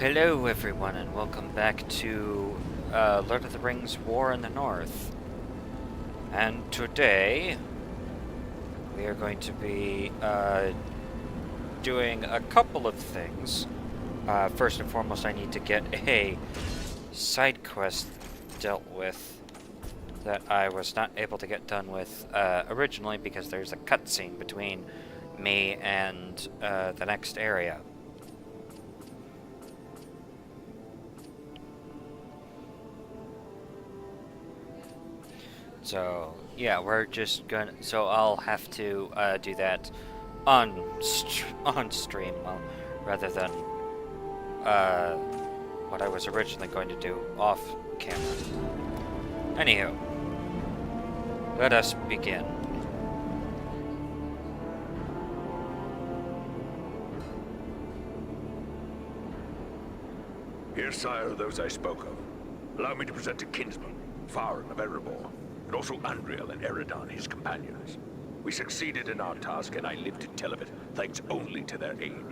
Hello everyone and welcome back to Lord of the Rings War in the North. And today we are going to be doing a couple of things. First and foremost, I need to get a side quest dealt with that I was not able to get done with originally because there's a cutscene between me and the next area. So, yeah, we're just gonna... So I'll have to do that on stream, well, rather than what I was originally going to do off camera. Anywho, let us begin. Here, sire, those I spoke of. Allow me to present a kinsman, Farin of Erebor, and also Andriel and Eridan, his companions. We succeeded in our task, and I live to tell of it, thanks only to their aid.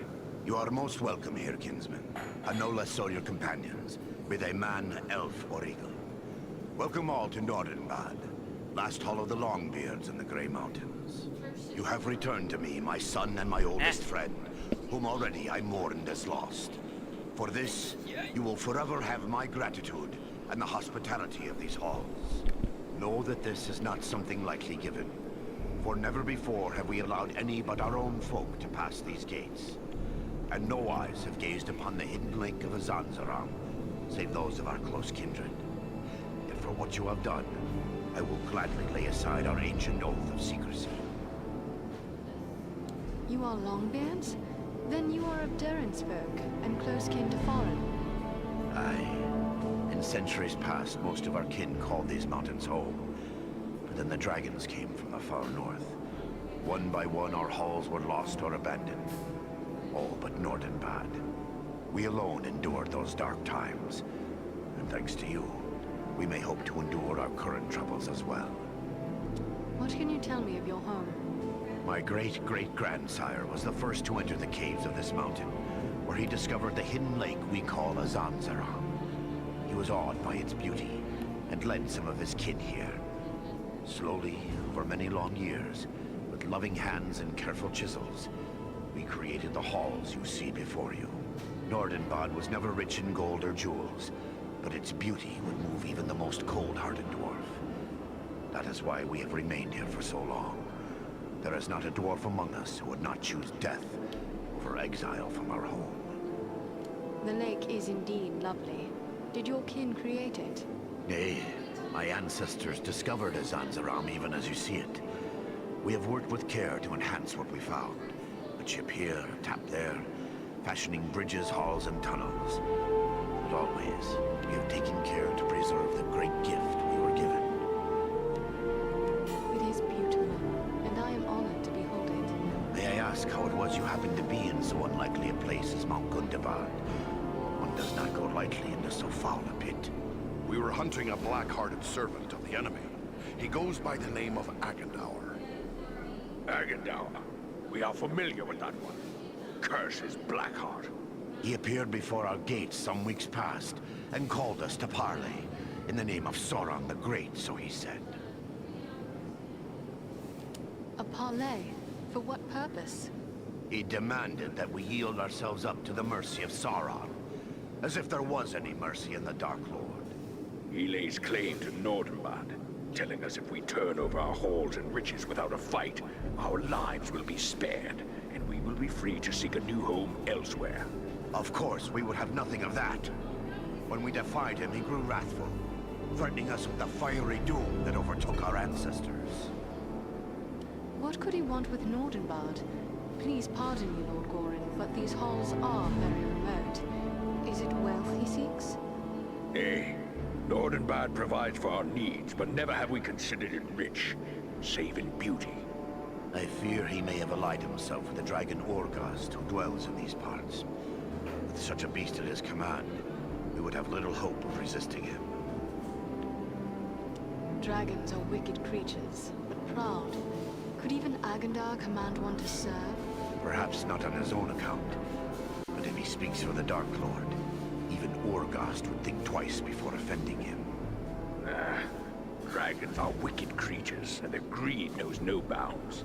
You are most welcome here, kinsman, and no less so your companions, be they man, elf, or eagle. Welcome all to Nordenbad, last hall of the Longbeards in the Grey Mountains. You have returned to me, my son and my oldest friend, whom already I mourned as lost. For this, you will forever have my gratitude and the hospitality of these halls. Know that this is not something lightly given, for never before have we allowed any but our own folk to pass these gates. And no eyes have gazed upon the hidden lake of Azanzaram, save those of our close kindred. Yet for what you have done, I will gladly lay aside our ancient oath of secrecy. You are Longbeards? Then you are of Durin's folk, and close kin to Farin. Aye. In centuries past, most of our kin called these mountains home. But then the dragons came from the far north. One by one, our halls were lost or abandoned. All but Nordenbad. We alone endured those dark times. And thanks to you, we may hope to endure our current troubles as well. What can you tell me of your home? My great-great-grandsire was the first to enter the caves of this mountain, where he discovered the hidden lake we call Azanzaram. He was awed by its beauty, and led some of his kin here. Slowly, over many long years, with loving hands and careful chisels, we created the halls you see before you. Nordenbad was never rich in gold or jewels, but its beauty would move even the most cold-hearted dwarf. That is why we have remained here for so long. There is not a dwarf among us who would not choose death over exile from our home. The lake is indeed lovely. Did your kin create it? Nay, my ancestors discovered Azanzaram even as you see it. We have worked with care to enhance what we found. A chip here, a tap there, fashioning bridges, halls, and tunnels. But always, we have taken care to preserve the great gift we were given. It is beautiful, and I am honored to behold it. May I ask how it was you happened to be in so unlikely a place as Mount Gundabad? One does not go lightly into so foul a pit. We were hunting a black-hearted servant of the enemy. He goes by the name of Agendaur. Agendaur. We are familiar with that one. Curse his Blackheart. He appeared before our gates some weeks past, and called us to parley, in the name of Sauron the Great, so he said. A parley? For what purpose? He demanded that we yield ourselves up to the mercy of Sauron, as if there was any mercy in the Dark Lord. He lays claim to Nordenbad, telling us if we turn over our halls and riches without a fight, our lives will be spared, and we will be free to seek a new home elsewhere. Of course, we would have nothing of that. When we defied him, he grew wrathful, threatening us with the fiery doom that overtook our ancestors. What could he want with Nordenbad? Please pardon me, Lord Gorin, but these halls are very remote. Is it wealth he seeks? Nay. Nordenbad provides for our needs, but never have we considered it rich, save in beauty. I fear he may have allied himself with the dragon Orgast who dwells in these parts. With such a beast at his command, we would have little hope of resisting him. Dragons are wicked creatures, but proud. Could even Agendar command one to serve? Perhaps not on his own account, but if he speaks for the Dark Lord, Orgast would think twice before offending him. Dragons are wicked creatures, and their greed knows no bounds.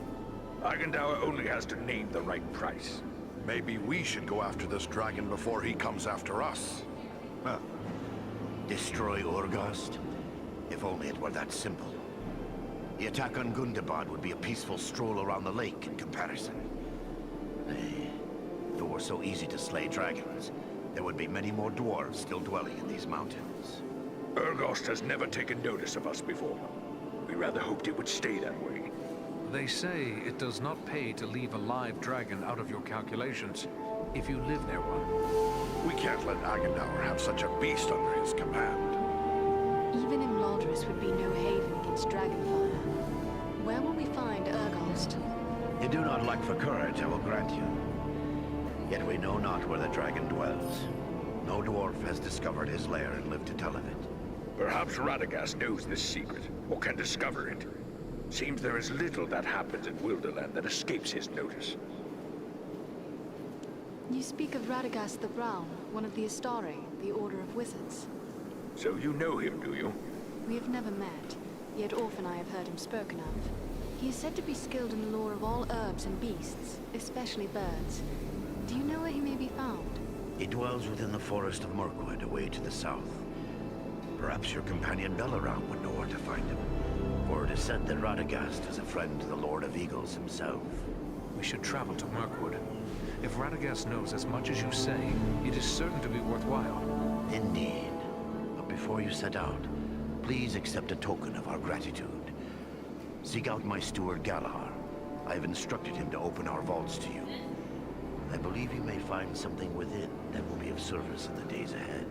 Agendour only has to name the right price. Maybe we should go after this dragon before he comes after us. Huh. Destroy Orgast? If only it were that simple. The attack on Gundabad would be a peaceful stroll around the lake in comparison. If it were so easy to slay dragons, there would be many more dwarves still dwelling in these mountains. Urgost has never taken notice of us before. We rather hoped it would stay that way. They say it does not pay to leave a live dragon out of your calculations if you live near one. We can't let Agendour have such a beast under his command. Even Imladris would be no haven against dragonfire. Where will we find Urgost? You do not lack for courage, I will grant you. Yet we know not where the dragon dwells. No dwarf has discovered his lair and lived to tell of it. Perhaps Radagast knows this secret, or can discover it. Seems there is little that happens in Wilderland that escapes his notice. You speak of Radagast the Brown, one of the Astari, the Order of Wizards. So you know him, do you? We have never met, yet often I have heard him spoken of. He is said to be skilled in the lore of all herbs and beasts, especially birds. Do you know where he may be found? He dwells within the forest of Mirkwood, away to the south. Perhaps your companion Belaram would know where to find him. For it is said that Radagast is a friend to the Lord of Eagles himself. We should travel to Mirkwood. If Radagast knows as much as you say, it is certain to be worthwhile. Indeed. But before you set out, please accept a token of our gratitude. Seek out my steward Galahar. I have instructed him to open our vaults to you. I believe you may find something within that will be of service in the days ahead.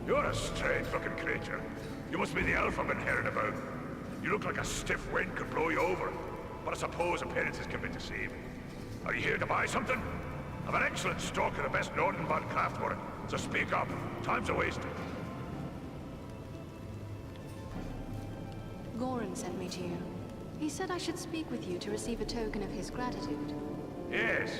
You're a strange-looking creature. You must be the elf I've been hearing about. You look like a stiff wind could blow you over. But I suppose appearances can be deceiving. Are you here to buy something? I've an excellent stock of the best Nordenbad craftwork, so speak up. Time's a wasting. Goran sent me to you. He said I should speak with you to receive a token of his gratitude. Yes.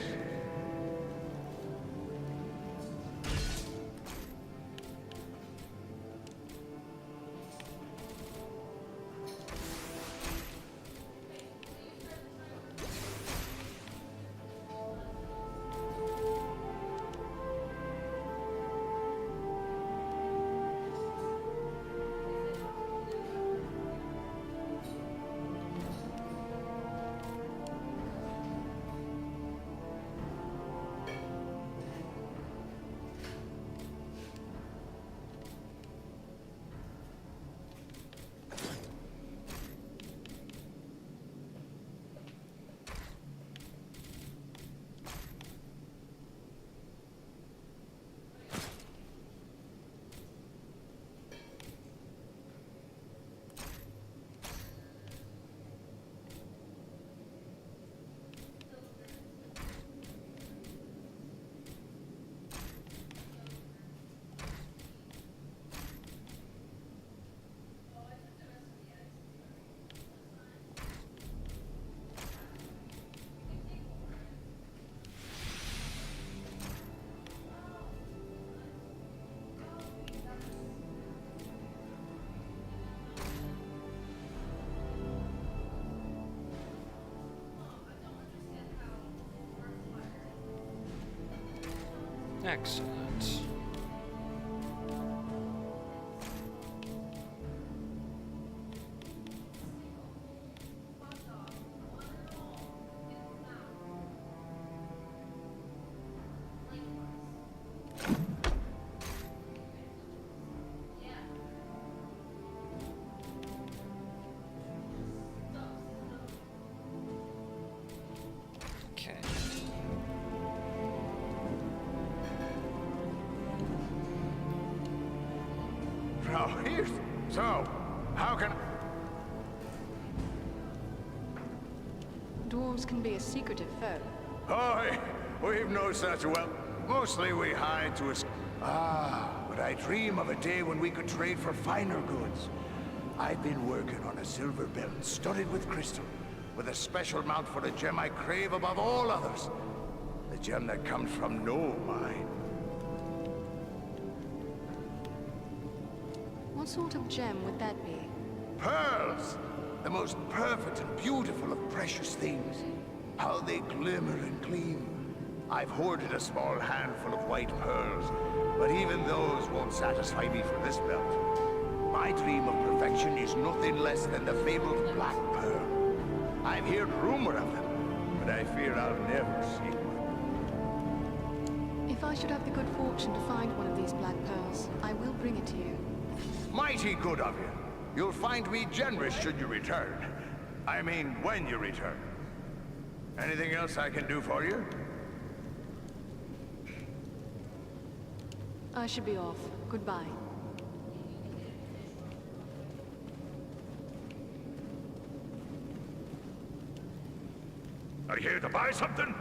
Excellent. Okay. Now, here's... So, how can... Dwarves can be a secretive foe. Aye, we've no such well... Mostly we hide to escape. But I dream of a day when we could trade for finer goods. I've been working on a silver belt studded with crystal, with a special mount for a gem I crave above all others. The gem that comes from no mine. What sort of gem would that be? Pearls! The most perfect and beautiful of precious things. How they glimmer and gleam. I've hoarded a small handful of white pearls, but even those won't satisfy me for this belt. My dream of perfection is nothing less than the fabled Black Pearl. I've heard rumor of them, but I fear I'll never see one. If I should have the good fortune to find one of these black pearls, I will bring it to you. Mighty good of you. You'll find me generous should you return. I mean, when you return. Anything else I can do for you? I should be off. Goodbye. Are you here to buy something?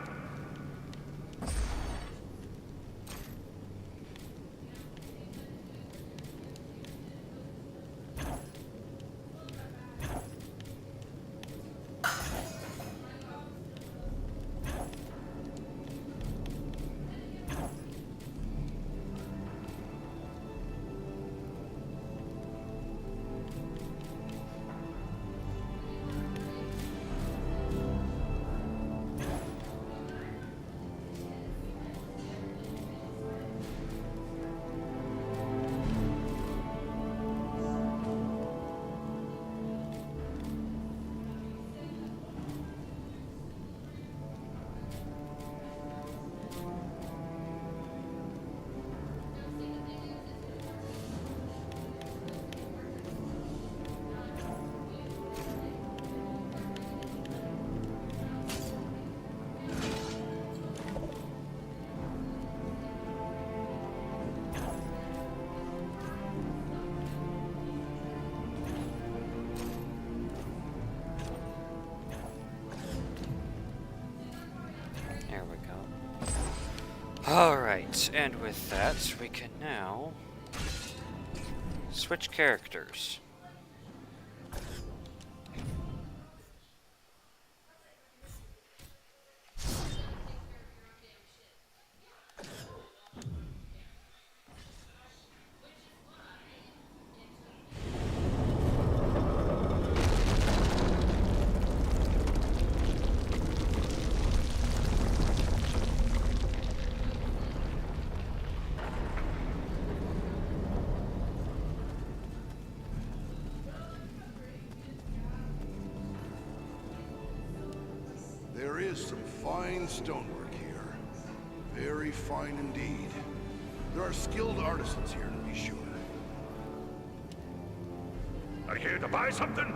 Alright, and with that, we can now switch characters. There is some fine stonework here. Very fine indeed. There are skilled artisans here, to be sure. Are you here to buy something?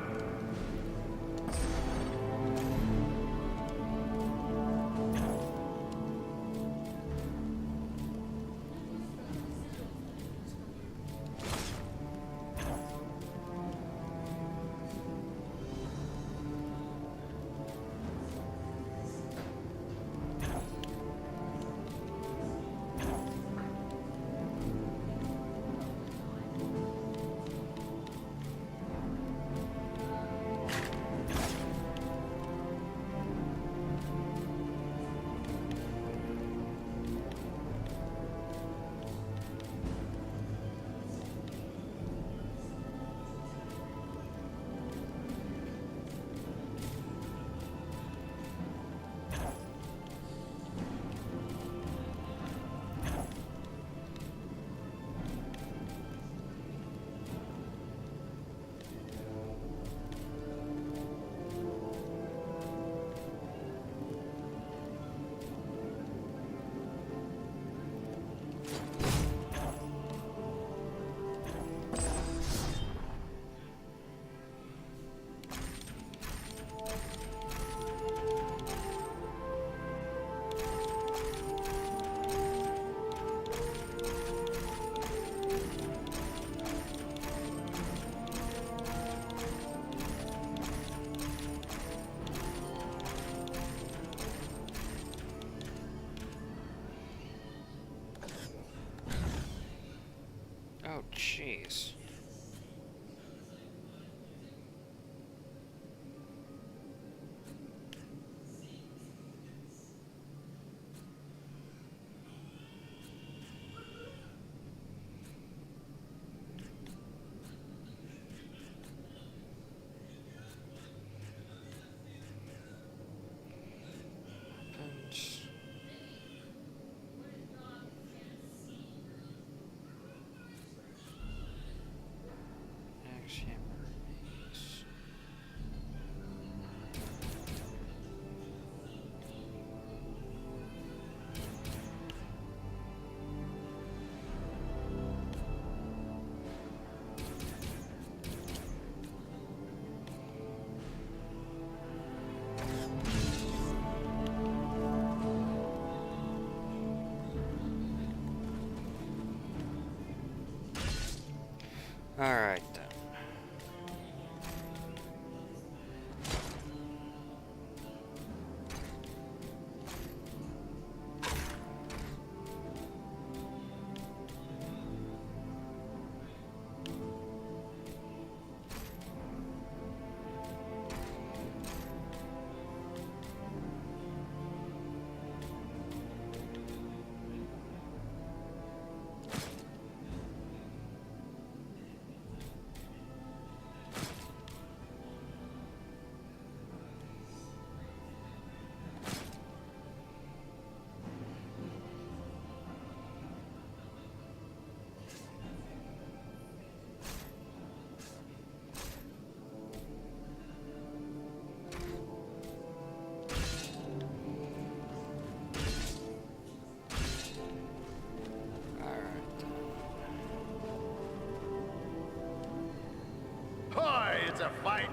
to fight.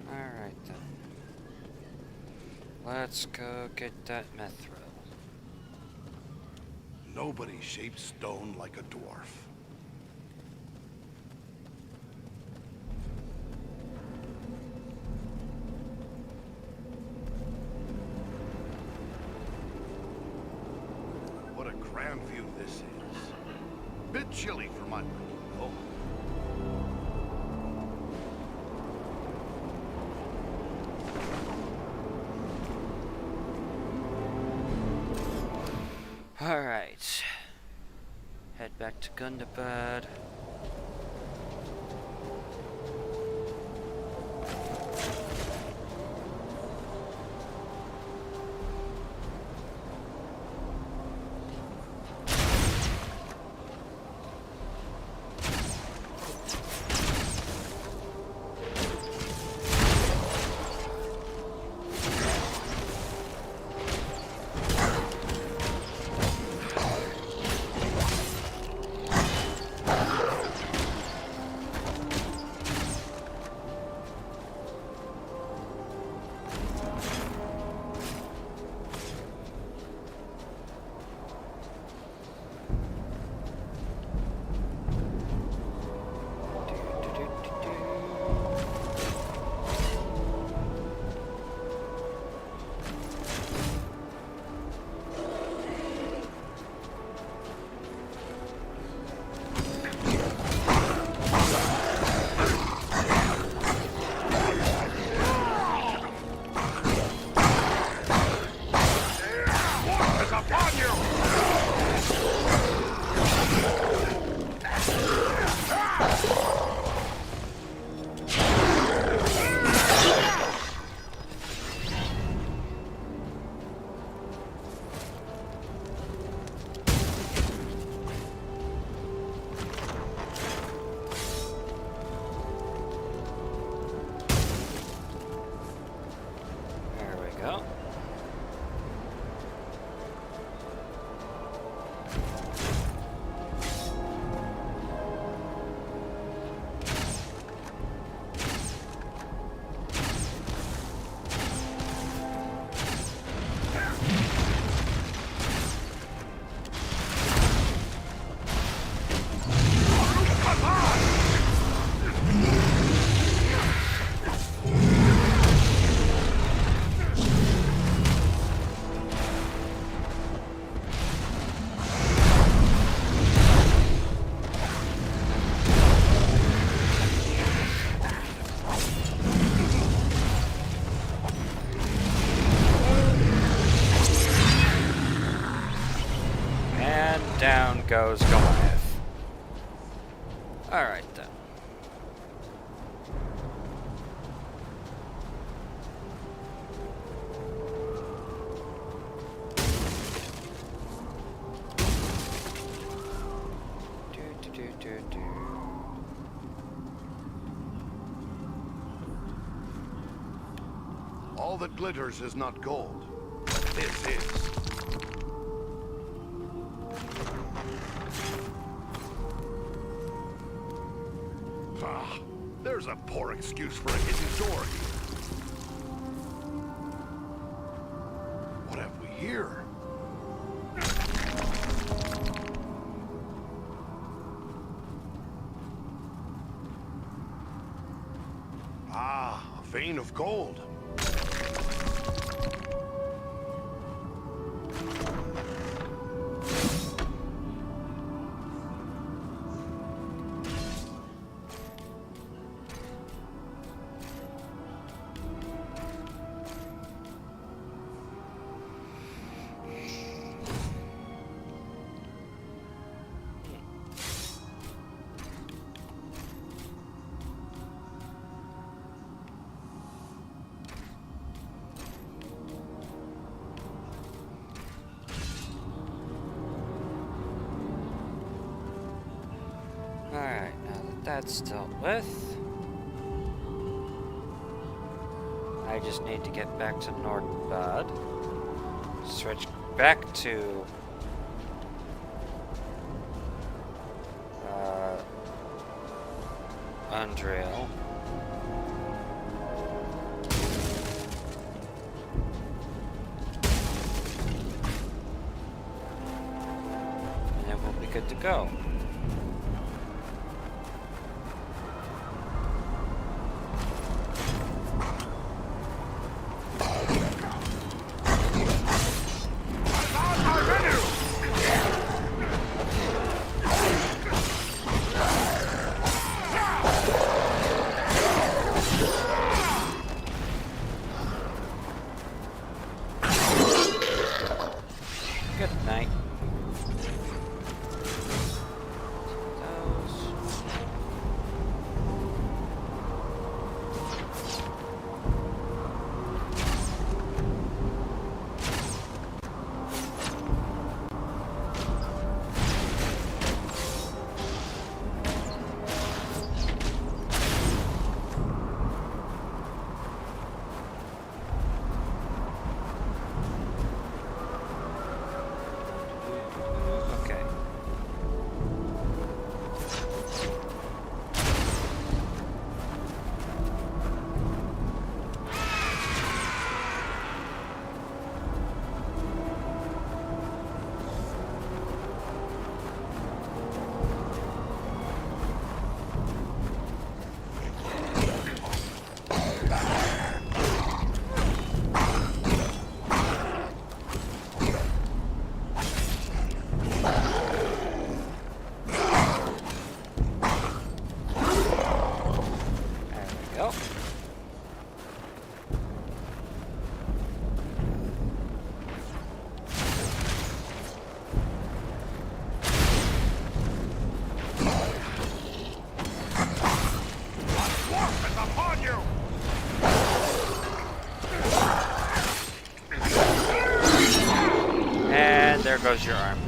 Alright then. Let's go get that mithril. Nobody shaped stone like a dwarf. What a grand view this is. Bit chilly for my money, though. Alright. Head back to Gundabad. Down goes Goliath. Alright then. All that glitters is not gold, but this is. Ah, there's a poor excuse for a hidden door here. What have we here? Ah, a vein of gold. That's dealt with. I just need to get back to Nordenbad. Switch back to Undriel. And then we'll be good to go. Good night. Okay. There we go. And there goes your arm.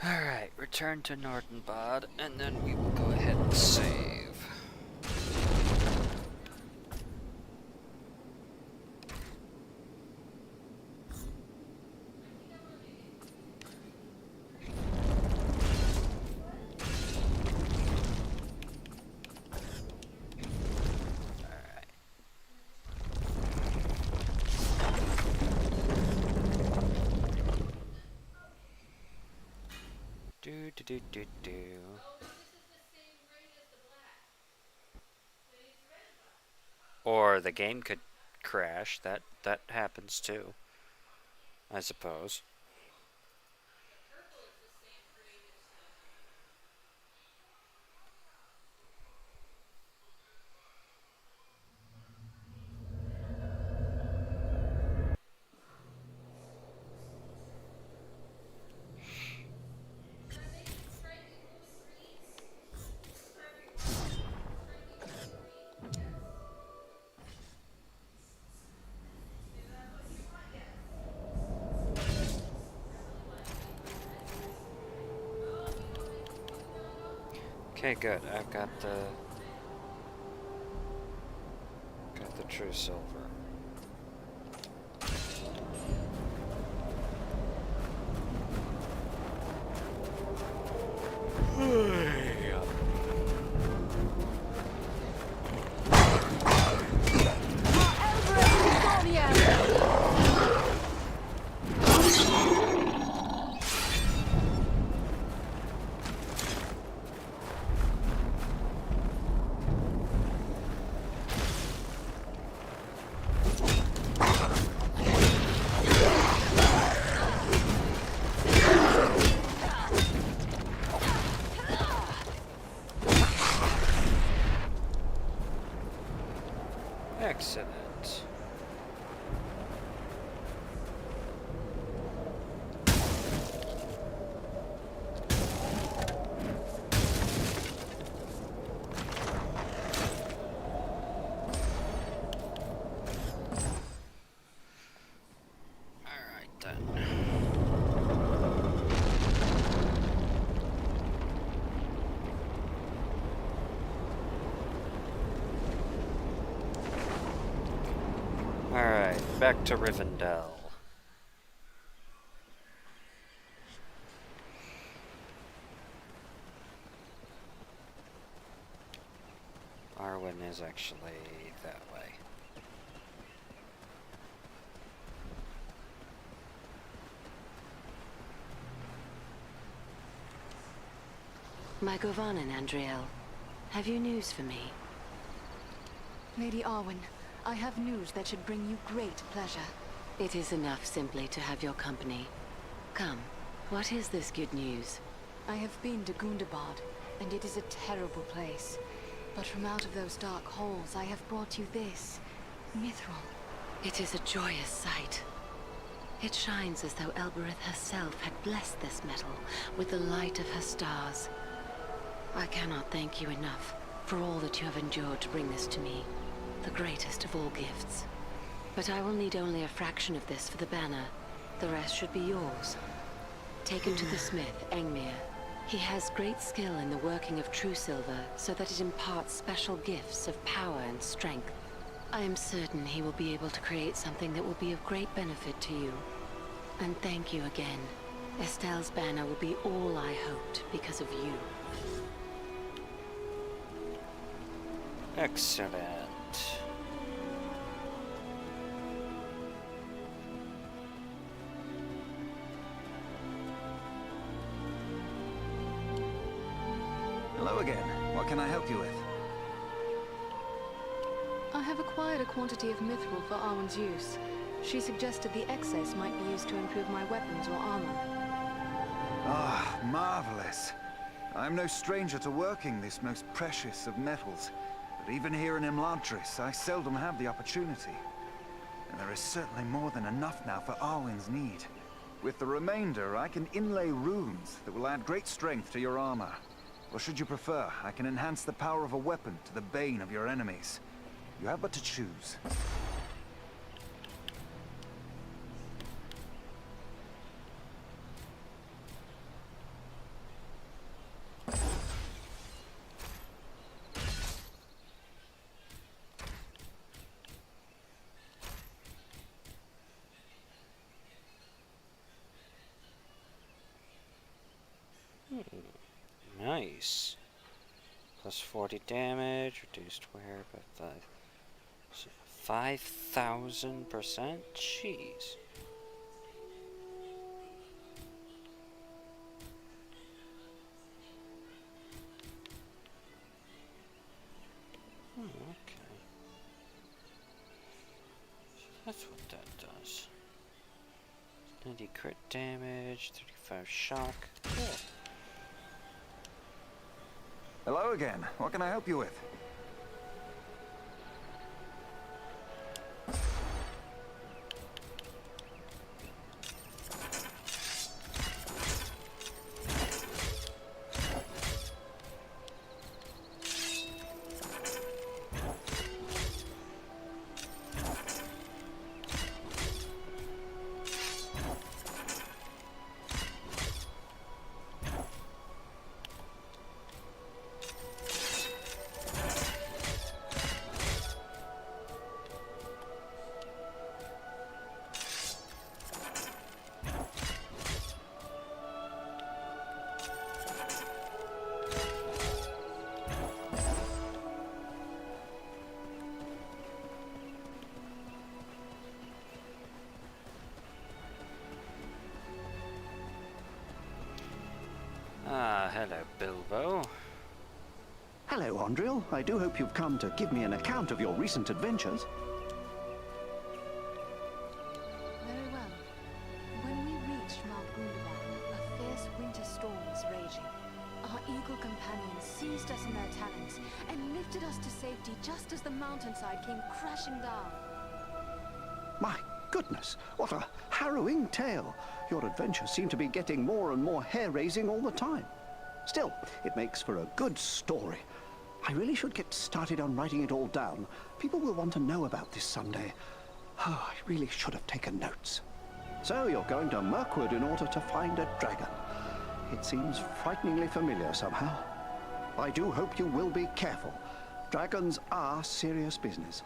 Alright, return to Nordenbad, and then we will go ahead and save. Do do do do do. Or the game could crash. That happens too, I suppose. Okay, good. I've got the Truesilver. Excellent. Alright then. Alright, back to Rivendell. Arwen is actually that way. My Govanen, Andriel. Have you news for me? Lady Arwen, I have news that should bring you great pleasure. It is enough simply to have your company. Come, what is this good news? I have been to Gundabad, and it is a terrible place. But from out of those dark holes, I have brought you this, Mithril. It is a joyous sight. It shines as though Elbereth herself had blessed this metal with the light of her stars. I cannot thank you enough for all that you have endured to bring this to me, the greatest of all gifts. But I will need only a fraction of this for the banner. The rest should be yours. Take it to the smith, Engmir. He has great skill in the working of Truesilver, so that it imparts special gifts of power and strength. I am certain he will be able to create something that will be of great benefit to you. And thank you again. Estelle's banner will be all I hoped because of you. Excellent. Hello again. What can I help you with? I have acquired a quantity of mithril for Arwen's use. She suggested the excess might be used to improve my weapons or armor. Ah, marvelous. I'm no stranger to working this most precious of metals, but even here in Imladris, I seldom have the opportunity. And there is certainly more than enough now for Arwen's need. With the remainder, I can inlay runes that will add great strength to your armor. Or should you prefer, I can enhance the power of a weapon to the bane of your enemies. You have but to choose. Nice. Plus 40 damage, reduced wear by 5,000%? Jeez. Okay. That's what that does. 90 crit damage, 35 shock. Cool. Hello again. What can I help you with? Andriel. I do hope you've come to give me an account of your recent adventures. Very well. When we reached Mount Gundabad, a fierce winter storm was raging. Our eagle companions seized us in their talons and lifted us to safety just as the mountainside came crashing down. My goodness, what a harrowing tale. Your adventures seem to be getting more and more hair-raising all the time. Still, it makes for a good story. I really should get started on writing it all down. People will want to know about this someday. Oh, I really should have taken notes. So you're going to Mirkwood in order to find a dragon. It seems frighteningly familiar somehow. I do hope you will be careful. Dragons are serious business.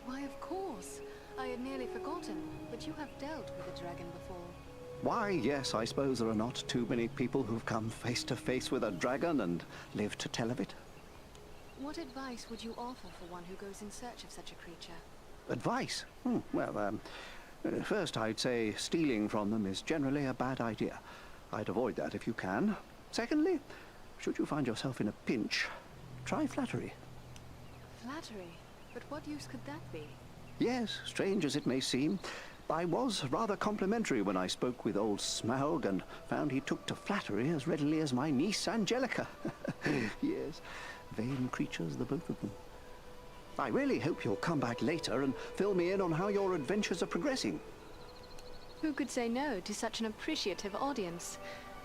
Why, of course. I had nearly forgotten, but you have dealt with a dragon before. Why, yes, I suppose there are not too many people who've come face to face with a dragon and lived to tell of it. What advice would you offer for one who goes in search of such a creature? Advice? First I'd say stealing from them is generally a bad idea. I'd avoid that if you can. Secondly, should you find yourself in a pinch, try flattery. Flattery? But what use could that be? Yes, strange as it may seem, I was rather complimentary when I spoke with old Smaug and found he took to flattery as readily as my niece Angelica. Yes, vain creatures, the both of them. I really hope you'll come back later and fill me in on how your adventures are progressing. Who could say no to such an appreciative audience?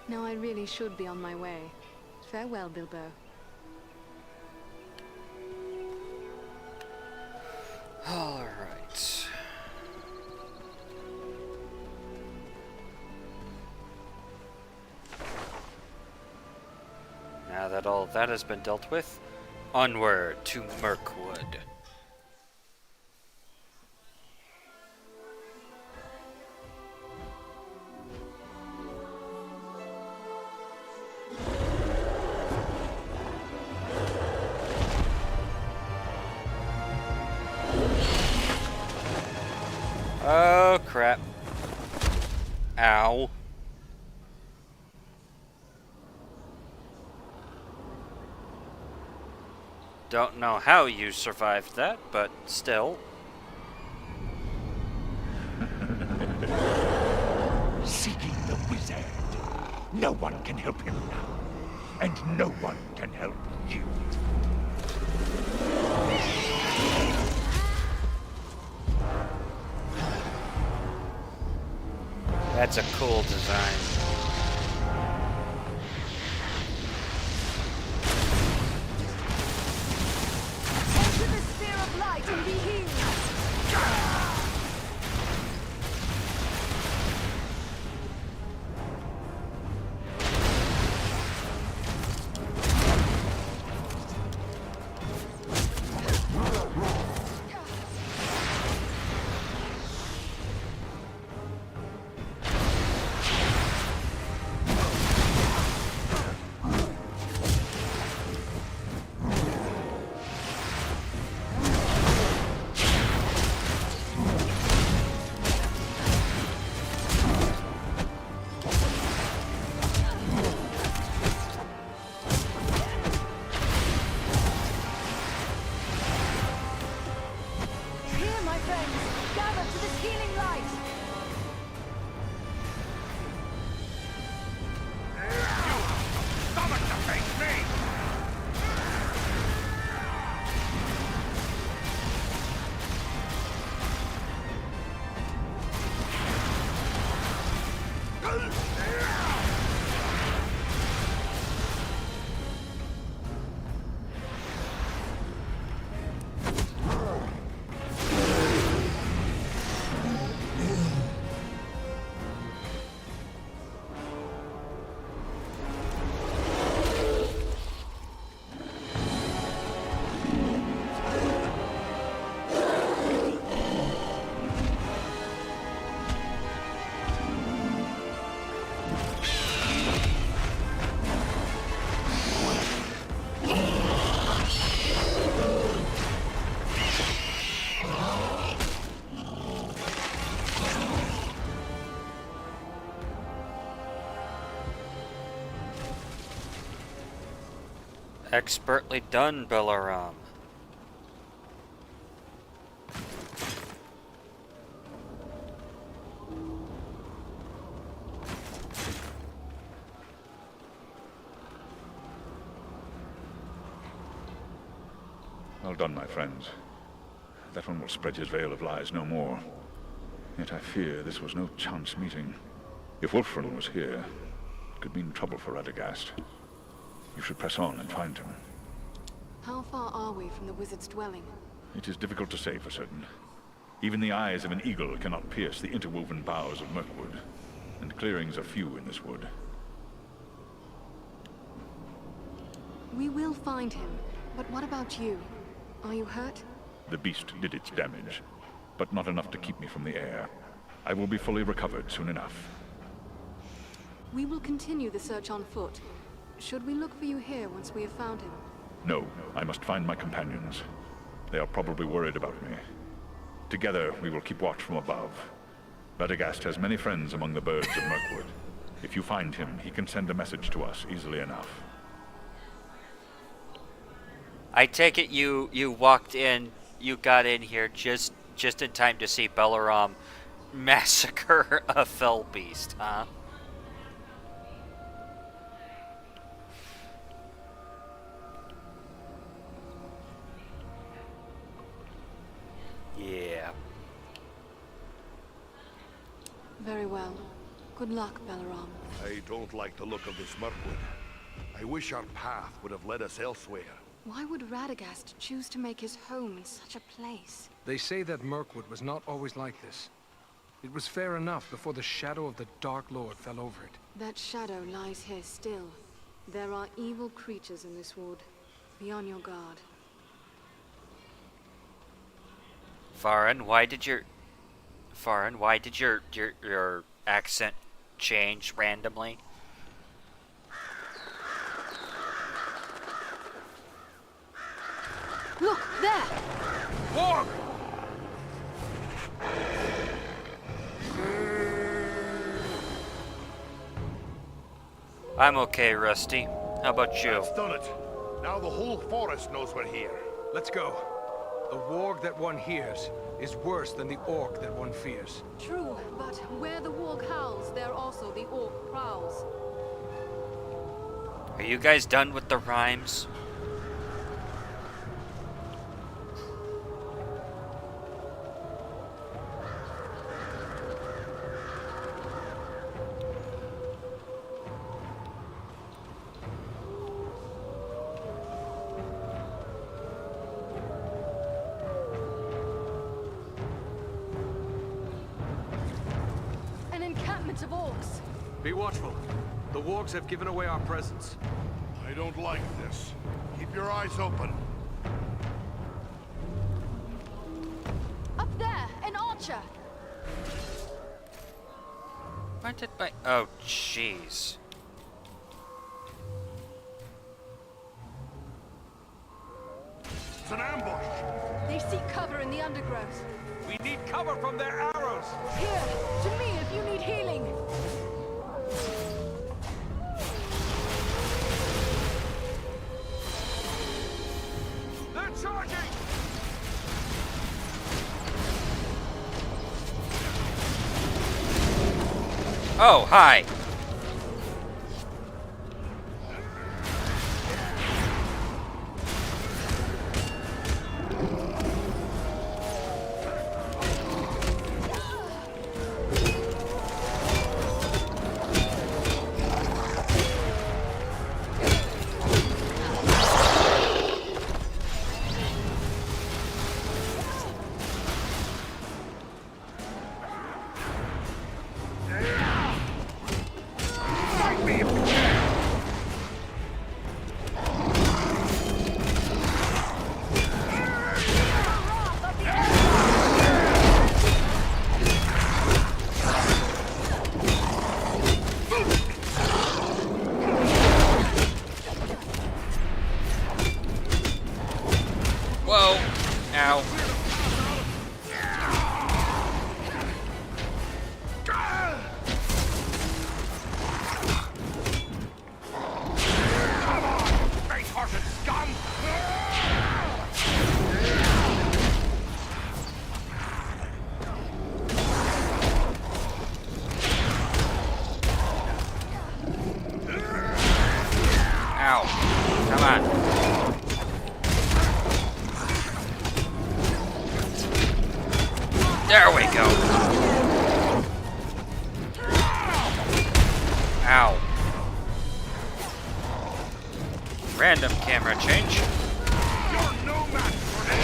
Now I really should be on my way. Farewell, Bilbo. All right. Now that all that has been dealt with, onward to Mirkwood. Oh, crap. Ow. Don't know how you survived that, but still. Seeking the wizard. No one can help him now. And no one can help you. That's a cool design. Enter the sphere of light and be healed! Expertly done, Belaram. Well done, my friends. That one will spread his veil of lies no more. Yet I fear this was no chance meeting. If Wolfram was here, it could mean trouble for Radagast. You should press on and find him. How far are we from the wizard's dwelling? It is difficult to say for certain. Even the eyes of an eagle cannot pierce the interwoven boughs of Mirkwood, and clearings are few in this wood. We will find him, but what about you? Are you hurt? The beast did its damage, but not enough to keep me from the air. I will be fully recovered soon enough. We will continue the search on foot. Should we look for you here once we have found him? No, I must find my companions. They are probably worried about me. Together, we will keep watch from above. Radagast has many friends among the birds of Mirkwood. If you find him, he can send a message to us easily enough. I take it you walked in, you got in here just in time to see Belaram massacre a fell beast, huh? Yeah. Very well. Good luck, Belaram. I don't like the look of this Mirkwood. I wish our path would have led us elsewhere. Why would Radagast choose to make his home in such a place? They say that Mirkwood was not always like this. It was fair enough before the shadow of the Dark Lord fell over it. That shadow lies here still. There are evil creatures in this wood. Be on your guard. Farin, why did your accent change randomly? Look, there! Warg! I'm okay, Rusty. How about you? That's done it. Now the whole forest knows we're here. Let's go. The warg that one hears is worse than the orc that one fears. True, but where the warg howls, there also the orc prowls. Are you guys done with the rhymes? An encampment of orcs! Be watchful. The wargs have given away our presence. I don't like this. Keep your eyes open. Up there, an archer! Why did my... Oh, jeez. It's an ambush! They seek cover in the undergrowth. We need cover from their arrows! Here, to me if you need healing! They're charging! Oh, hi. Whoa. Ow. Faint-hearted scum! There we go. Ow. Random camera change. You're no match for me!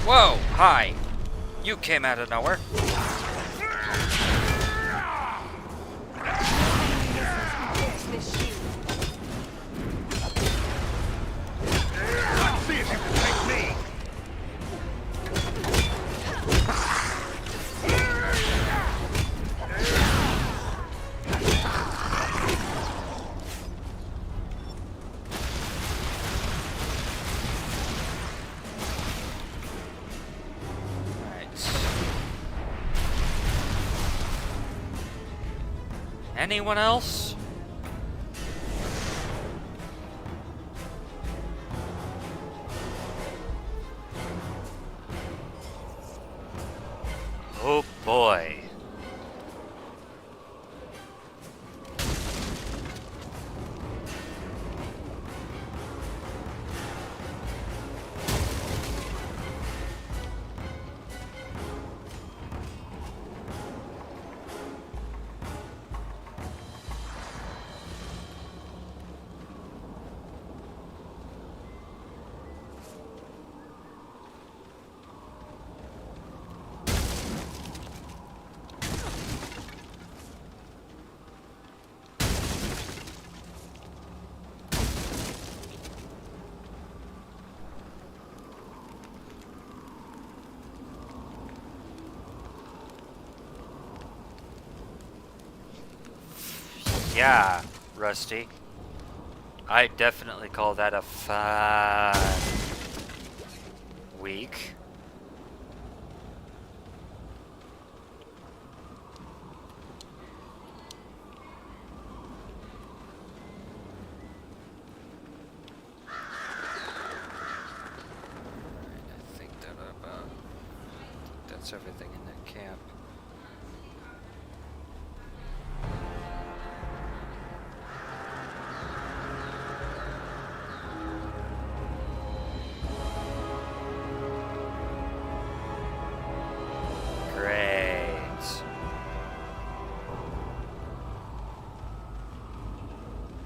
Whoa, hi. You came out of nowhere. This shield. Let's see if you can take me! Anyone else? Oh boy. Yeah, Rusty. I definitely call that a fun week. I think that's everything in that camp.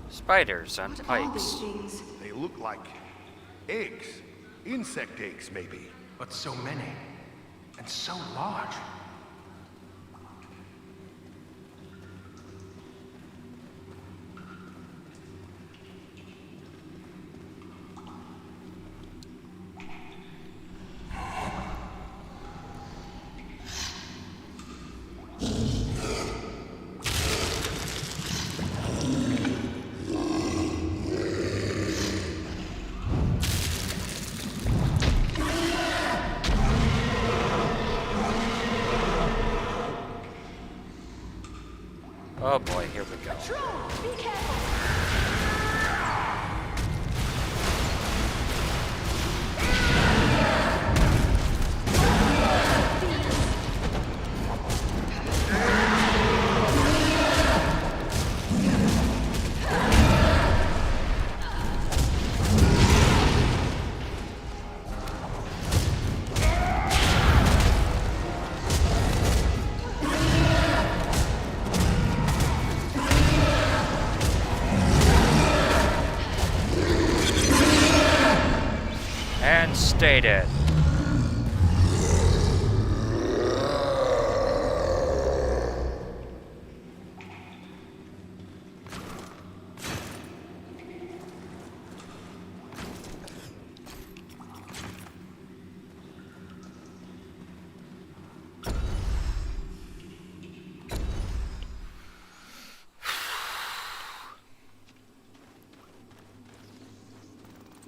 Spiders on pikes. They look like eggs. Insect eggs, maybe. But so many, and so large. Oh boy, here we go. Be careful. And stay dead.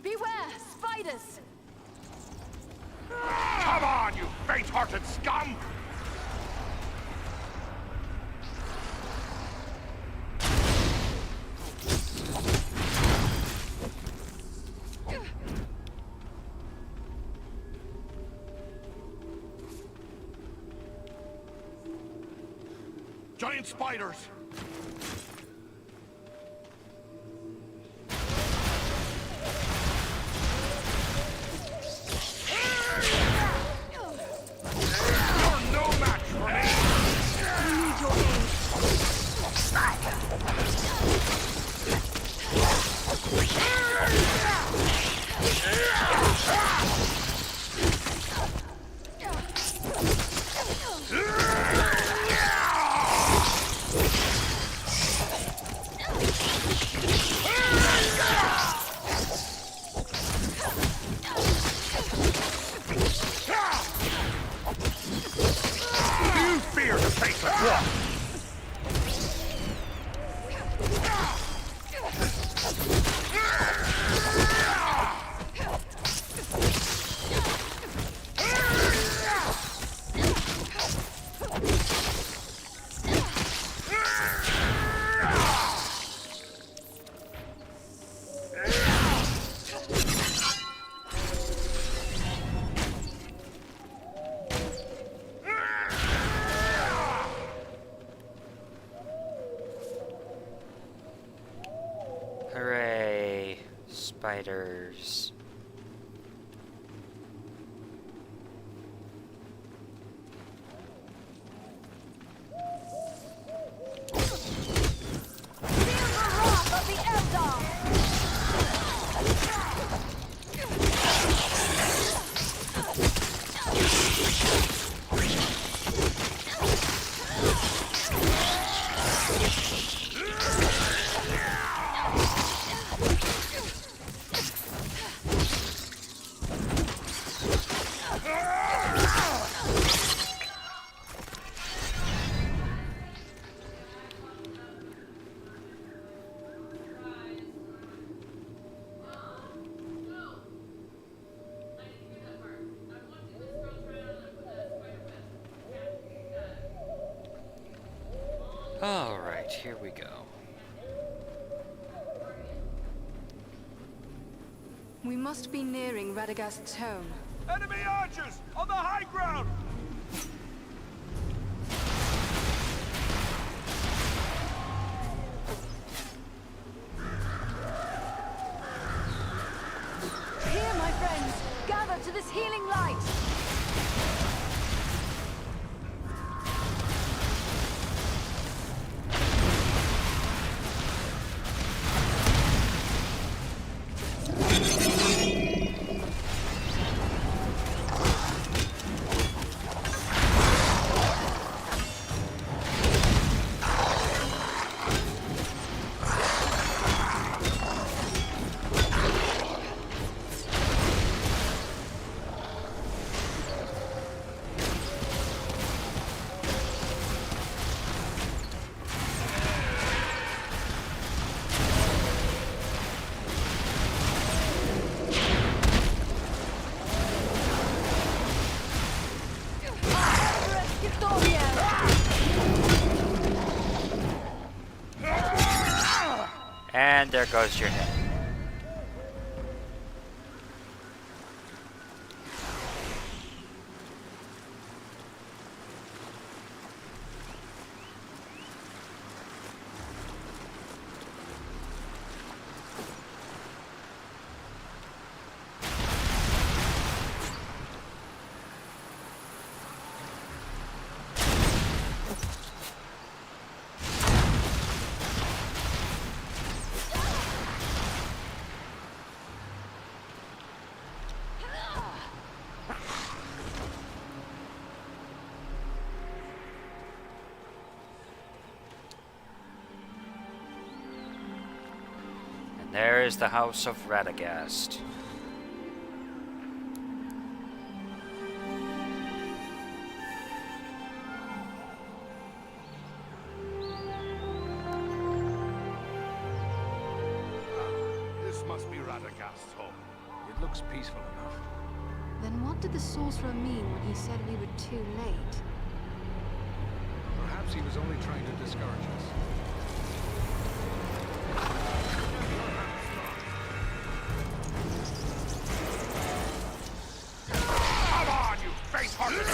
Beware, spiders! giant spiders! You're no match for me! I need your aid. You fear the face of war! Hooray, spiders. Alright, here we go. We must be nearing Radagast's home. Enemy archers! On the high ground! Here, my friends! Gather to this healing light! And there goes your head. There is the house of Radagast. This must be Radagast's home. It looks peaceful enough. Then what did the sorcerer mean when he said we were too late? Perhaps he was only trying to discourage us. Come on, you face-hearted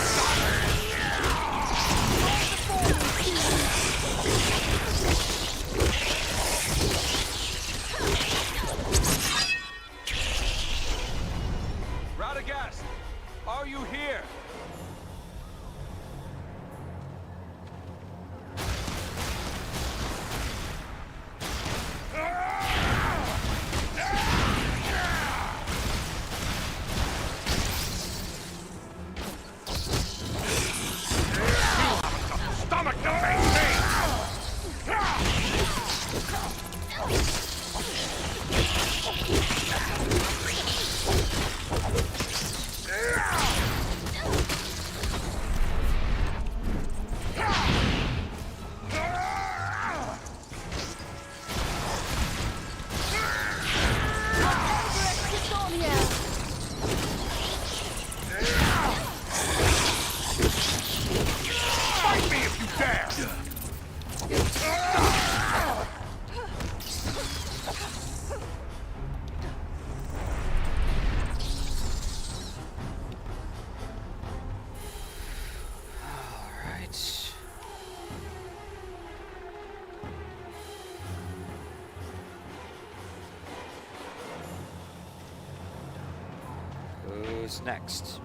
Who's next?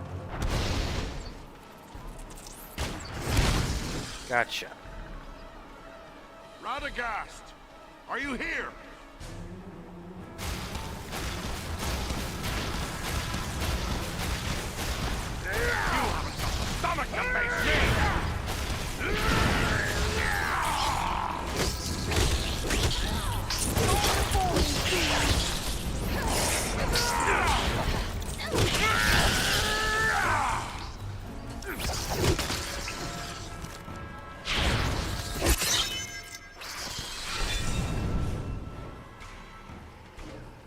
Gotcha. Radagast! Are you here? You haven't got the stomach to face me!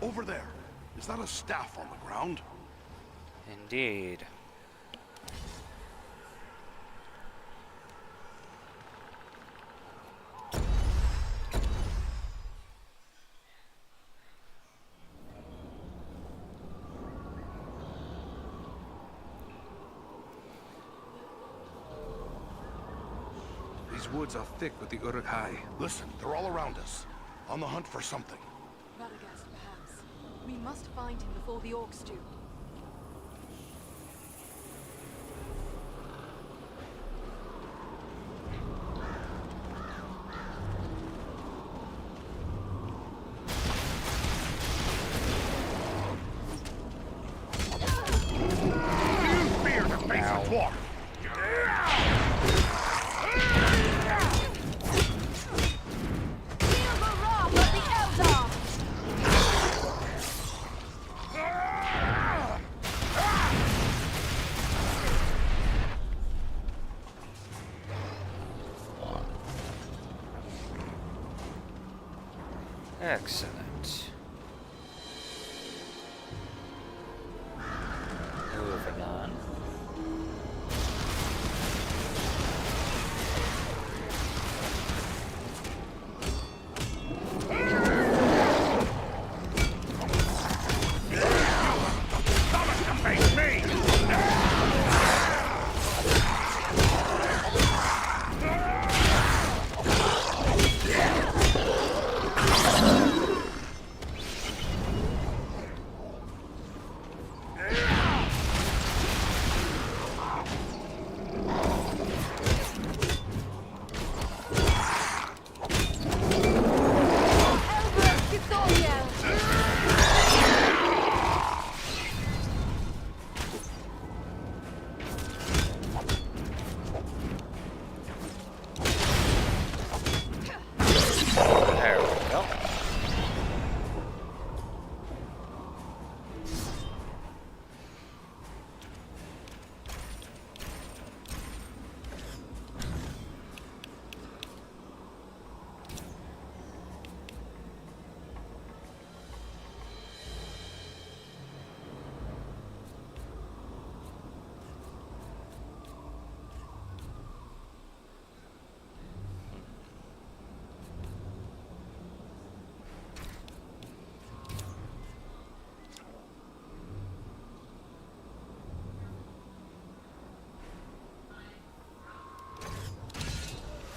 Over there. Is that a staff on the ground? Indeed. These woods are thick with the Uruk-hai. Listen, they're all around us. On the hunt for something. Radagast, perhaps. We must find him before the orcs do. You fear the face of dwarf! Feel the wrath of the Eldar! Excellent. Moving on. Face me! There we go.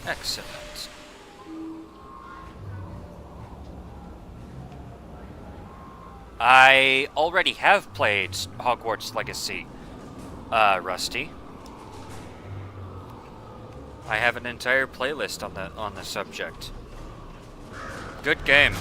Excellent. I already have played Hogwarts Legacy, Rusty. I have an entire playlist on the subject. Good game.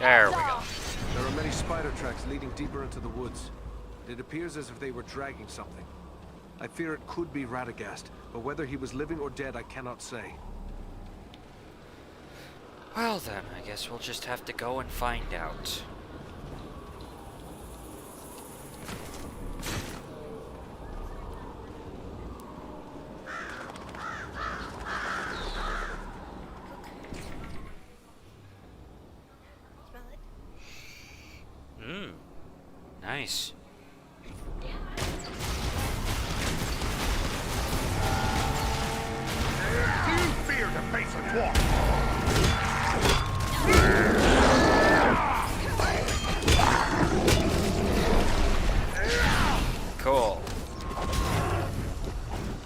There we go. There are many spider tracks leading deeper into the woods. It appears as if they were dragging something. I fear it could be Radagast, but whether he was living or dead, I cannot say. Well then, I guess we'll just have to go and find out. Nice. Do you fear the face of dwarf? Cool.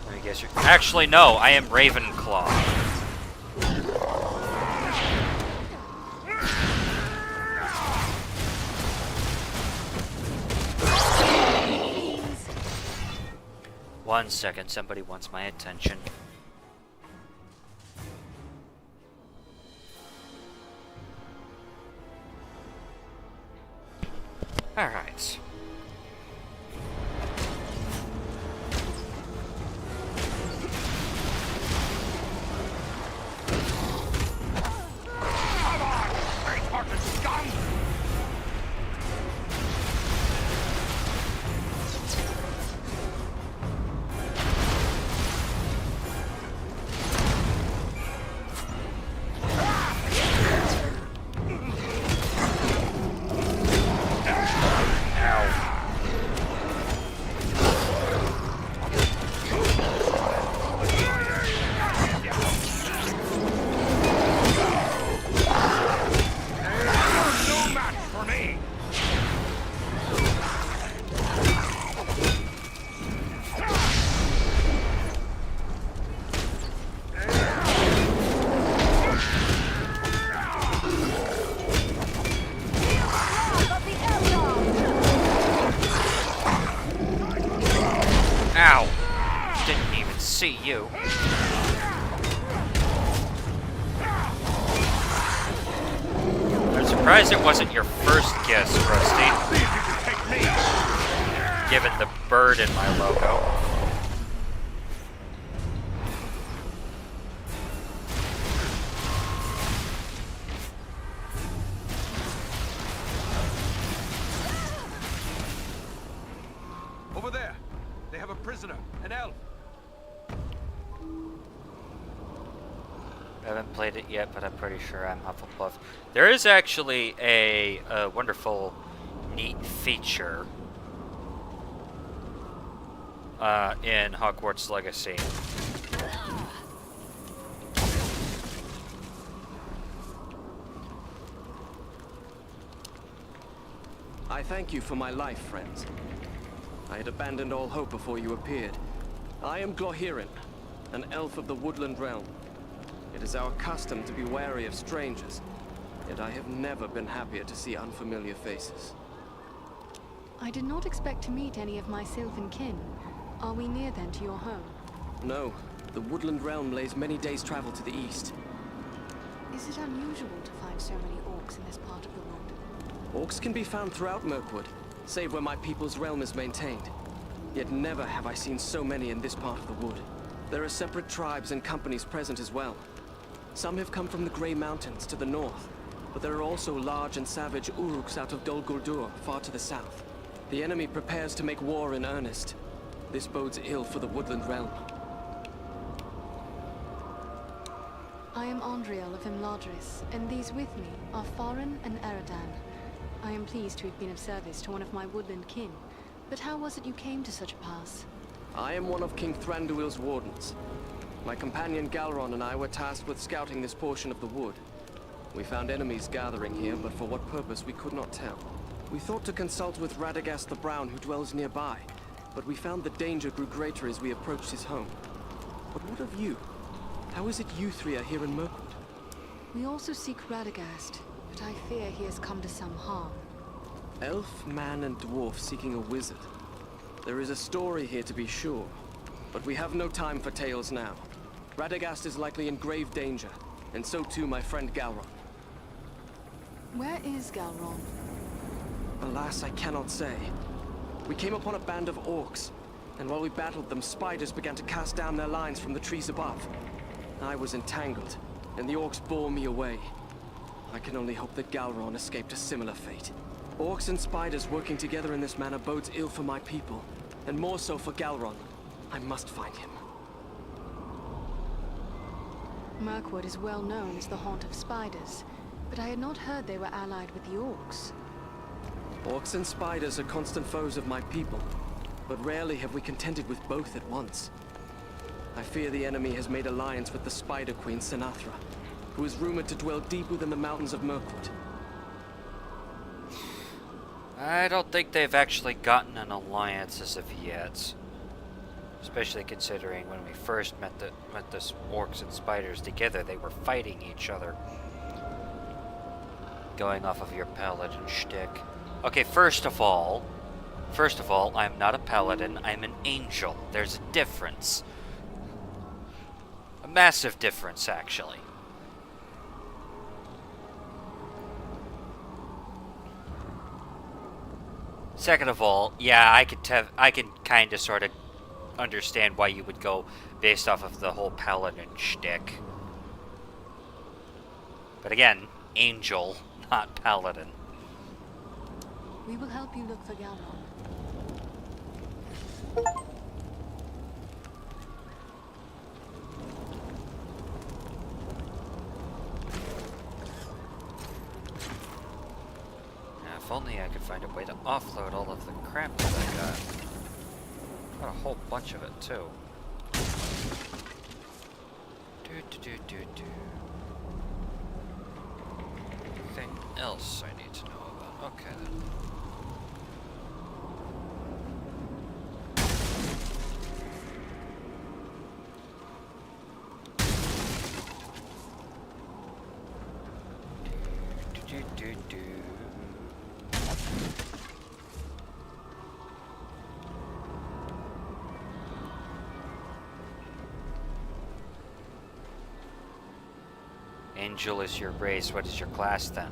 I guess you're... Actually, no, I am Ravenclaw. One second, somebody wants my attention. Alright. Ow! Didn't even see you. I'm surprised it wasn't your first guess, Rusty. Given the bird in my logo. Over there! They have a prisoner, an elf! I haven't played it yet, but I'm pretty sure I'm Hufflepuff. There is actually a wonderful, neat feature in Hogwarts Legacy. I thank you for my life, friends. I had abandoned all hope before you appeared. I am Glohirin, an elf of the Woodland Realm. It is our custom to be wary of strangers, yet I have never been happier to see unfamiliar faces. I did not expect to meet any of my sylvan kin. Are we near then to your home? No, the Woodland Realm lays many days' travel to the east. Is it unusual to find so many orcs in this part of the world? Orcs can be found throughout Mirkwood, save where my people's realm is maintained. Yet never have I seen so many in this part of the wood. There are separate tribes and companies present as well. Some have come from the Grey Mountains to the north, but there are also large and savage Uruks out of Dol Guldur, far to the south. The enemy prepares to make war in earnest. This bodes ill for the Woodland Realm. I am Andriel of Imladris, and these with me are Farin and Eridan. I am pleased to have been of service to one of my woodland kin, but how was it you came to such a pass? I am one of King Thranduil's wardens. My companion Galron and I were tasked with scouting this portion of the wood. We found enemies gathering here, but for what purpose we could not tell. We thought to consult with Radagast the Brown, who dwells nearby, but we found the danger grew greater as we approached his home. But what of you? How is it you three are here in Mirkwood? We also seek Radagast, but I fear he has come to some harm. Elf, man, and dwarf seeking a wizard. There is a story here to be sure, but we have no time for tales now. Radagast is likely in grave danger, and so too my friend Galron. Where is Galron? Alas, I cannot say. We came upon a band of orcs, and while we battled them, spiders began to cast down their lines from the trees above. I was entangled, and the orcs bore me away. I can only hope that Galron escaped a similar fate. Orcs and spiders working together in this manner bodes ill for my people, and more so for Galron. I must find him. Mirkwood is well known as the haunt of spiders, but I had not heard they were allied with the orcs. Orcs and spiders are constant foes of my people, but rarely have we contended with both at once. I fear the enemy has made alliance with the Spider Queen Sinatra, who is rumored to dwell deep within the mountains of Mirkwood. I don't think they've actually gotten an alliance as of yet. Especially considering when we first met the orcs and spiders together, they were fighting each other. Going off of your paladin shtick. Okay, first of all, I'm not a paladin, I'm an angel. There's a difference. A massive difference, actually. Second of all, yeah, I can kind of sort of understand why you would go based off of the whole paladin shtick. But again, angel, not paladin. We will help you look for Galron. Now, if only I could find a way to offload all of the crap that I got. Got a whole bunch of it, too. Anything else I need to know about? Okay, then. Angel is your race. What is your class then?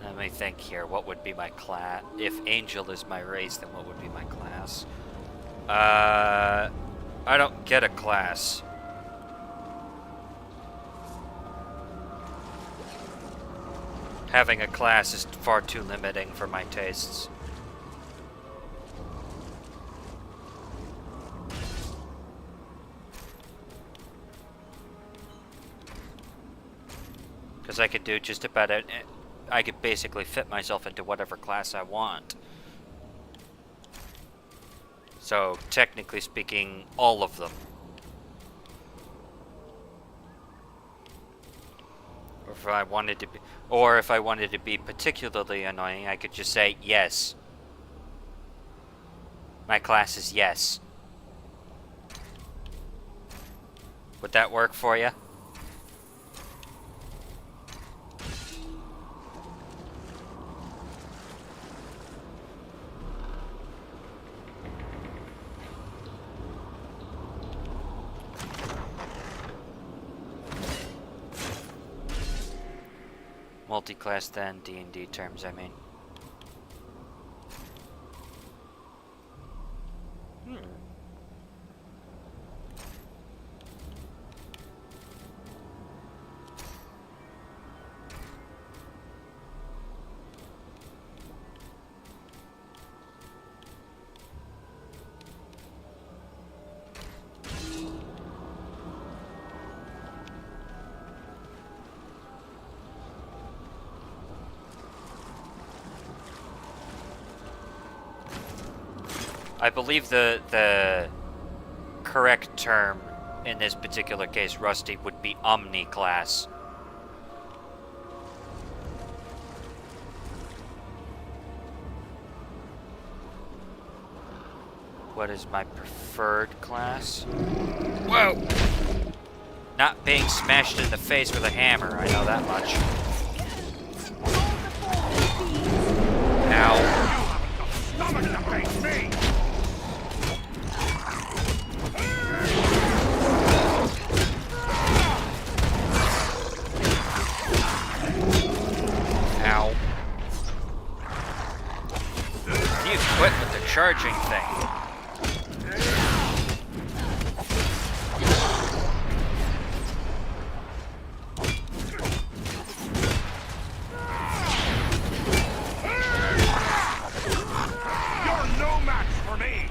Let me think here. What would be my class? If Angel is my race, then what would be my class? I don't get a class. Having a class is far too limiting for my tastes. Because I could do just about it. I could basically fit myself into whatever class I want. So, technically speaking, all of them. Or if I wanted to be particularly annoying, I could just say yes. My class is yes. Would that work for you? Multi-class then, D&D terms, I mean. I believe the correct term in this particular case, Rusty, would be omni-class. What is my preferred class? Whoa! Not being smashed in the face with a hammer, I know that much. Ow. quit with the charging thing. You're no match for me!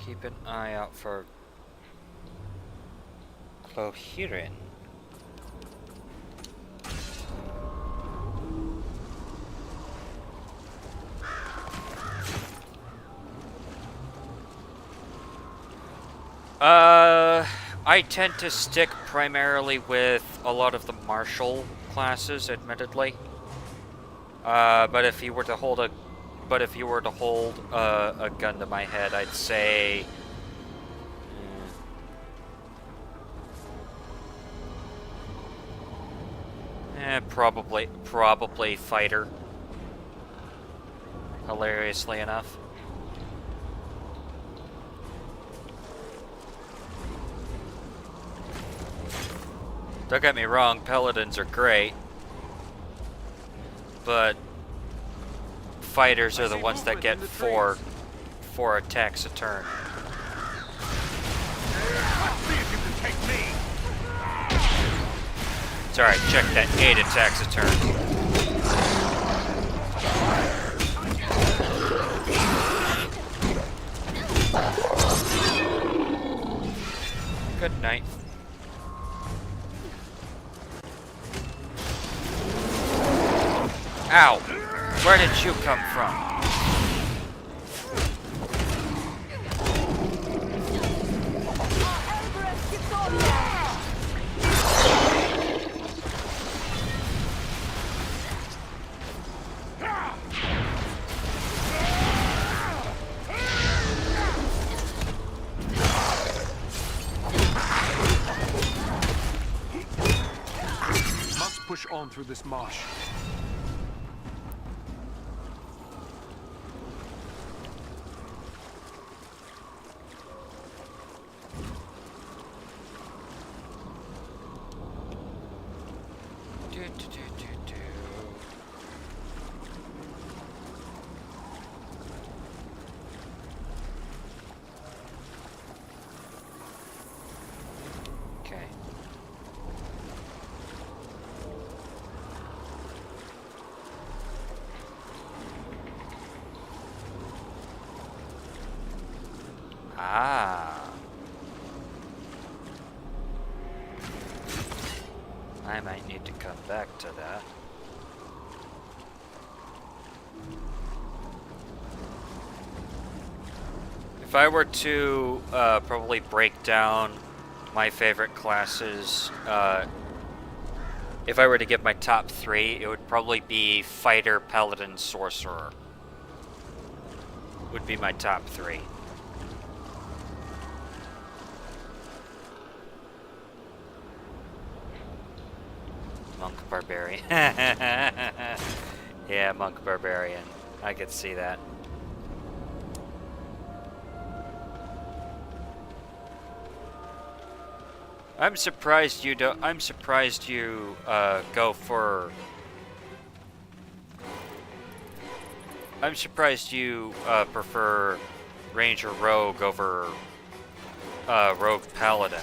Keep an eye out for Clohirin. I tend to stick primarily with a lot of the martial classes, admittedly. But if you were to hold a gun to my head, I'd say probably fighter. Hilariously enough. Don't get me wrong, paladins are great, but fighters are the ones that get four attacks a turn. Let's see if you can take me! It's alright, check that, 8 attacks a turn. Good night. Ow! Where did you come from? Must push on through this marsh. Okay. Ah. I might need to come back to that. If I were to probably break down my favorite classes, if I were to give my top 3, it would probably be Fighter, Paladin, Sorcerer. Would be my top 3. Monk Barbarian. Yeah, Monk Barbarian. I could see that. I'm surprised you don't. I'm surprised you go for. I'm surprised you prefer Ranger Rogue over Rogue Paladin.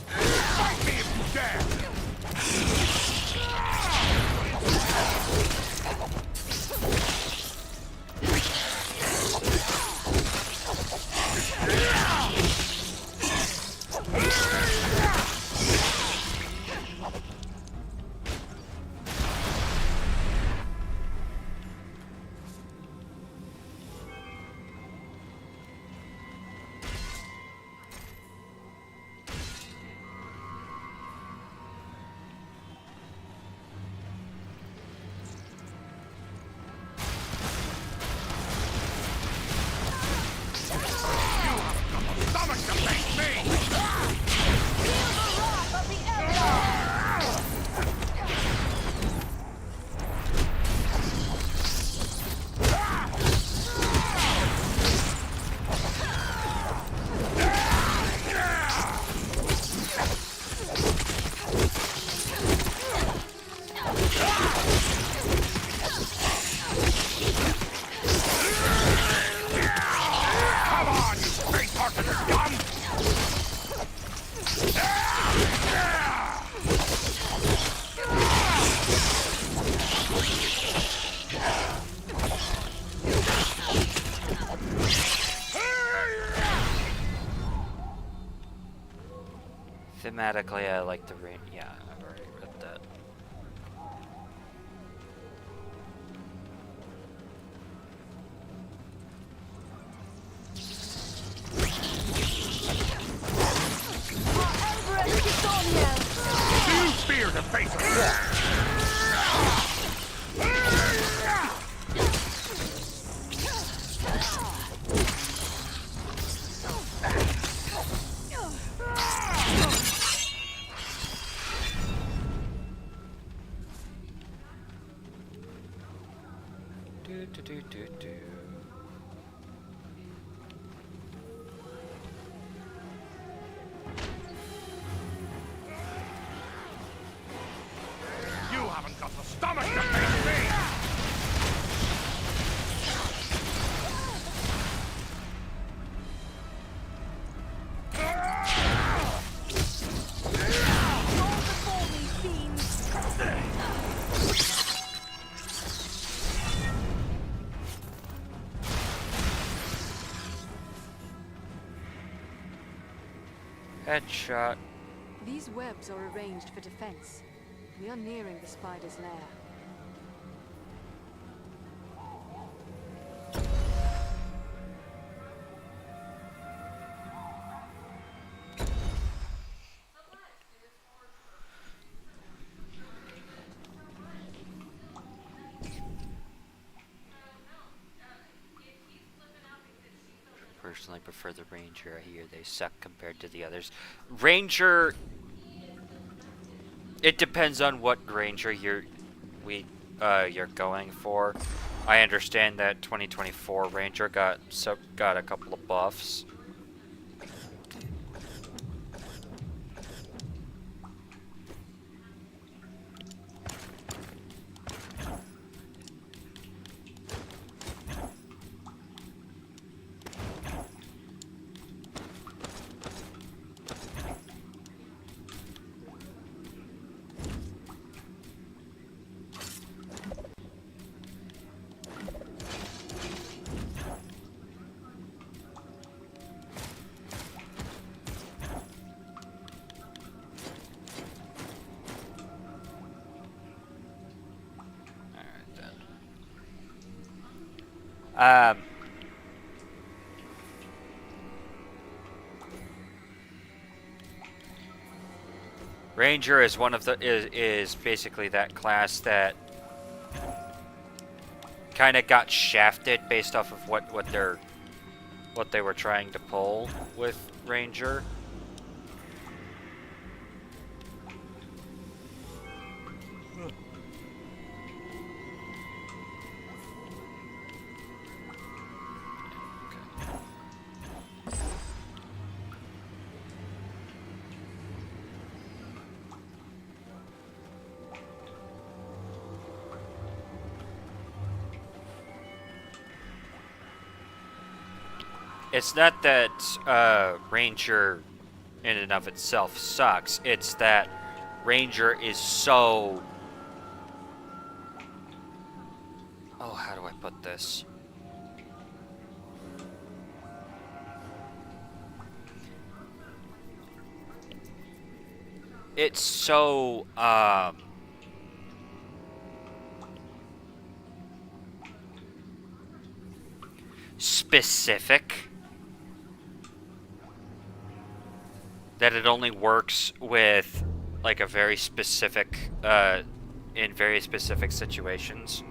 Fight me if you dare! thematically, I like the rain. Yeah, I've already read that. You fear the face of war! Do. You haven't got the stomach to face me! Headshot. These webs are arranged for defense. We are nearing the spider's lair. Personally prefer the Ranger. I hear they suck compared to the others. Ranger, it depends on what Ranger you're going for. I understand that 2024 Ranger got a couple of buffs. Ranger is one of the is basically that class that kind of got shafted based off of what they were trying to pull with Ranger. It's not that Ranger in and of itself sucks. It's that Ranger is so... Oh, how do I put this? It's so, specific that it only works with like a very specific in very specific situations.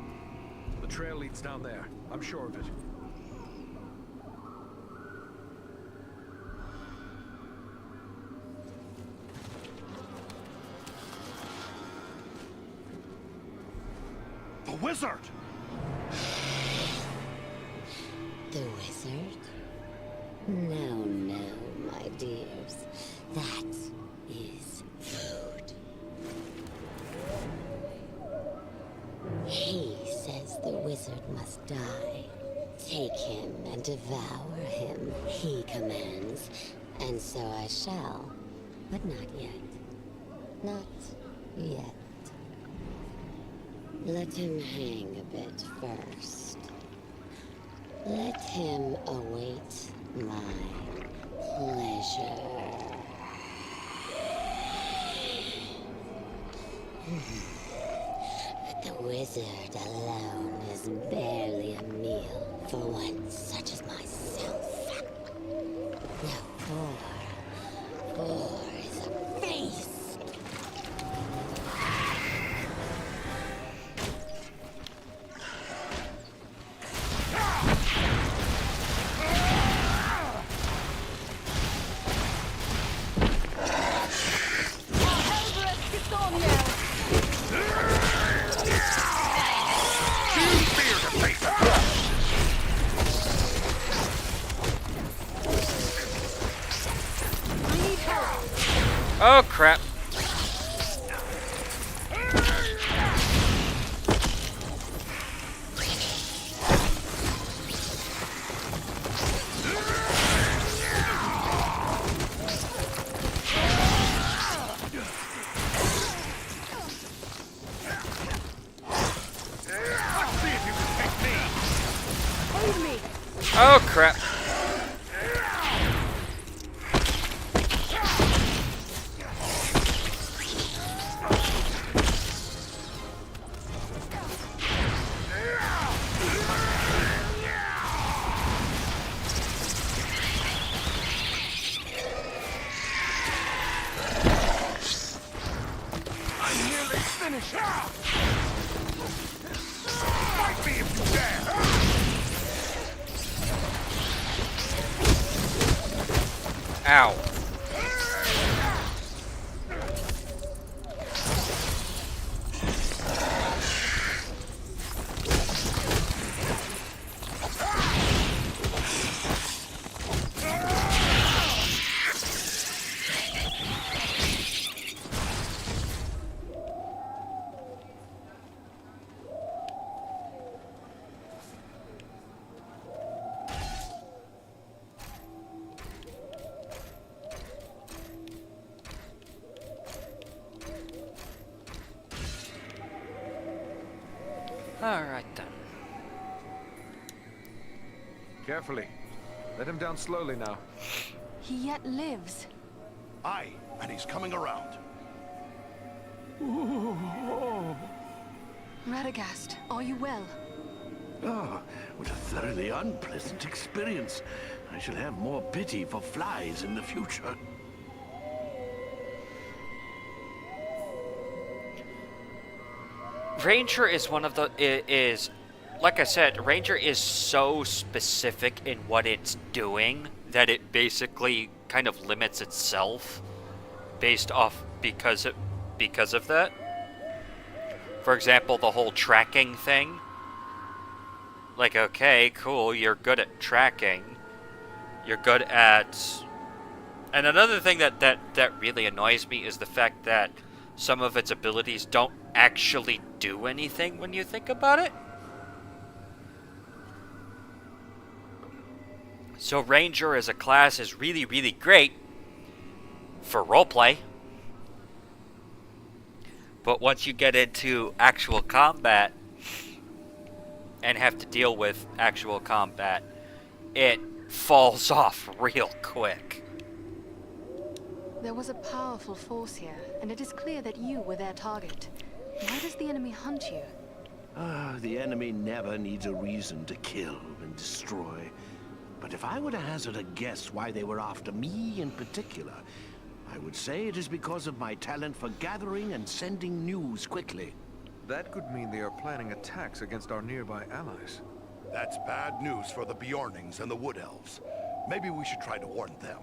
The trail leads down there. I'm sure of it. The wizard! The wizard? No, no, my dears. That is food. He says the wizard must die. Take him and devour him, he commands. And so I shall. But not yet. Not yet. Let him hang a bit first. Let him await my pleasure. But the wizard alone is barely a meal for one such as myself. Now four is a feast. Oh crap. Oh crap. Fight me if you dare! Ow. Alright then. Carefully. Let him down slowly now. He yet lives. Aye, and he's coming around. Radagast, are you well? Ah, what a thoroughly unpleasant experience. I shall have more pity for flies in the future. Ranger is one of the like I said, Ranger is so specific in what it's doing that it basically kind of limits itself based off because of that. For example, the whole tracking thing. Like, okay, cool, you're good at tracking. You're good at... And another thing that really annoys me is the fact that some of its abilities don't actually do anything when you think about it. So Ranger as a class is really, really great for roleplay. But once you get into actual combat and have to deal with actual combat, it falls off real quick. There was a powerful force here, and it is clear that you were their target. Why does the enemy hunt you? The enemy never needs a reason to kill and destroy. But if I were to hazard a guess why they were after me in particular, I would say it is because of my talent for gathering and sending news quickly. That could mean they are planning attacks against our nearby allies. That's bad news for the Bjornings and the Wood Elves. Maybe we should try to warn them.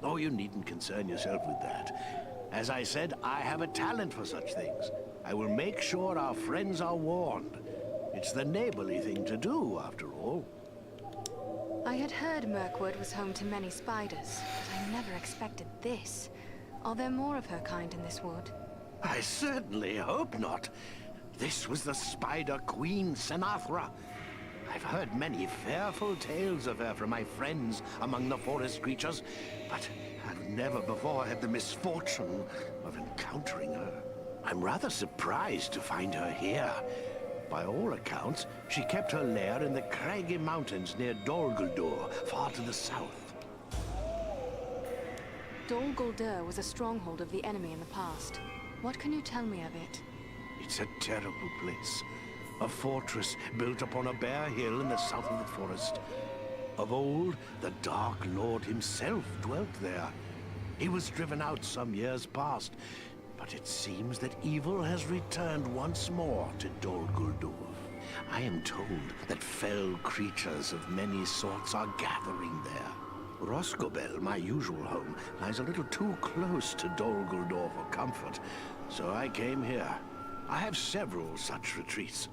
Oh, you needn't concern yourself with that. As I said, I have a talent for such things. I will make sure our friends are warned. It's the neighborly thing to do, after all. I had heard Mirkwood was home to many spiders, but I never expected this. Are there more of her kind in this wood? I certainly hope not. This was the Spider Queen, Senathra. I've heard many fearful tales of her from my friends among the forest creatures, but I've never before had the misfortune of encountering her. I'm rather surprised to find her here. By all accounts, she kept her lair in the craggy mountains near Dol Guldur, far to the south. Dol Guldur was a stronghold of the enemy in the past. What can you tell me of it? It's a terrible place. A fortress built upon a bare hill in the south of the forest. Of old, the Dark Lord himself dwelt there. He was driven out some years past, but it seems that evil has returned once more to Dol Guldur. I am told that fell creatures of many sorts are gathering there. Roscobel, my usual home, lies a little too close to Dol Guldur for comfort, so I came here. I have several such retreats.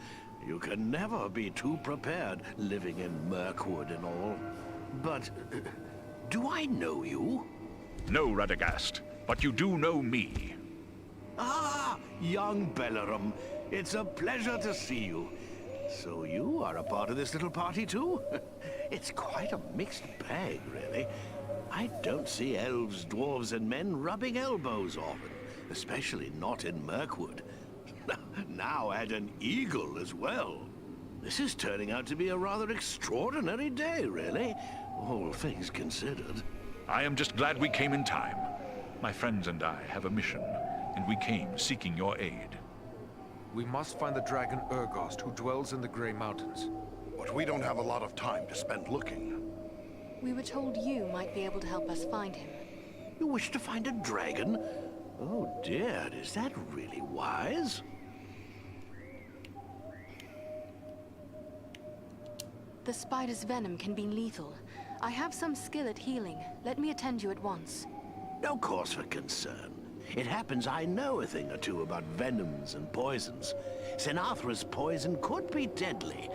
You can never be too prepared living in Mirkwood and all. But, do I know you? No, Radagast, but you do know me. Ah, young Bellerum. It's a pleasure to see you. So you are a part of this little party too? It's quite a mixed bag, really. I don't see elves, dwarves, and men rubbing elbows often, especially not in Mirkwood. Now add an eagle as well. This is turning out to be a rather extraordinary day, really, all things considered. I am just glad we came in time. My friends and I have a mission, and we came seeking your aid. We must find the dragon Urgost, who dwells in the Grey Mountains. But we don't have a lot of time to spend looking. We were told you might be able to help us find him. You wish to find a dragon? Oh dear, is that really wise? The spider's venom can be lethal. I have some skill at healing. Let me attend you at once. No cause for concern. It happens I know a thing or two about venoms and poisons. Sinathr's poison could be deadly,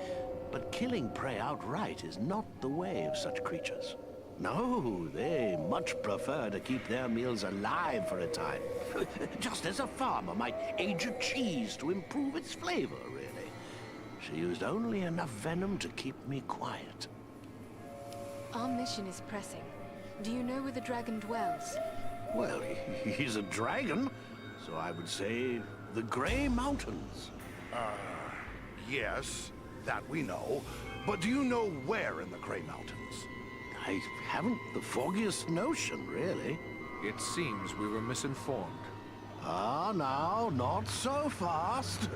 but killing prey outright is not the way of such creatures. No, they much prefer to keep their meals alive for a time. Just as a farmer might age a cheese to improve its flavor, really. She used only enough venom to keep me quiet. Our mission is pressing. Do you know where the dragon dwells? Well, he's a dragon, so I would say the Grey Mountains. Yes, that we know. But do you know where in the Grey Mountains? I haven't the foggiest notion, really. It seems we were misinformed. Ah, now, not so fast.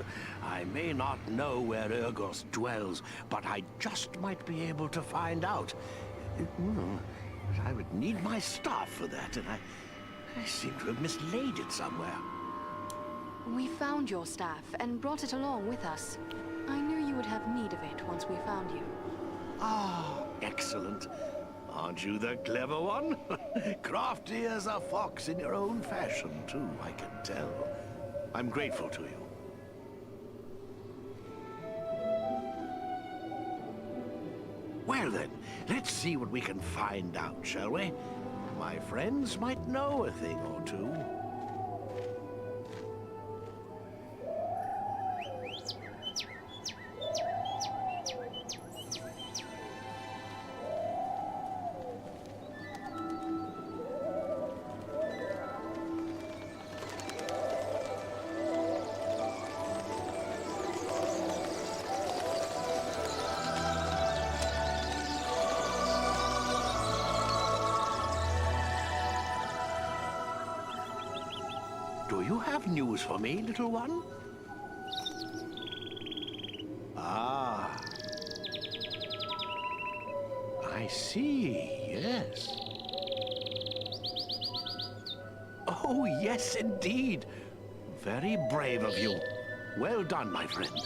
I may not know where Urgost dwells, but I just might be able to find out. I would need my staff for that, and I seem to have mislaid it somewhere. We found your staff and brought it along with us. I knew you would have need of it once we found you. Ah, excellent. Aren't you the clever one? Crafty as a fox in your own fashion, too, I can tell. I'm grateful to you. Well then, let's see what we can find out, shall we? My friends might know a thing or two. Do you have news for me, little one? Ah. I see, yes. Oh, yes, indeed. Very brave of you. Well done, my friend.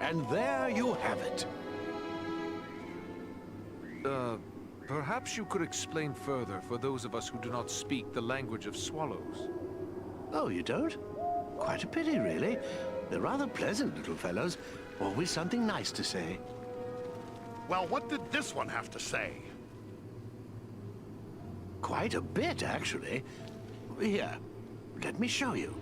And there you have it. Perhaps you could explain further for those of us who do not speak the language of swallows. Oh, you don't? Quite a pity, really. They're rather pleasant little fellows. Always something nice to say. Well, what did this one have to say? Quite a bit, actually. Here, let me show you.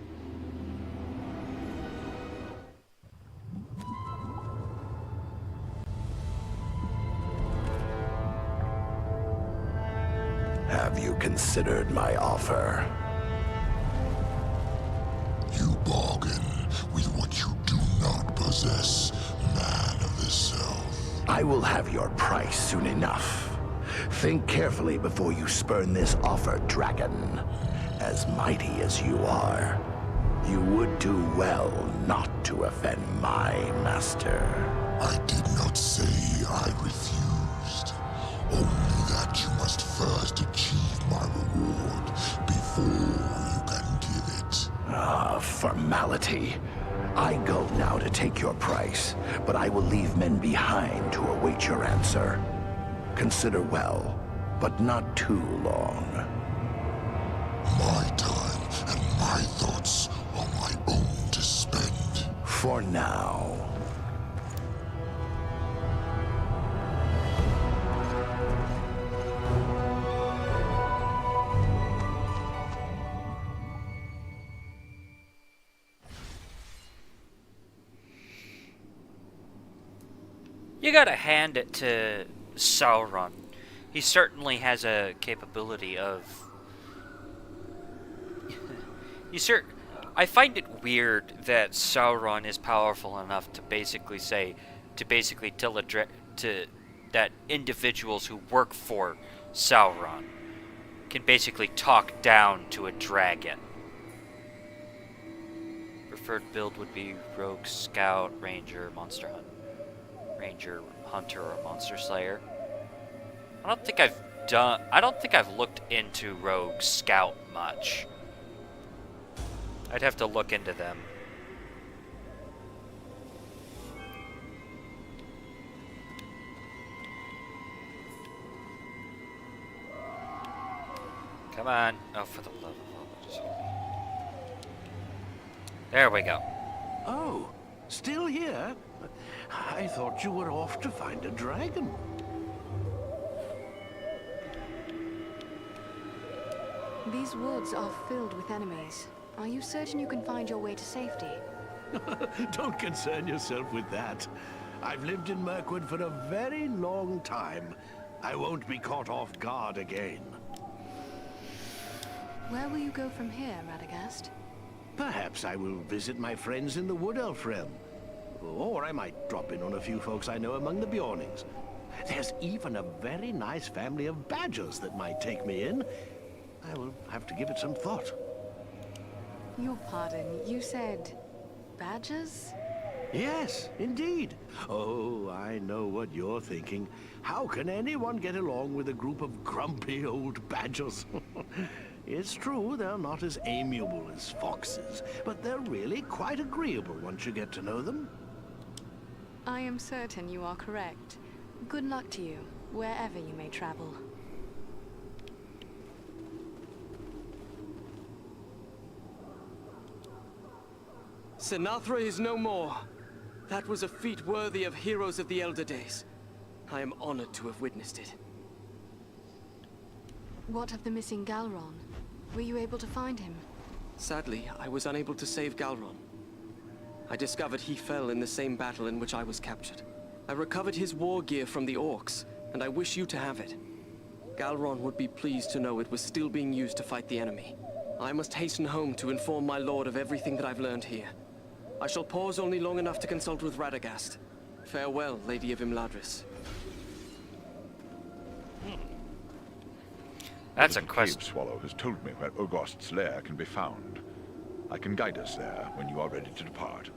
Have you considered my offer? You bargain with what you do not possess, man of the South. I will have your price soon enough. Think carefully before you spurn this offer, dragon. As mighty as you are, You would do well not to offend my master. I did not say I refused. Only that you must first achieve my reward before you can give it. Ah, formality. I go now to take your price, but I will leave men behind to await your answer. Consider well, but not too long. My time and my thoughts are my own to spend. For now. You gotta hand it to Sauron. He certainly has a capability of... I find it weird that Sauron is powerful enough to basically tell that individuals who work for Sauron can basically talk down to a dragon. Preferred build would be Rogue, Scout, Ranger, Monster Hunter, or Monster Slayer. I don't think I've looked into Rogue Scout much. I'd have to look into them. Come on. Oh, for the love of all that is holy. There we go. Oh, still here? I thought you were off to find a dragon. These woods are filled with enemies. Are you certain you can find your way to safety? Don't concern yourself with that. I've lived in Mirkwood for a very long time. I won't be caught off guard again. Where will you go from here, Radagast? Perhaps I will visit my friends in the Wood Elf realm. Or I might drop in on a few folks I know among the Bjornings. There's even a very nice family of badgers that might take me in. I will have to give it some thought. Your pardon, you said... badgers? Yes, indeed. Oh, I know what you're thinking. How can anyone get along with a group of grumpy old badgers? It's true, they're not as amiable as foxes, but they're really quite agreeable once you get to know them. I am certain you are correct. Good luck to you, wherever you may travel. Sinatra is no more. That was a feat worthy of heroes of the elder days. I am honored to have witnessed it. What of the missing Galron? Were you able to find him? Sadly, I was unable to save Galron. I discovered he fell in the same battle in which I was captured. I recovered his war gear from the orcs, and I wish you to have it. Galron would be pleased to know it was still being used to fight the enemy. I must hasten home to inform my lord of everything that I've learned here. I shall pause only long enough to consult with Radagast. Farewell, Lady of Imladris. That's a The quest. cave swallow has told me where Ogost's lair can be found. I can guide us there when you are ready to depart.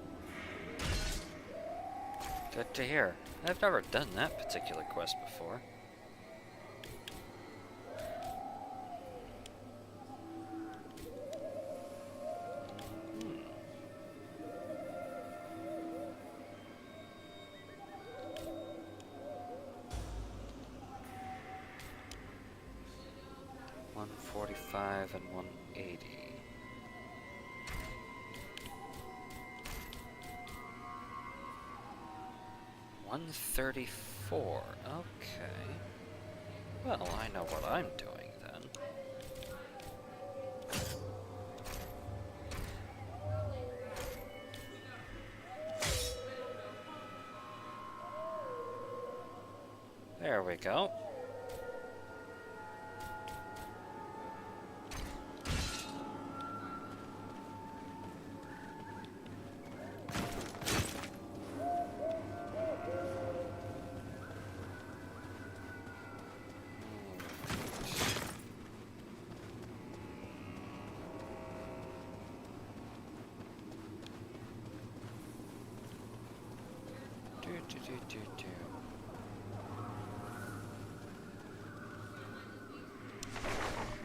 Good to hear. I've never done that particular quest before. Hmm. 145 and 180. $134. Okay. Well, I know what I'm doing then. There we go.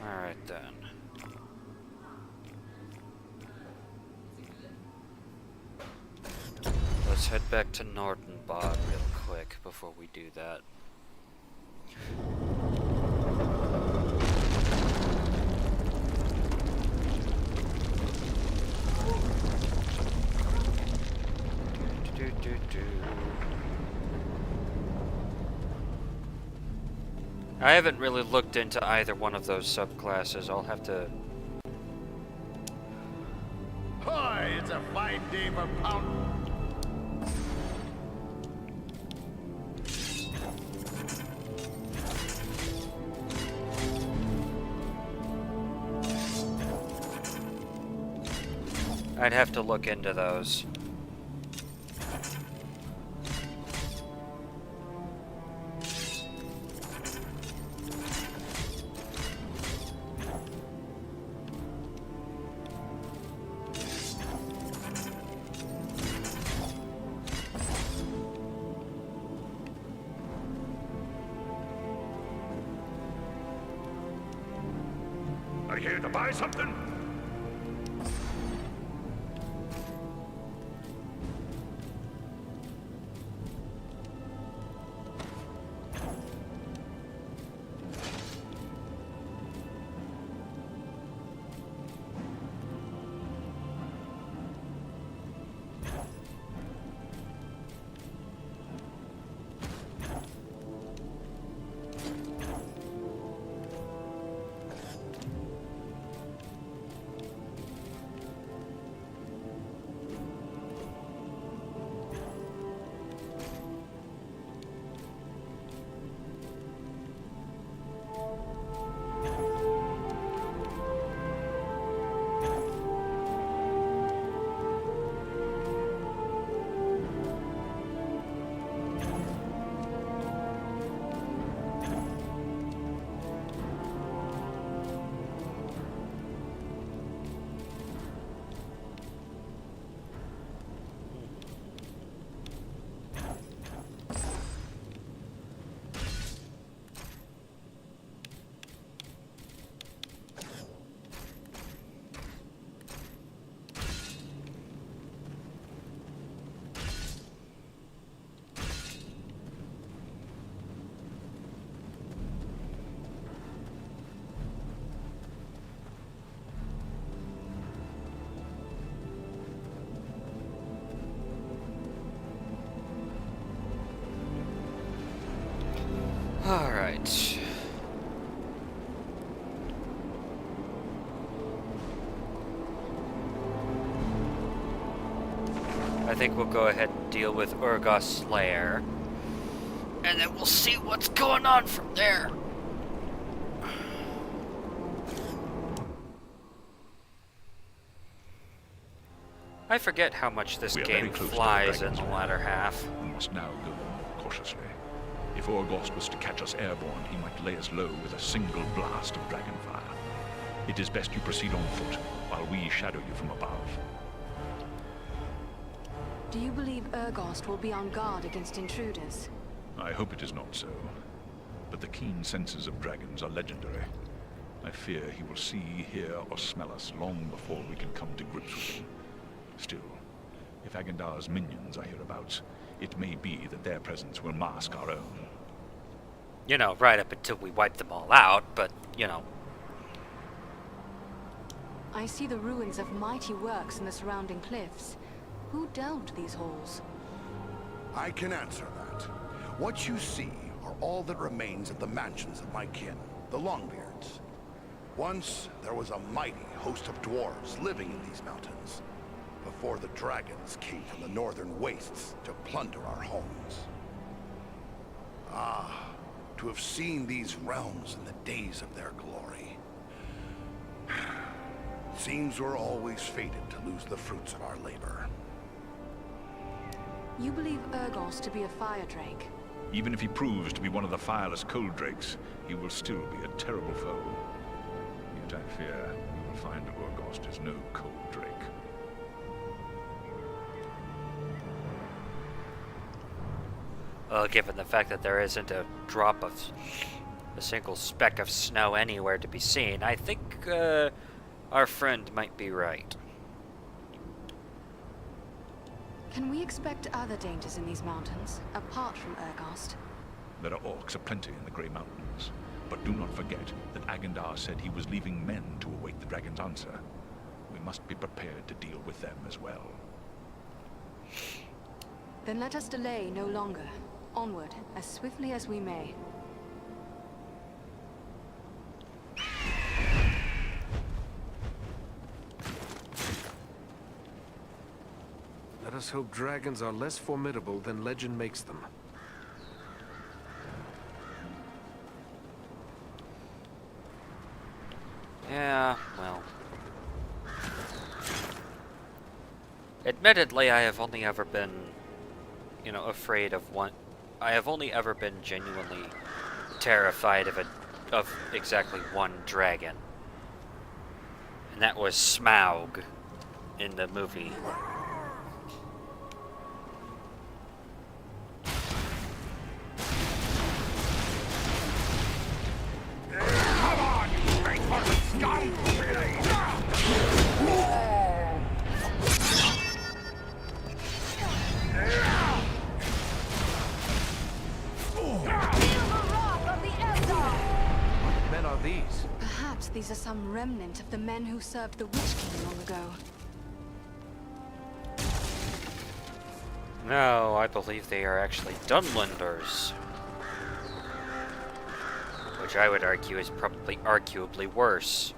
Alright then. Let's head back to Nordenbad real quick before we do that. I haven't really looked into either one of those subclasses. I'll have to... Hi, it's a fine day for pound. I'd have to look into those. Are you here to buy something? Alright. I think we'll go ahead and deal with Urgos Slayer. And then we'll see what's going on from there. I forget how much this game flies in the latter half. We must now go more cautiously. If Orgost was to catch us airborne, he might lay us low with a single blast of dragonfire. It is best you proceed on foot, while we shadow you from above. Do you believe Urgost will be on guard against intruders? I hope it is not so. But the keen senses of dragons are legendary. I fear he will see, hear, or smell us long before we can come to grips with him. Still, if Agendar's minions are hereabouts, it may be that their presence will mask our own. You know, right up until we wipe them all out, but, you know. I see the ruins of mighty works in the surrounding cliffs. Who delved these holes? I can answer that. What you see are all that remains of the mansions of my kin, the Longbeards. Once, there was a mighty host of dwarves living in these mountains, before the dragons came from the northern wastes to plunder our homes. Ah, to have seen these realms in the days of their glory. Seems we're always fated to lose the fruits of our labor. You believe Urgost to be a fire drake? Even if he proves to be one of the fireless cold drakes, he will still be a terrible foe. Yet I fear we will find Orgost is no cold drake. Well, given the fact that there isn't a single speck of snow anywhere to be seen, I think our friend might be right. Can we expect other dangers in these mountains, apart from Urgast? There are orcs aplenty in the Grey Mountains. But do not forget that Agandar said he was leaving men to await the dragon's answer. We must be prepared to deal with them as well. Then let us delay no longer. Onward, as swiftly as we may. Let us hope dragons are less formidable than legend makes them. Yeah, well. Admittedly, I have only ever been, afraid of one. I have only ever been genuinely terrified of exactly one dragon. And that was Smaug in the movie. Perhaps these are some remnant of the men who served the Witch King long ago. No, I believe they are actually Dunlenders. Which I would argue is probably arguably worse.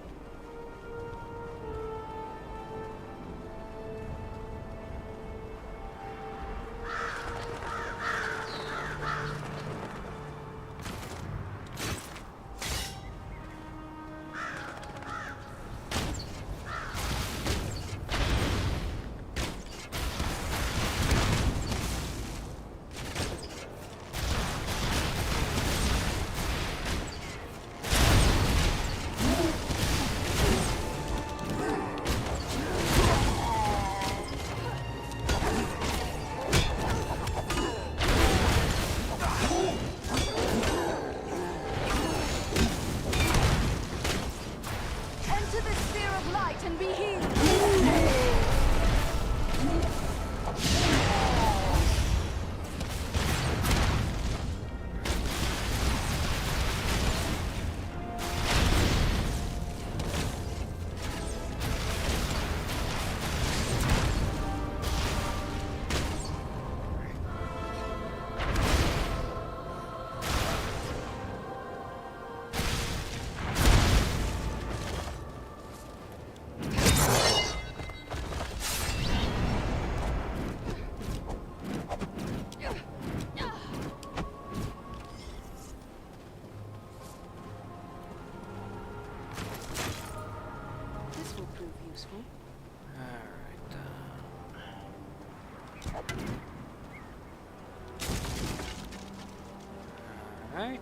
Alright.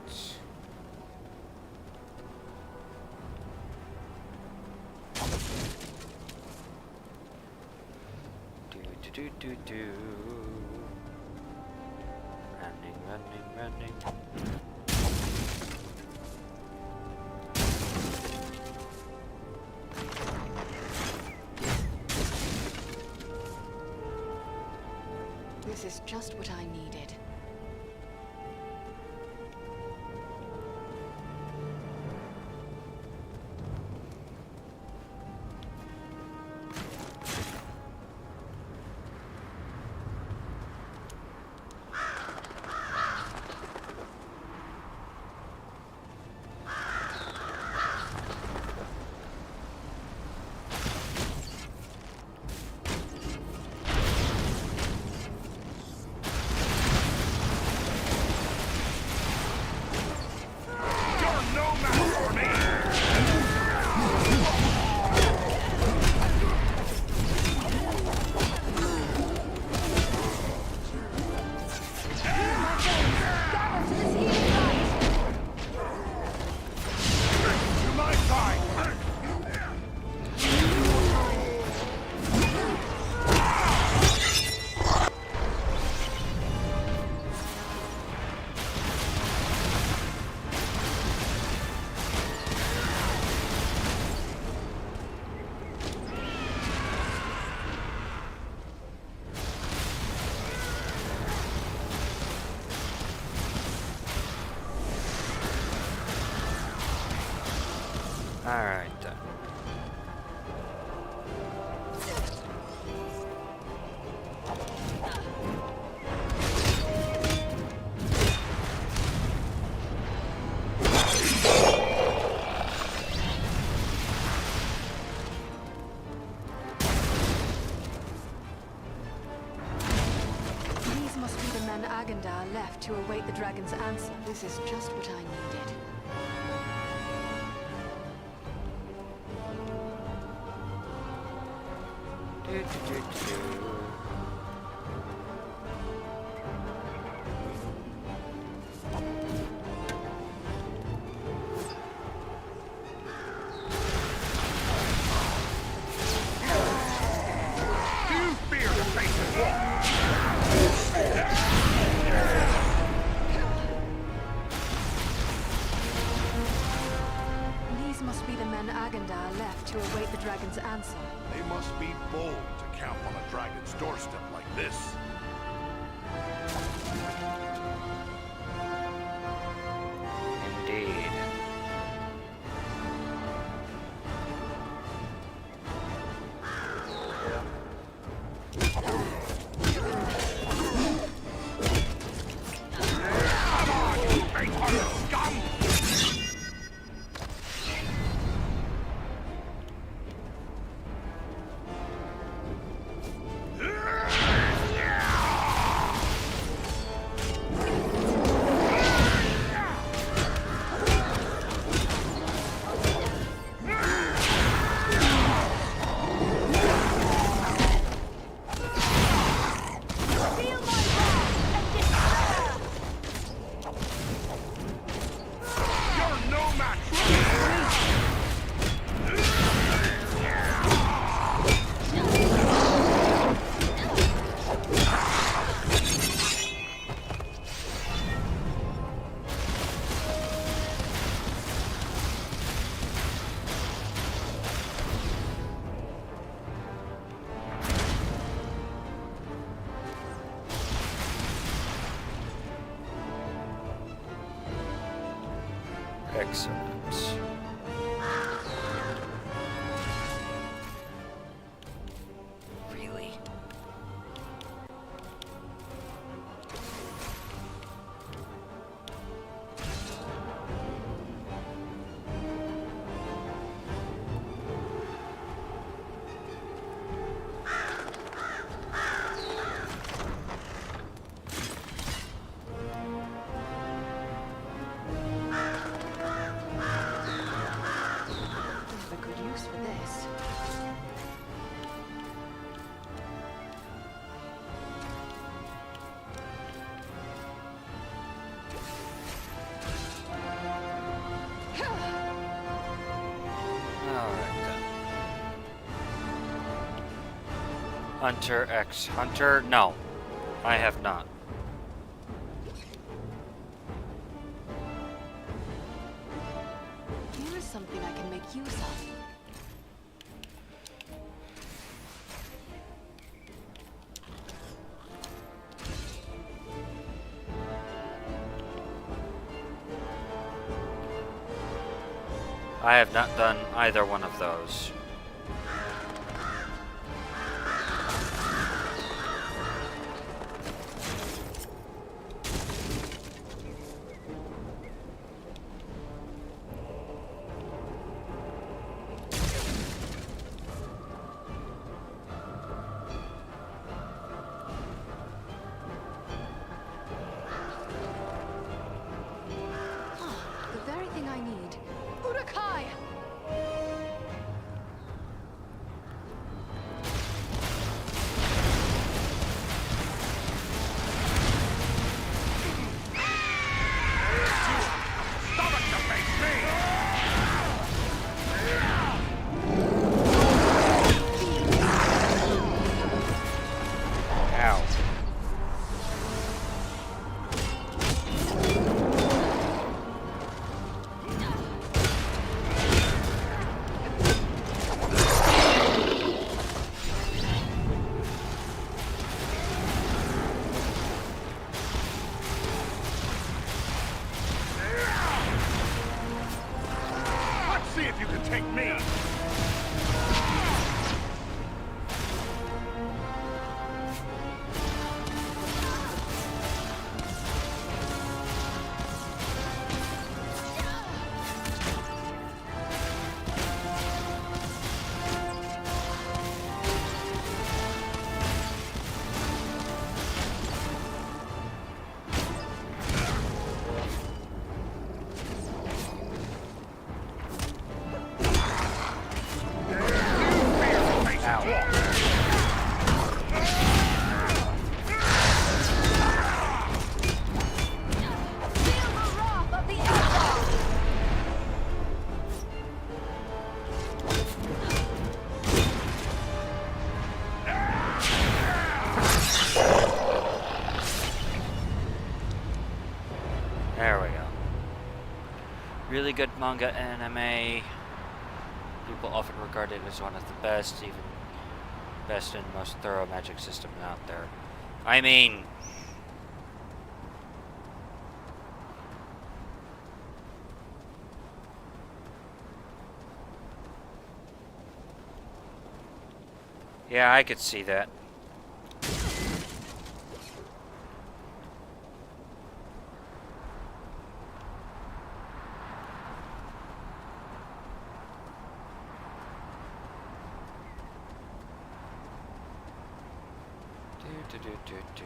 Do. Running. This is just what I needed. Alright then. These must be the men Agandar left to await the dragon's answer. This is just what I needed. These must be the men Agandar left to await the dragon's answer. They must be bold to camp on a dragon's doorstep like this. Indeed. Excellent. Really? Hunter X Hunter? No, I have not. Here is something I can make use of. I have not done either one of those. really good manga and anime. People often regard it as one of the best, even best and most thorough magic system out there. I mean, yeah, I could see that. Do.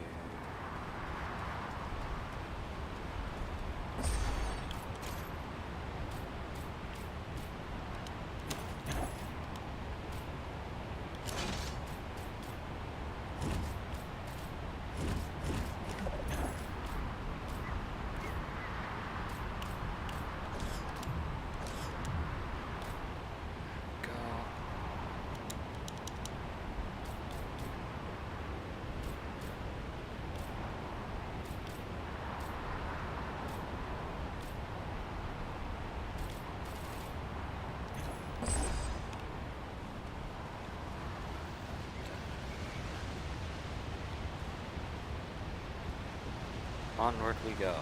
Onward we go.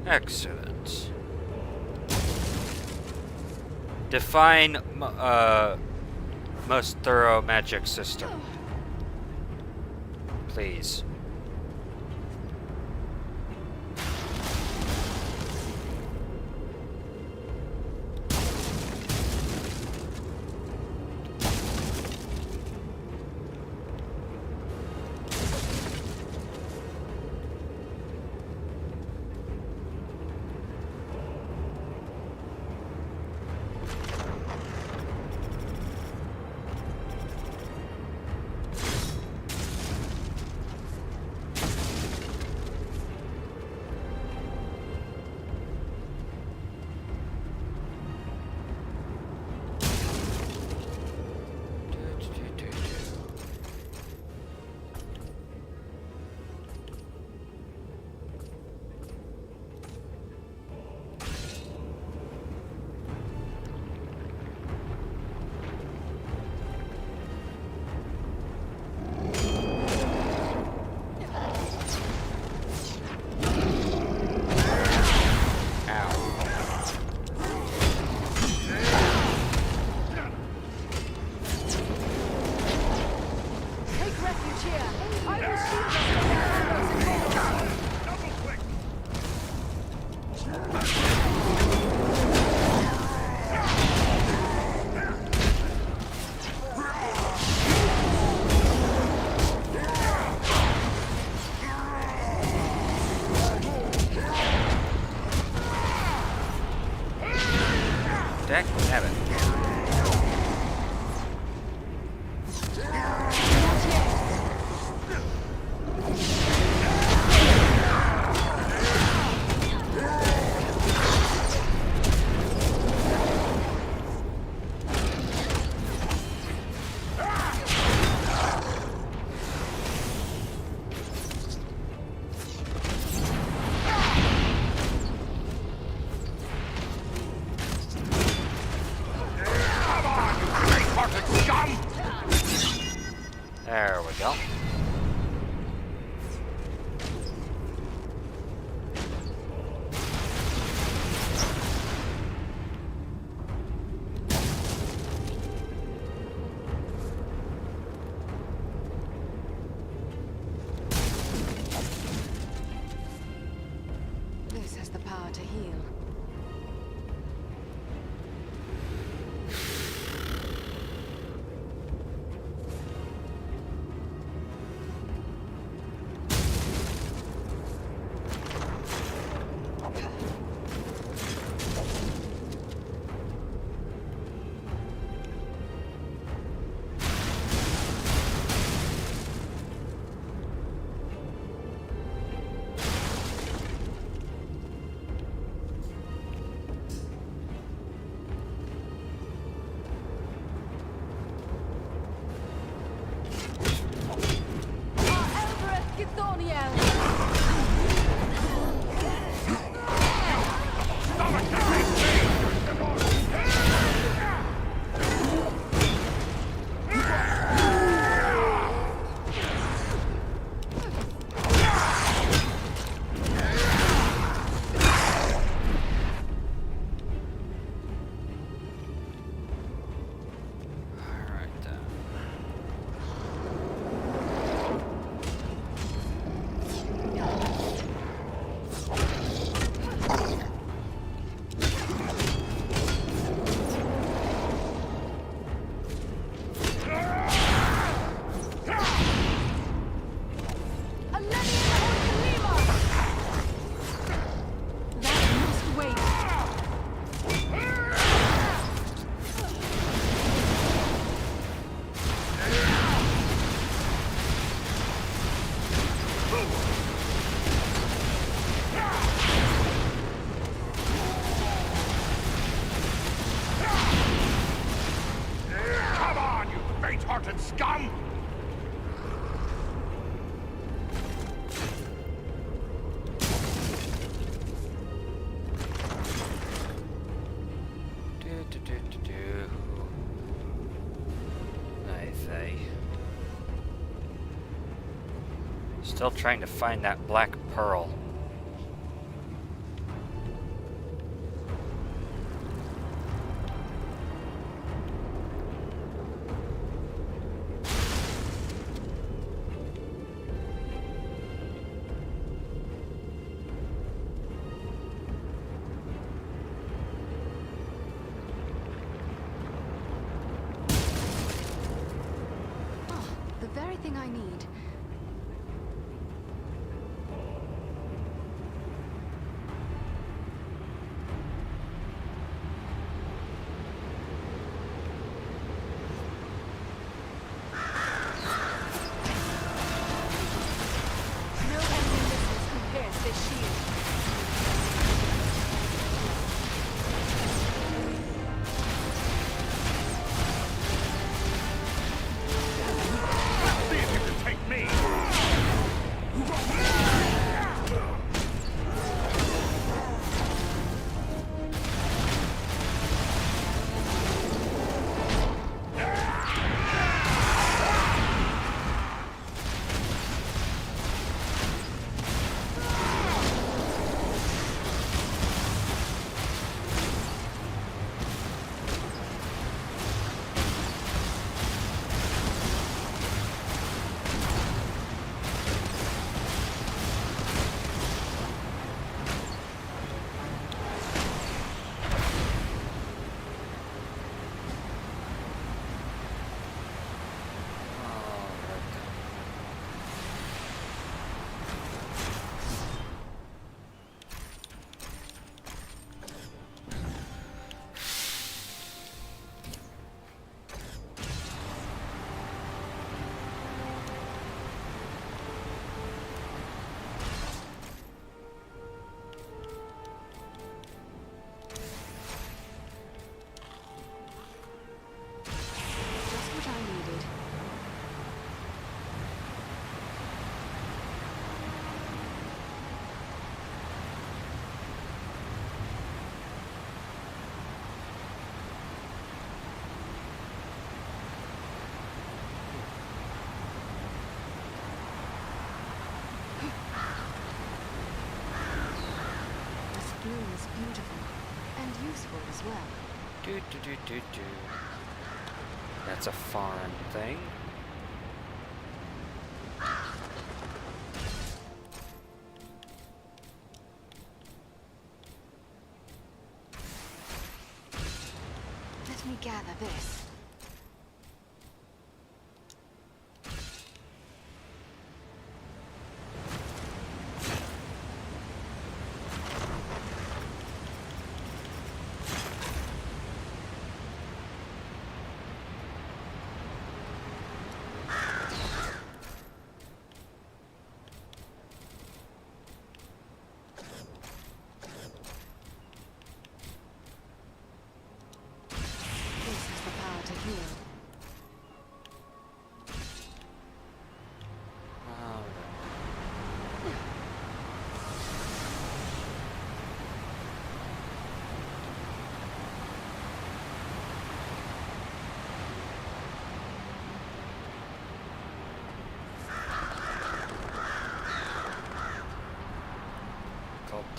Excellent. Define most thorough magic system, please. go. This has the power to heal. faint-hearted scum! Still trying to find that black pearl. The very thing I need. No enemy missiles compared to this shield. See if you can take me! is beautiful and useful as well. That's a foreign thing. Let me gather this.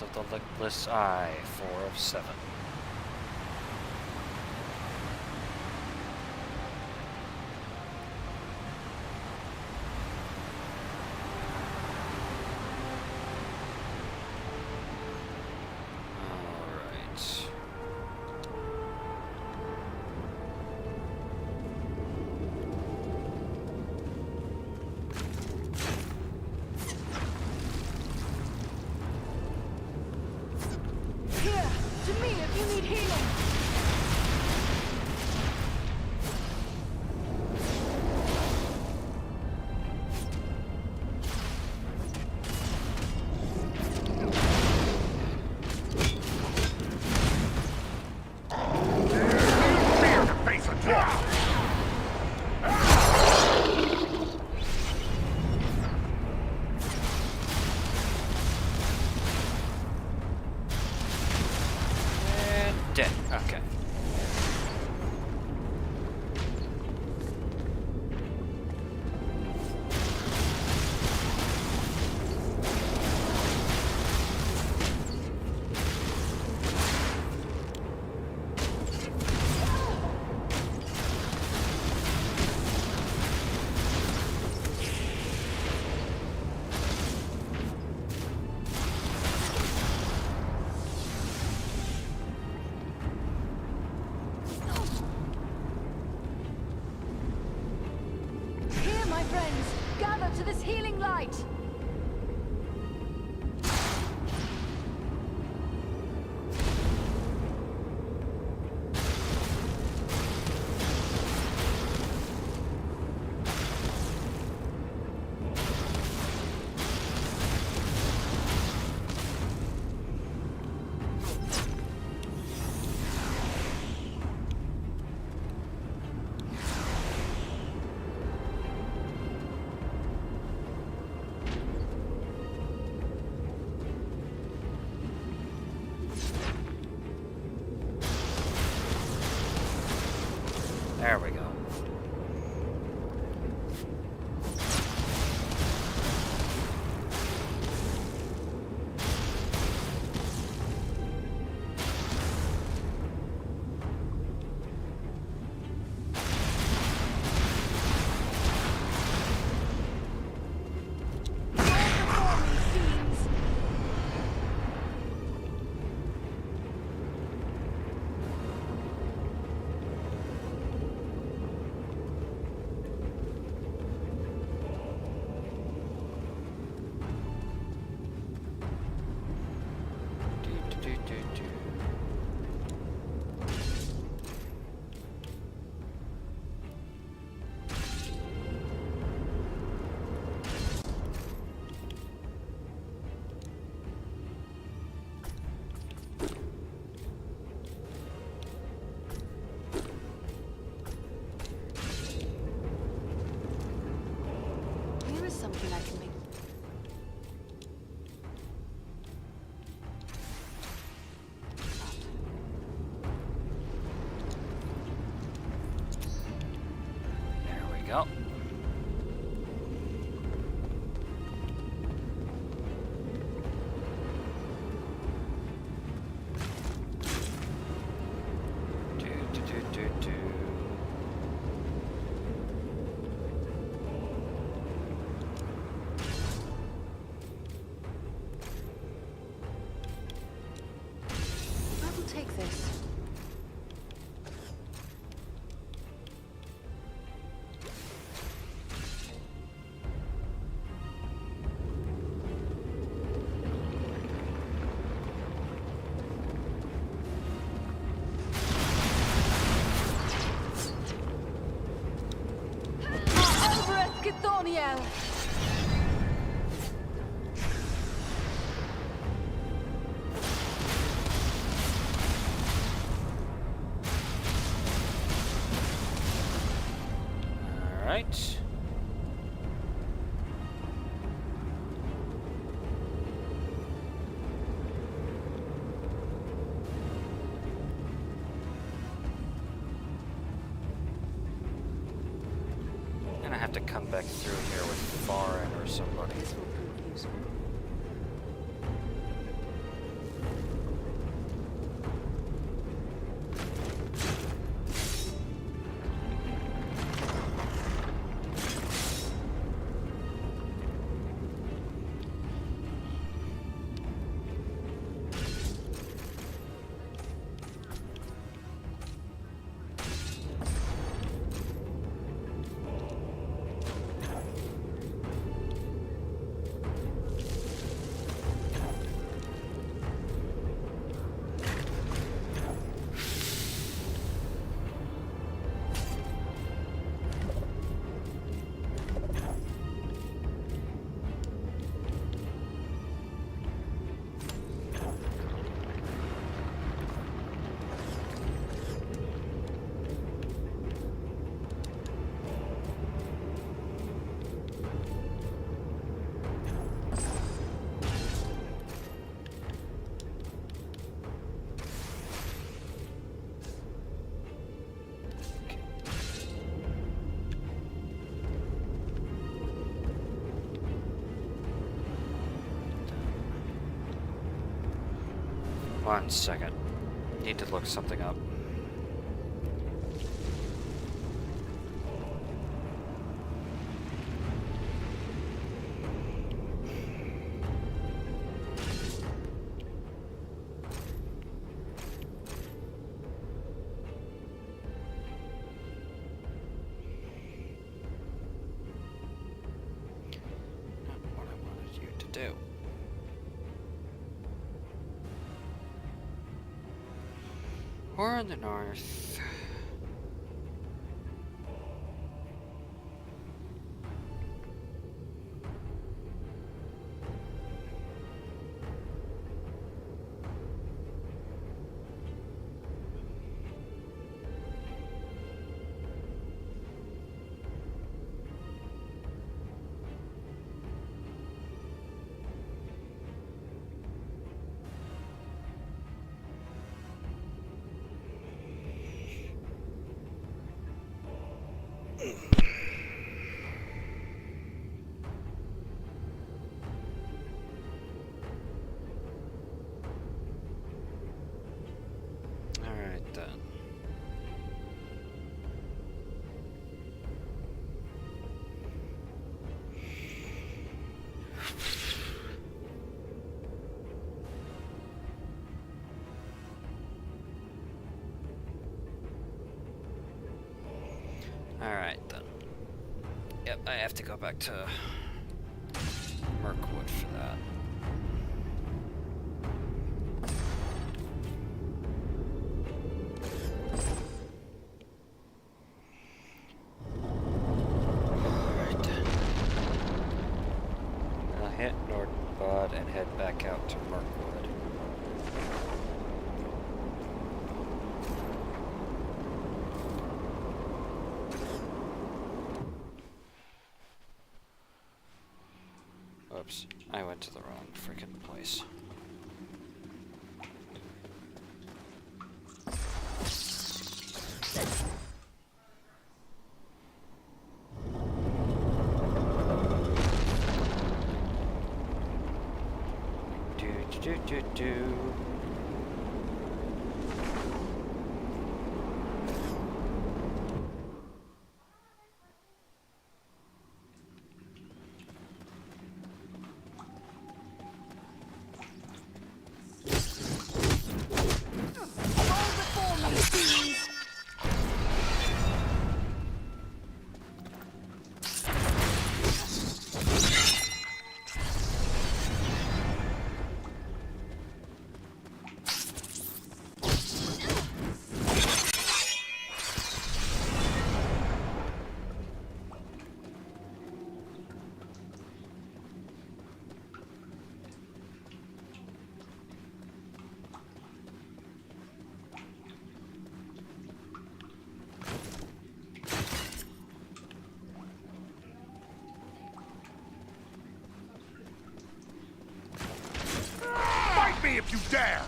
Of the Lickless Eye, 4 of 7. Dead. Okay. To this healing light! There we go. Something I can make. There we go. well. Alright. I'm gonna have to come back through here with Farin or somebody. One second. Need to look something up. Not what I wanted you to do. We're in the north. Alright then. Alright then. Yep, I have to go back to Mirkwood for that. Alright then. I'll hit Nordenbad and head back out to Mirkwood. Oops, I went to the wrong freaking place. Do. dare!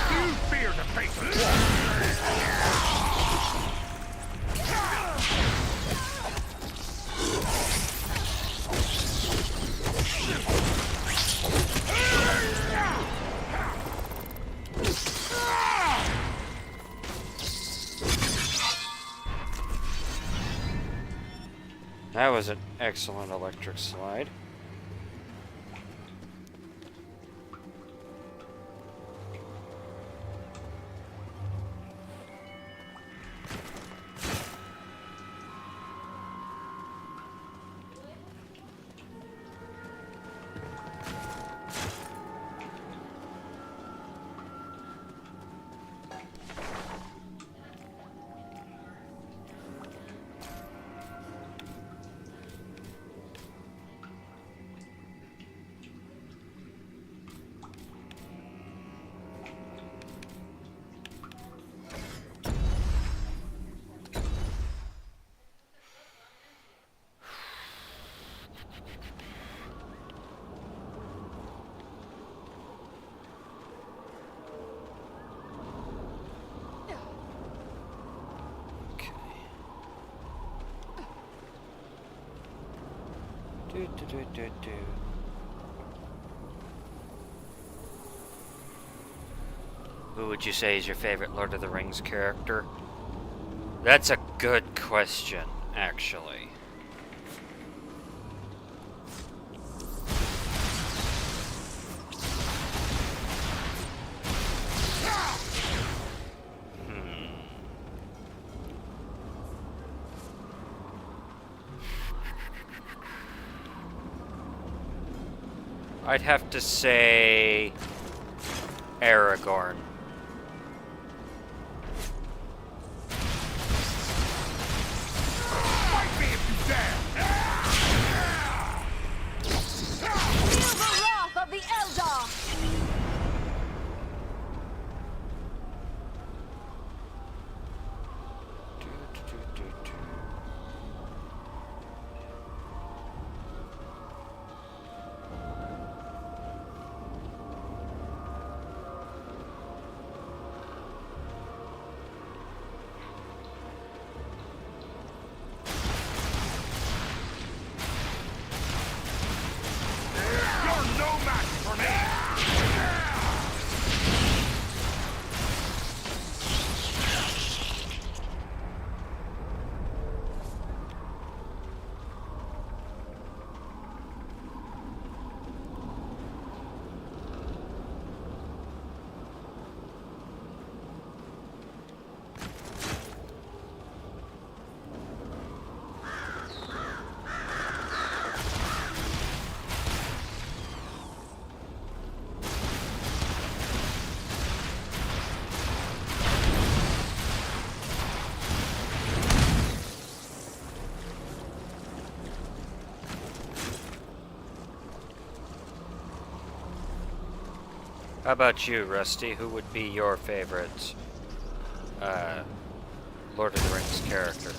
You fear the faceless! That was an excellent electric slide. Who would you say is your favorite Lord of the Rings character? That's a good question, actually. I'd have to say Aragorn. Fight me if you dare! Feel the wrath of the Eldar! You're no match for me! How about you, Rusty? Who would be your favorite Lord of the Rings character?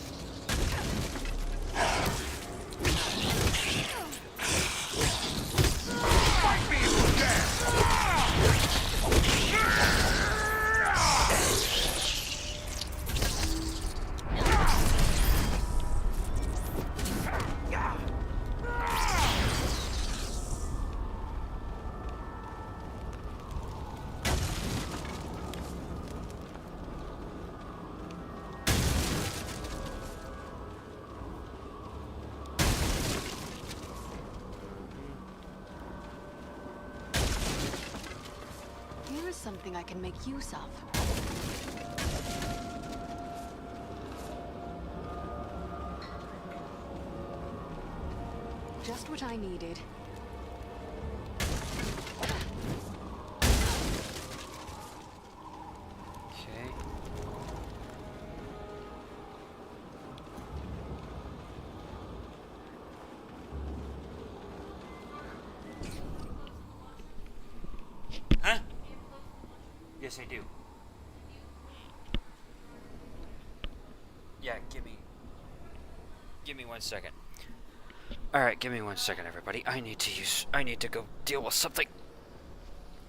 Fight me if you dare! Here is something I can make use of. Just what I needed. Yes, I do. Yeah, give me 1 second. Alright, give me 1 second, everybody. I need to go deal with something.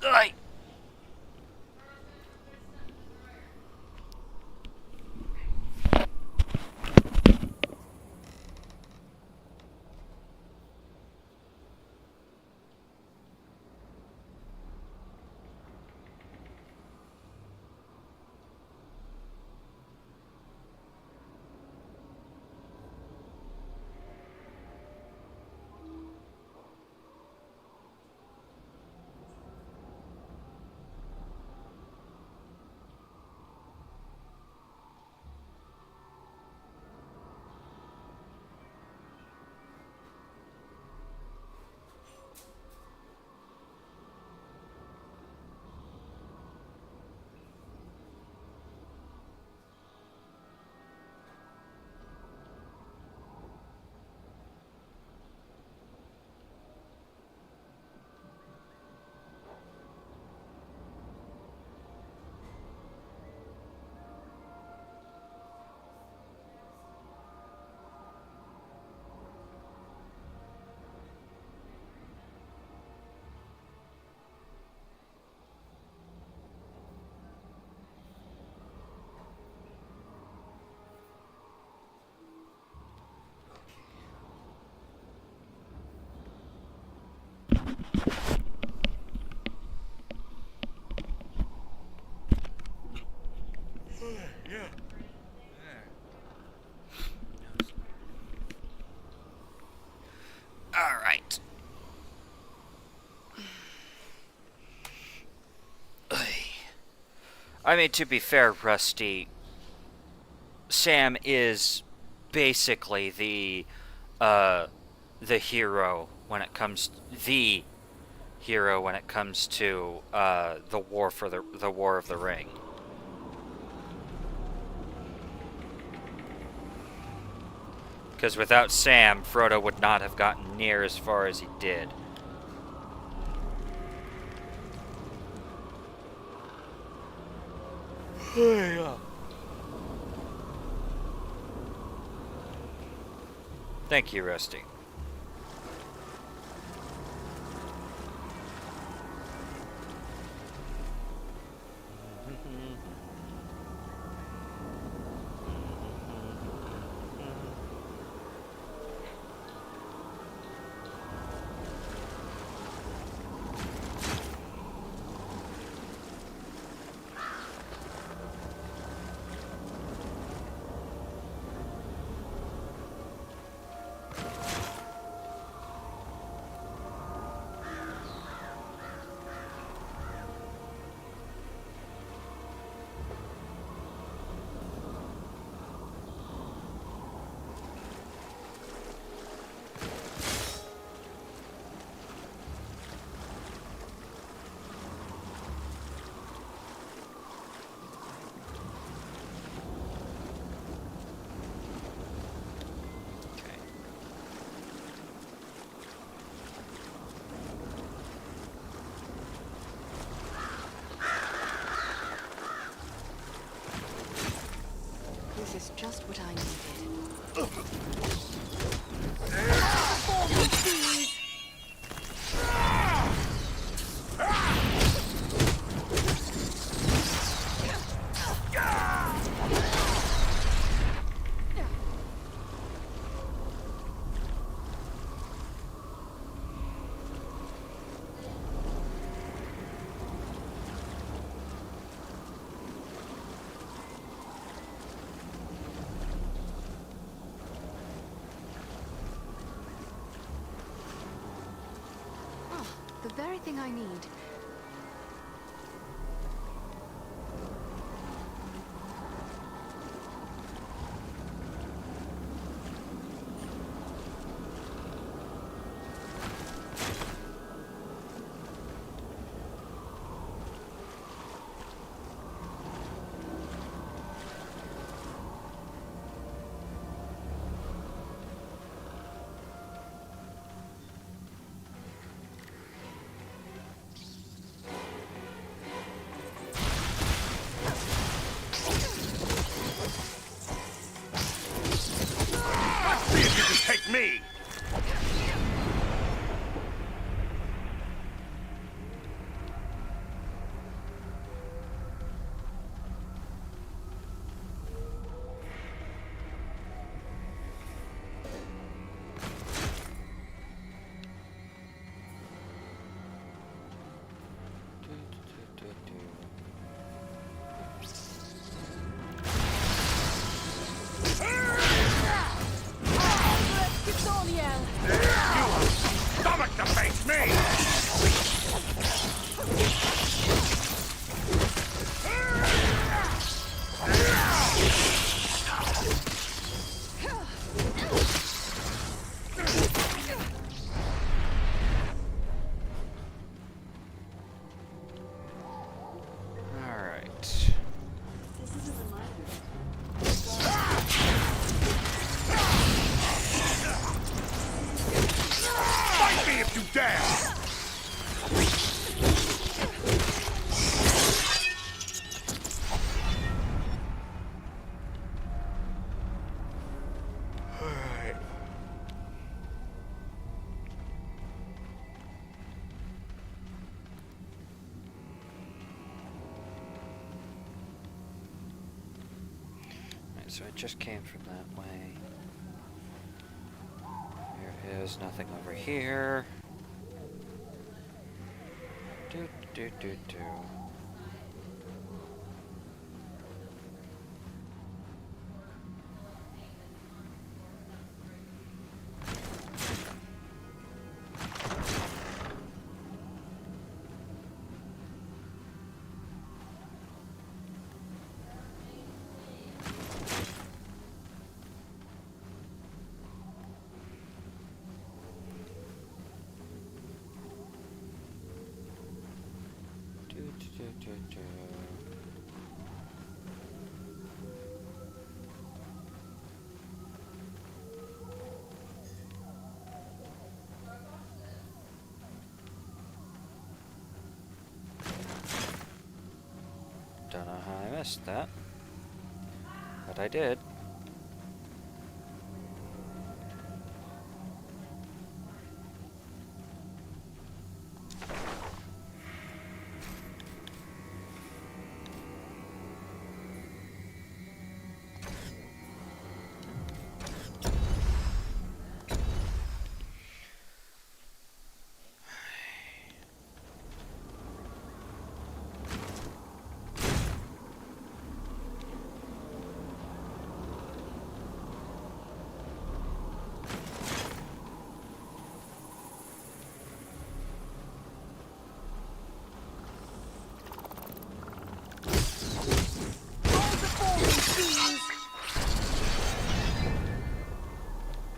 Aye. Alright. I mean, to be fair, Rusty, Sam is basically the hero when it comes the the war for the War of the Ring. Because without Sam, Frodo would not have gotten near as far as he did. Thank you, Rusty. This is just what I needed. The very thing I need. Stomach to face me! Alright. Fight me if you dare! So it just came from that way. There is nothing over here. Do. Don't know how I missed that, but I did.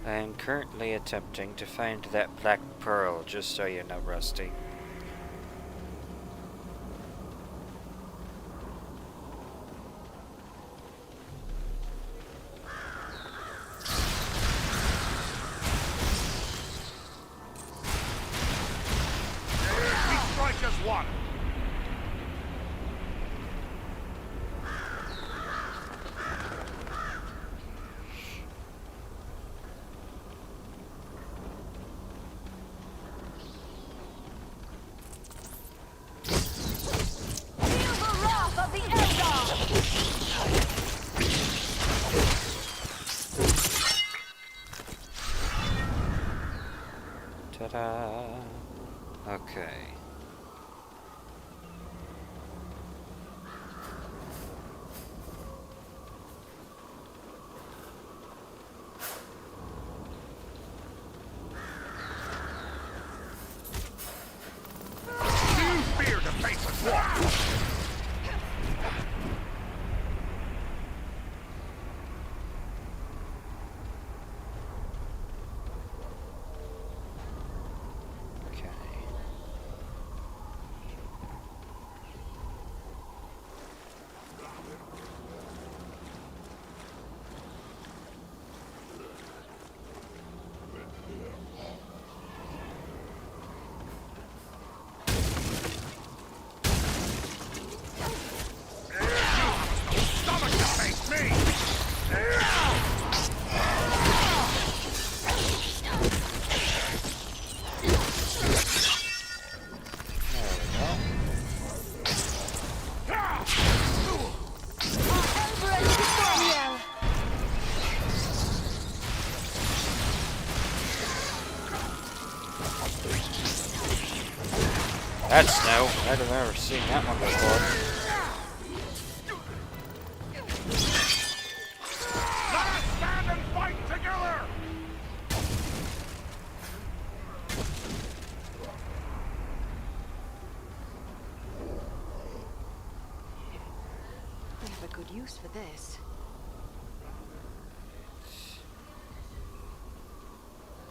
I am currently attempting to find that black pearl, just so you know, Rusty. We strike as one! Ta-da! Okay. Use fear to face us one! That's new. I'd have never seen that one before. good use for this.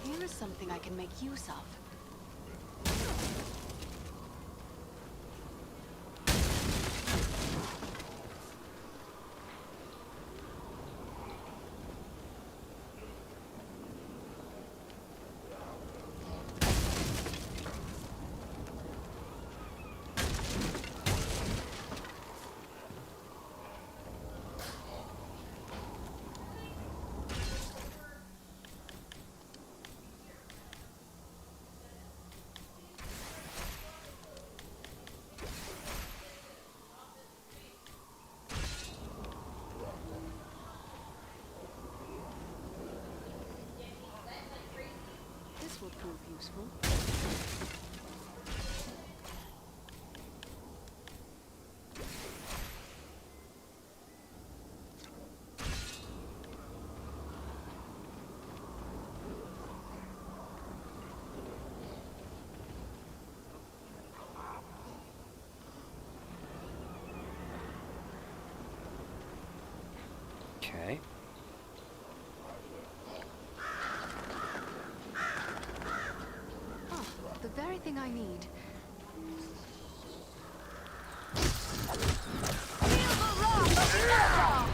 Here is something I can make use of. This will prove useful. Okay. Ah, the very thing I need. Feel the wrath of Never!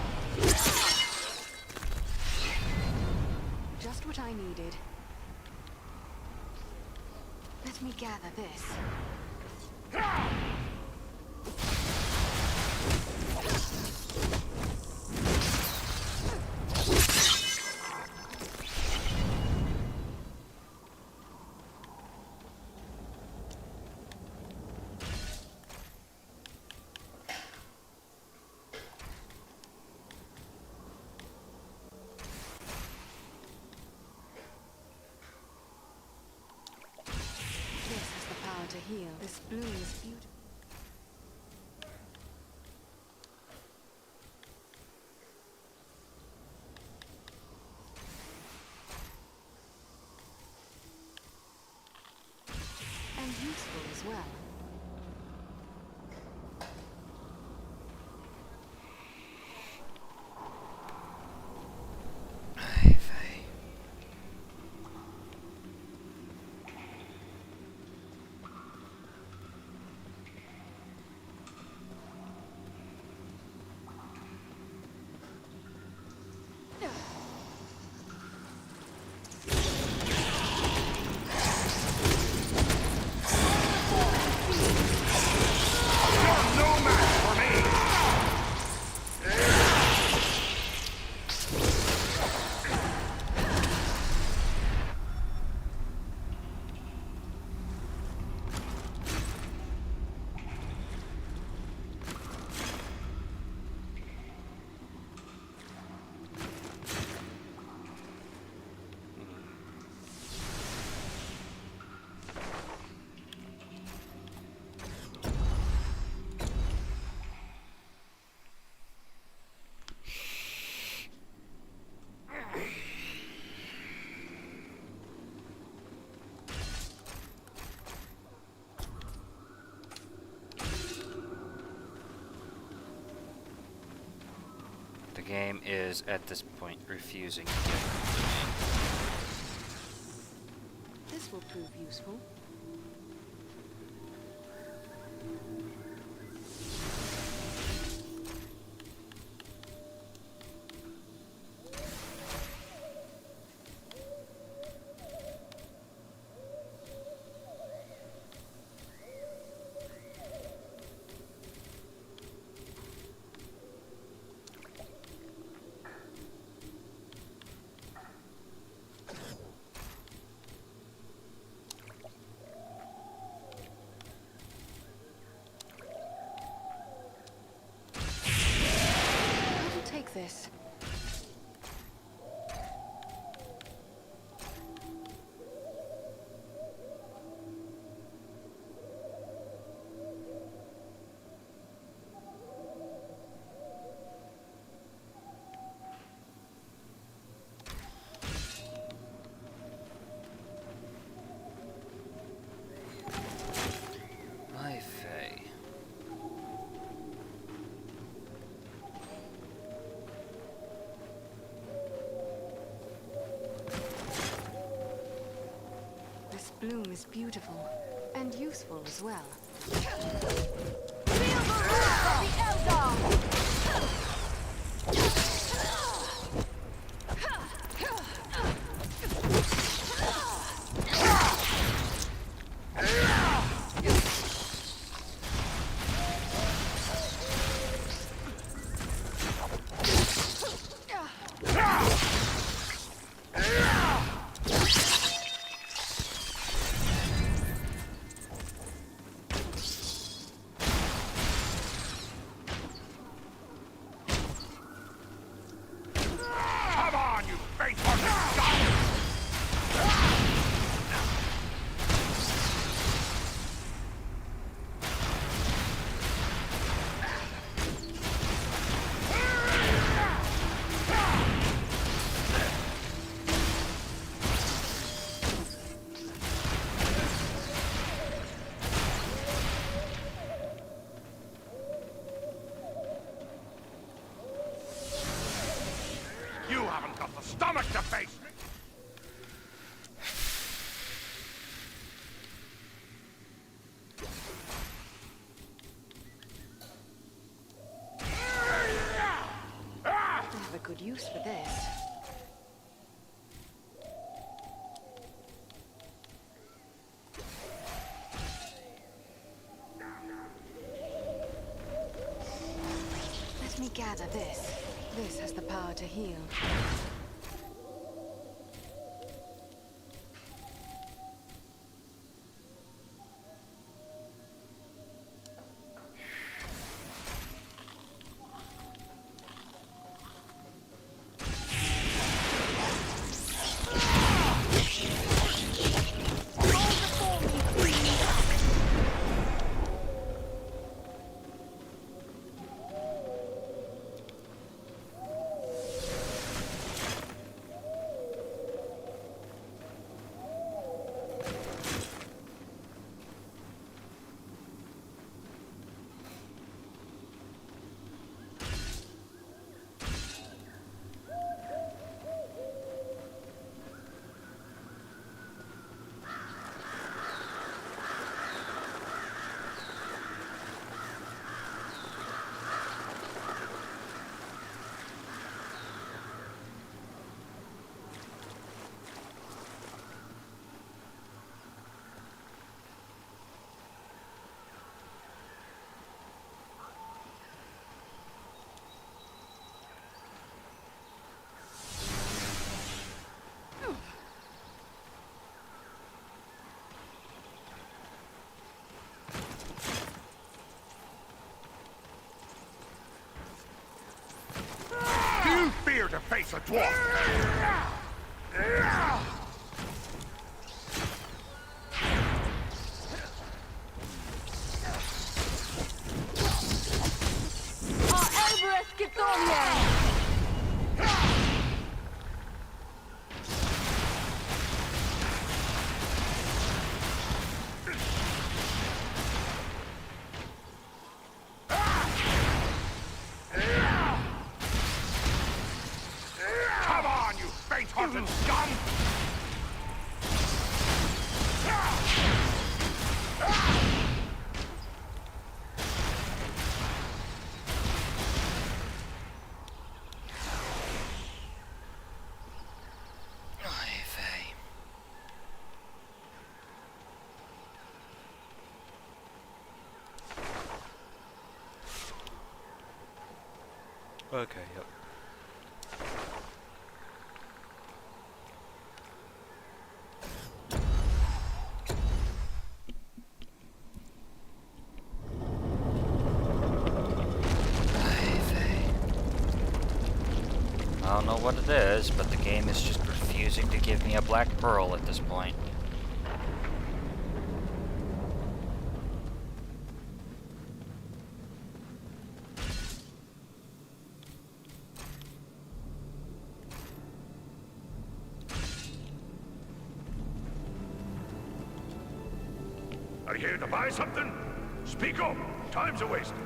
Just what I needed. Let me gather this. To heal. This bloom is beautiful. And useful as well. The game is, at this point, refusing. This will prove useful. bloom is beautiful, and useful as well. You haven't got the stomach to face me! I have a good use for this. Let me gather this. This has the power to heal. Fear to face a dwarf! Come on, you faint-hearted scum! Okay, yep. I don't know what it is, but the game is just refusing to give me a black pearl at this point. Are you here to buy something? Speak up! Time's a wasting.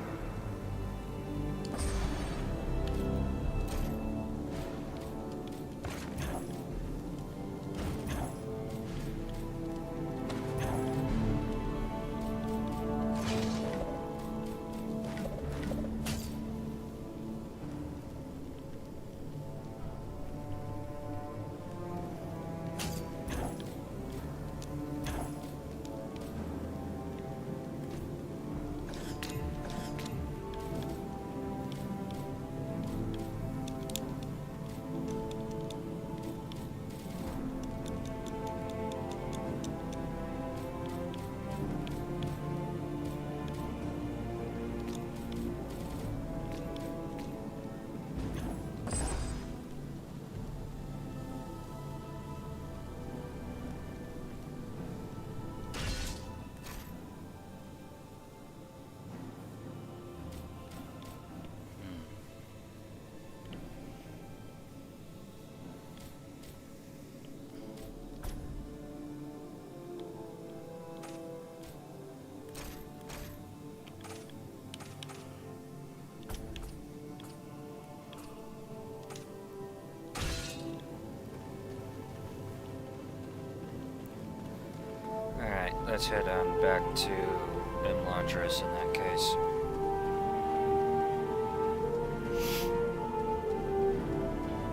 let's head on back to Imladris in that case.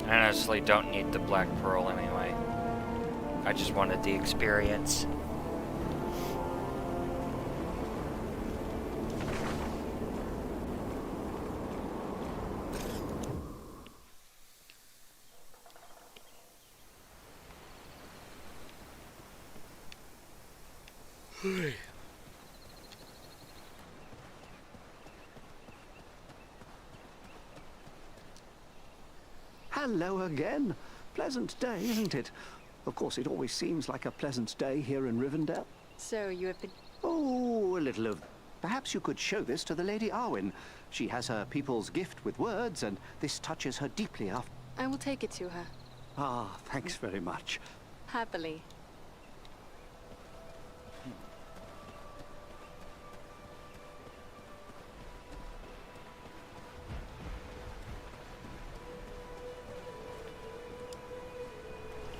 I honestly don't need the Black Pearl anyway. I just wanted the experience. Hello again. Pleasant day, isn't it? Of course, it always seems like a pleasant day here in Rivendell. So you have been... Oh, a little of... Perhaps you could show this to the Lady Arwen. She has her people's gift with words, and this touches her deeply after... I will take it to her. Ah, thanks very much. Happily.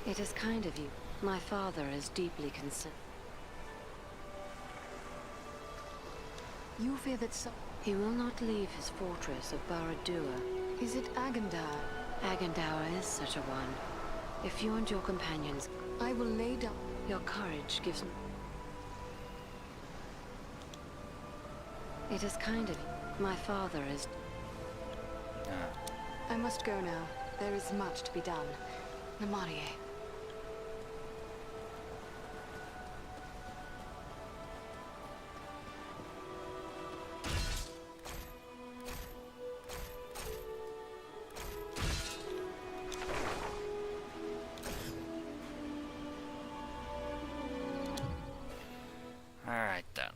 It is kind of you. My father is deeply concerned. You fear that so... He will not leave his fortress of Barad-dûr. Is it Agandaur? Agandaur is such a one. If you and your companions... I will lay down... Your courage gives me... It is kind of you. My father is... I must go now. There is much to be done. Namarie. Alright then.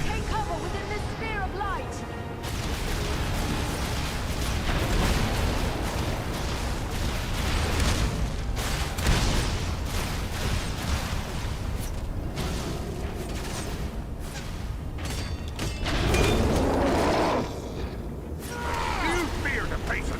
Take cover within this sphere of light! You fear the face of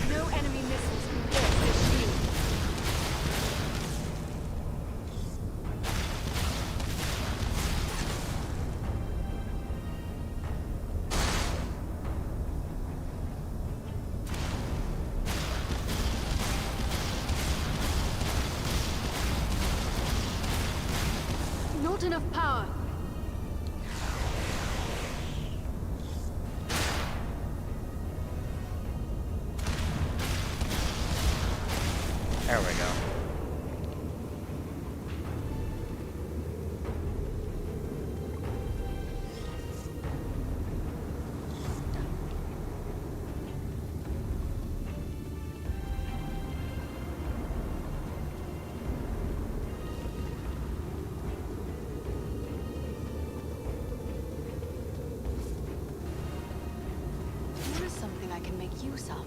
No enemy missiles can pierce this shield. Not enough power. There we go. Here is something I can make use of.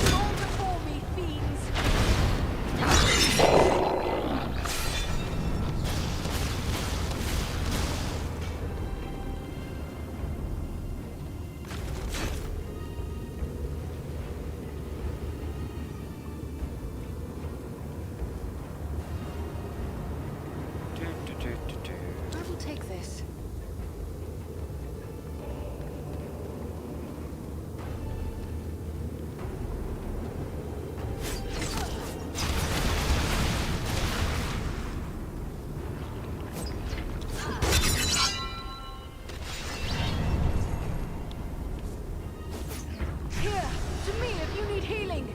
Fall before me, fiends! I will take this. Here, to me if you need healing.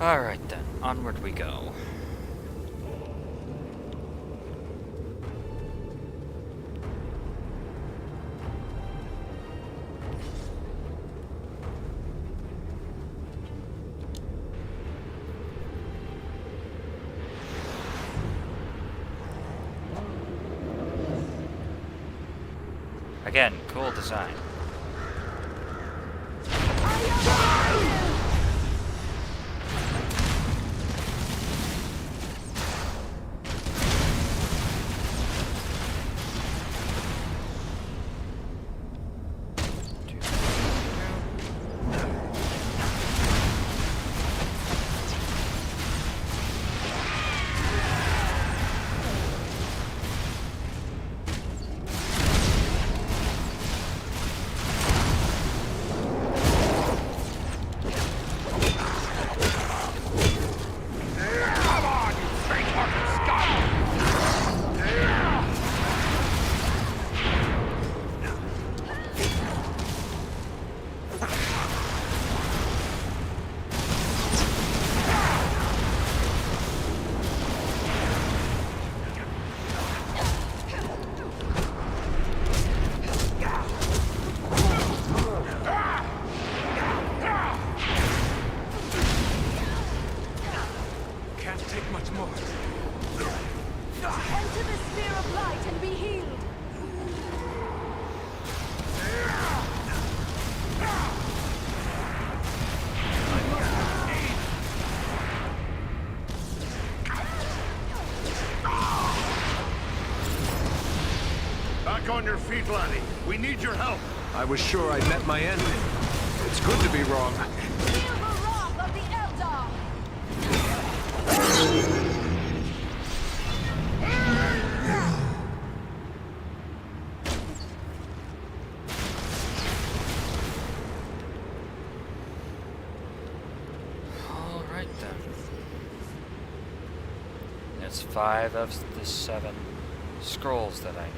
Alright then, onward we go. Again, cool design. Back on your feet, laddie. We need your help. I was sure I'd met my end. It's good to be wrong. Feel the wrath of the Eldar! Alright then. That's 5 of the 7 scrolls that I need.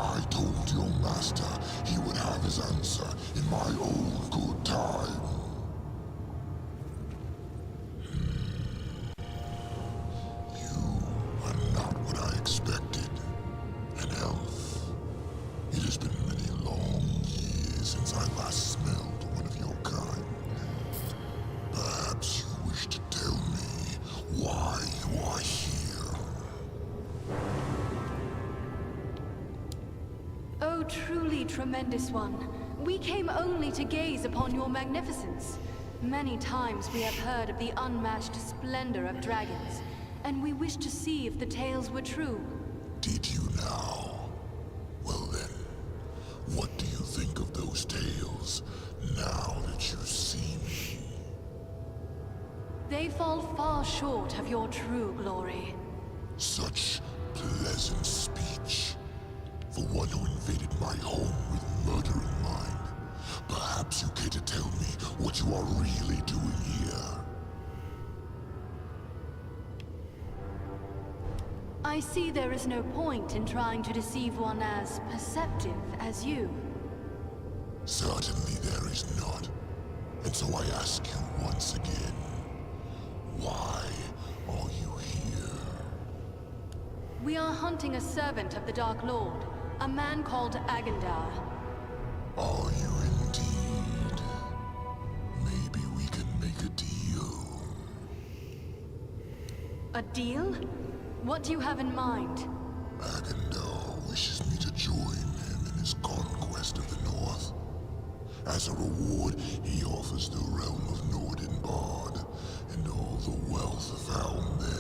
I told your master he would have his answer in my own good time. You are not what I expected. An elf. It has been many long years since I last smelled one of your kind. Perhaps you wish to tell me why you are here. O truly tremendous one, we came only to gaze upon your magnificence. Many times we have heard of the unmatched splendor of dragons, and we wish to see if the tales were true. Did you now? Well then, what do you think of those tales, now that you see me? They fall far short of your true glory. Such pleasant speech. For one who invaded my home with murder in mind. Perhaps you care to tell me what you are really doing here. I see there is no point in trying to deceive one as perceptive as you. Certainly there is not. And so I ask you once again, why are you here? We are hunting a servant of the Dark Lord, a man called Agandar. Are you indeed? Maybe we can make a deal. A deal? What do you have in mind? Agandar wishes me to join him in his conquest of the North. As a reward, he offers the realm of Nordenbard and all the wealth found there.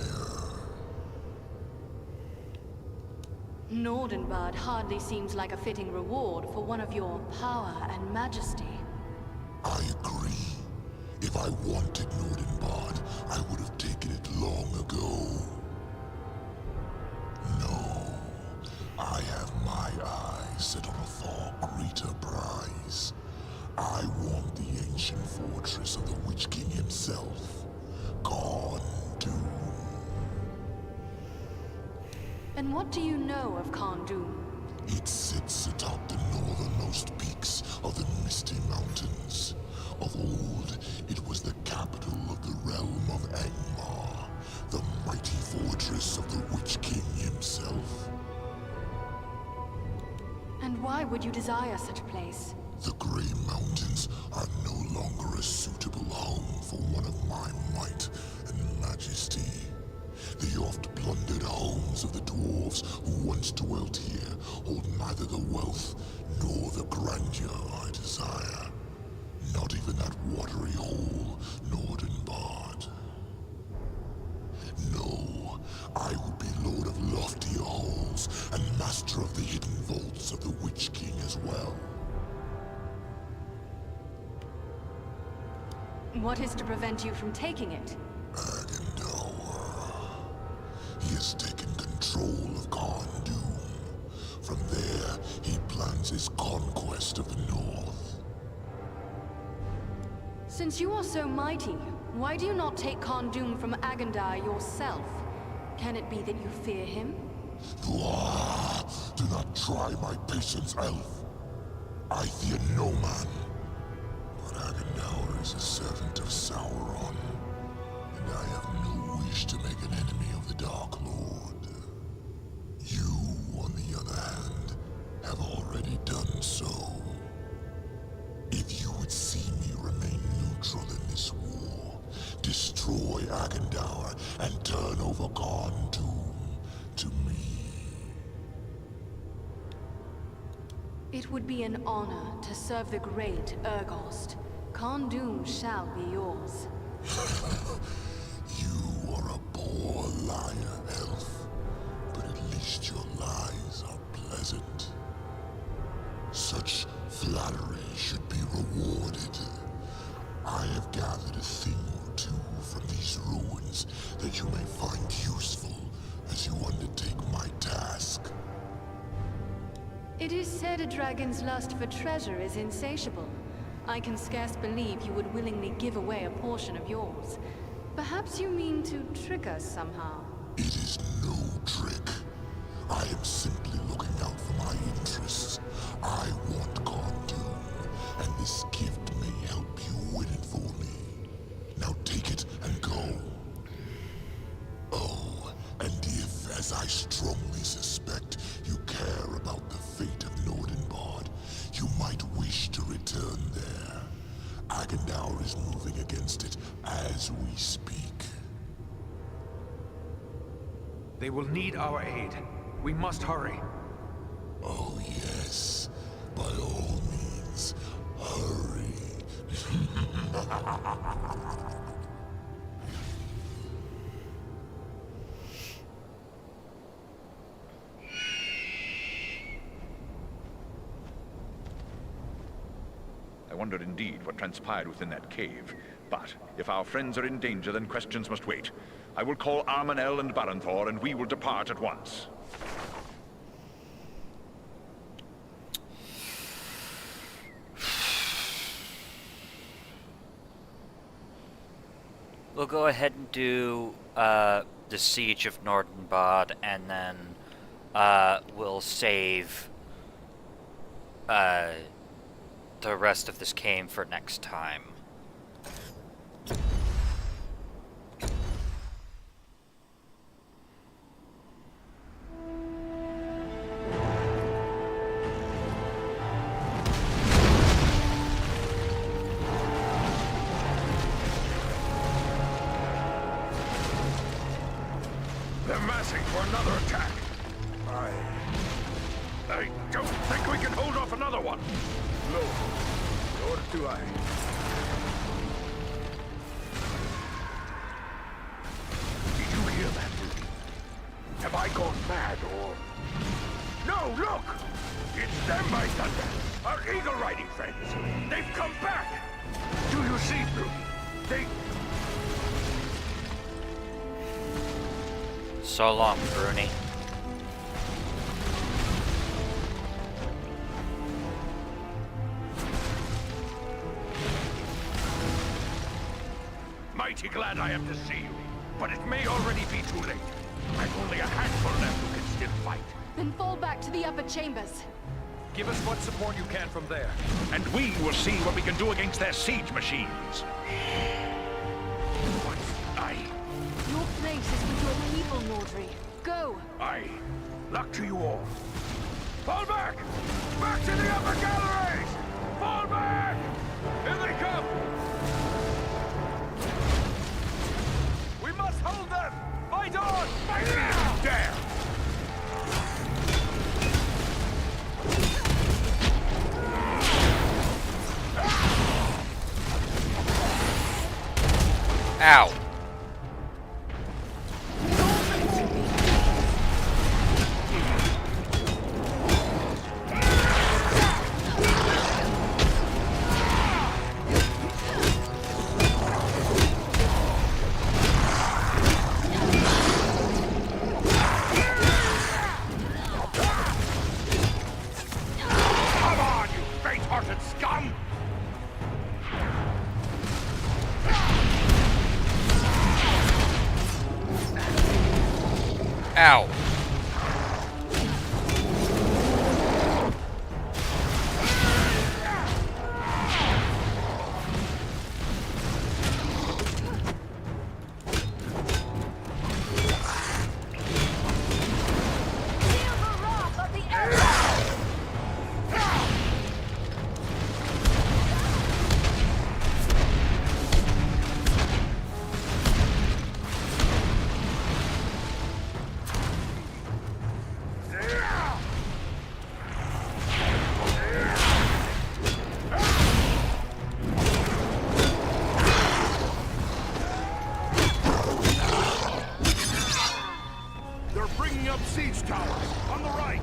Nordenbard hardly seems like a fitting reward for one of your power and majesty. I agree. I wanted Nordenbad, I would have taken it long ago. No, I have my eyes set on a far greater prize. I want the ancient fortress of the Witch King himself, Khan Doom. And what do you know of Khan Doom? It sits atop the northernmost peaks of the Misty Mountains. Of old, it was the capital of the realm of Angmar, the mighty fortress of the Witch King himself. And why would you desire such a place? The Grey Mountains are no longer a suitable home for one of my might and majesty. The oft-plundered homes of the dwarves who once dwelt here hold neither the wealth nor the grandeur I desire. Not even that watery hole, Nordenbad. No, I would be lord of loftier halls and master of the hidden vaults of the Witch King as well. What is to prevent you from taking it? He has taken control of Khan Doom. From there, he plans his conquest of the North. Since you are so mighty, why do you not take Khan Doom from Agandar yourself? Can it be that you fear him? Do not try my patience, elf. I fear no man. But Agandar is a servant of Sauron, and I have no wish to make an enemy of the Dark Lord. You, on the other hand, have already done so. If you would see me remain neutral in this war, destroy Agandar and turn over Khan Doom to me. It would be an honor to serve the great Urgost. Khan Doom shall be yours. You are a poor liar, elf. But at least your lies are pleasant. Such flattery should be rewarded. I have gathered a thing or two from these ruins that you may find useful as you undertake my task. It is said a dragon's lust for treasure is insatiable. I can scarce believe you would willingly give away a portion of yours. Perhaps you mean to trick us somehow. It is no trick. I am simply looking out for my interests. I want Khan Doom, and this gift may help you win it for me. Now take it and go. Oh, and if, as I strongly suspect, you care about the fate of Nordenbad, you might wish to return there. Agandar is moving against it as we speak. They will need our aid. We must hurry. Oh yes, by all means, hurry. I wonder indeed what transpired within that cave. But if our friends are in danger, then questions must wait. I will call Armanel and Baranthor, and we will depart at once. We'll go ahead and do the Siege of Nordenbad, and then we'll save the rest of this cave for next time. They're massing for another attack. I don't think we can hold off another one. No, nor do I. Did you hear that, Ruby? Have I gone mad, or... No, look! It's them, by thunder! Our eagle riding friends! They've come back! Do you see, Ruby? anything? So long, Bruni. Mighty glad I am to see you, but it may already be too late. I've only a handful left who can still fight. Then fall back to the upper chambers. Give us what support you can from there, and we will see what we can do against their siege machines. What? Your place is with your people, Nordri. Go! Luck to you all. Fall back! Back to the upper galleries! Fall back! Here they come! We must hold them! Fight on! Fight now! Dare! Ow! Come on, you faint-hearted scum! Ow! They're bringing up siege towers on the right.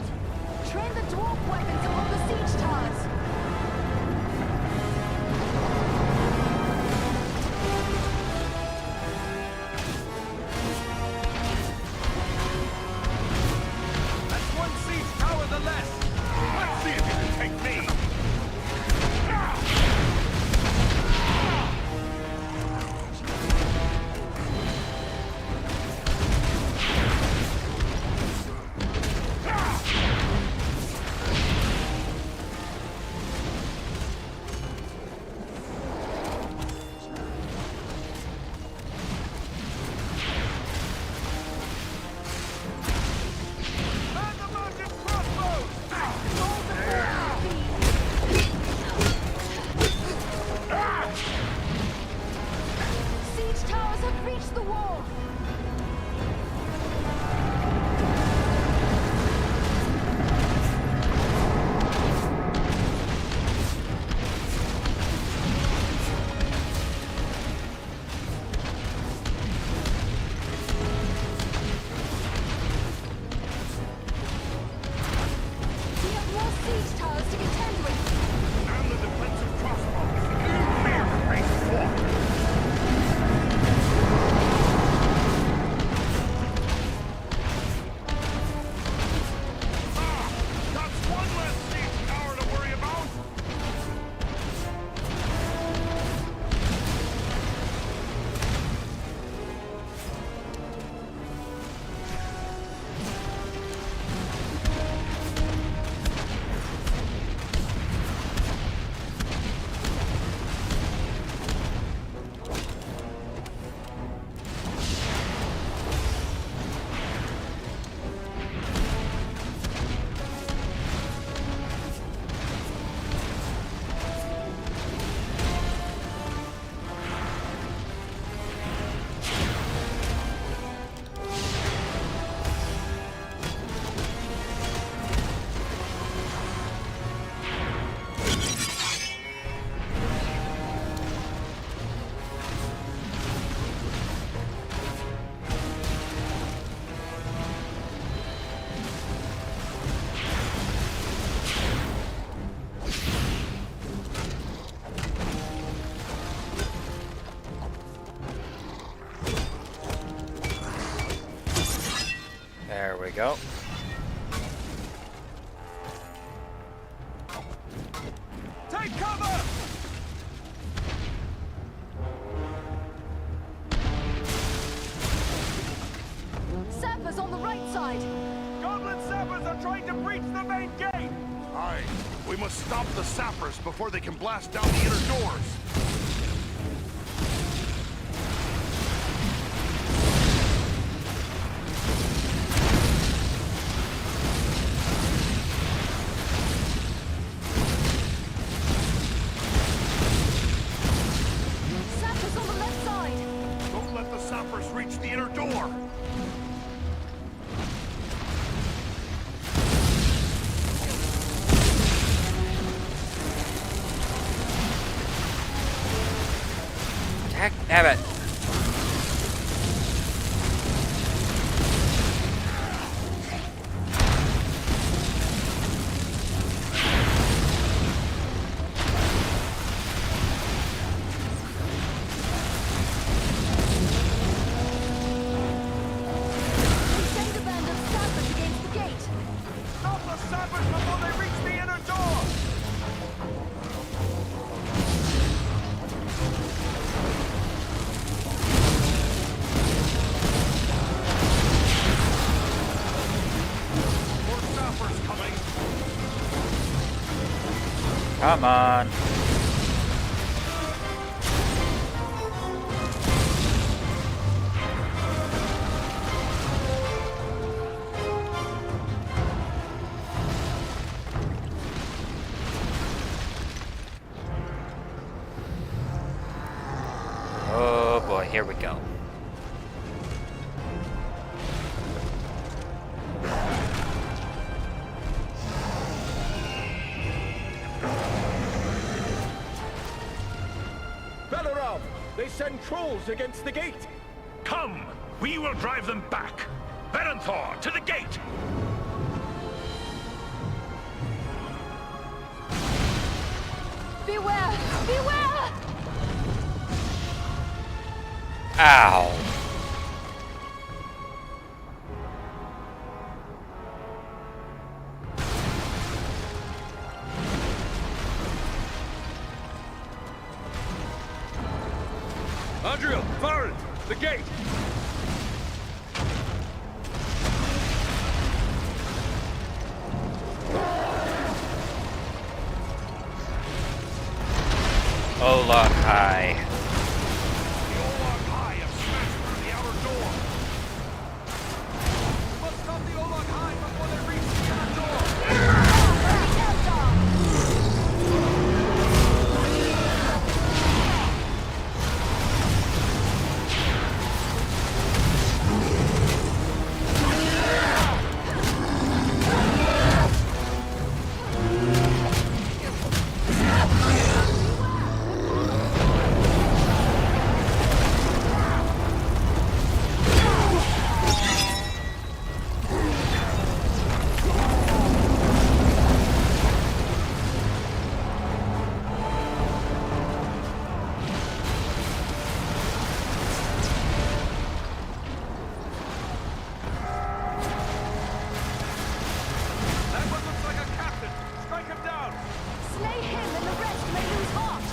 Train the dwarf weapons upon the siege towers. That's one siege tower the less. Let's see if you can take me. Siege towers have reached the wall. We have more siege towers to contend with. And the defensive crossbows. Mere-faced four. That's one less siege tower to worry about. go. Take cover! Sappers on the right side! Goblin sappers are trying to breach the main gate! Aye, we must stop the sappers before they can blast down the inner doors. Sappers on the left side! Don't let the sappers reach the inner door. Heck, damn it. Send a band of sappers against the gate! Stop the sappers before they reach the inner door! More sappers coming! Come on. Oh boy, here we go. Balaram! They send trolls against the gate! Come! We will drive them back! Berenthor, to the gate! Beware! Beware! Ow. Andriel, Varn, the gate! Olog High. The Olog High have smashed through the outer door. Must stop the Olog High before they reach the inner door! That one looks like a captain! Strike him down! Slay him and the rest may lose heart!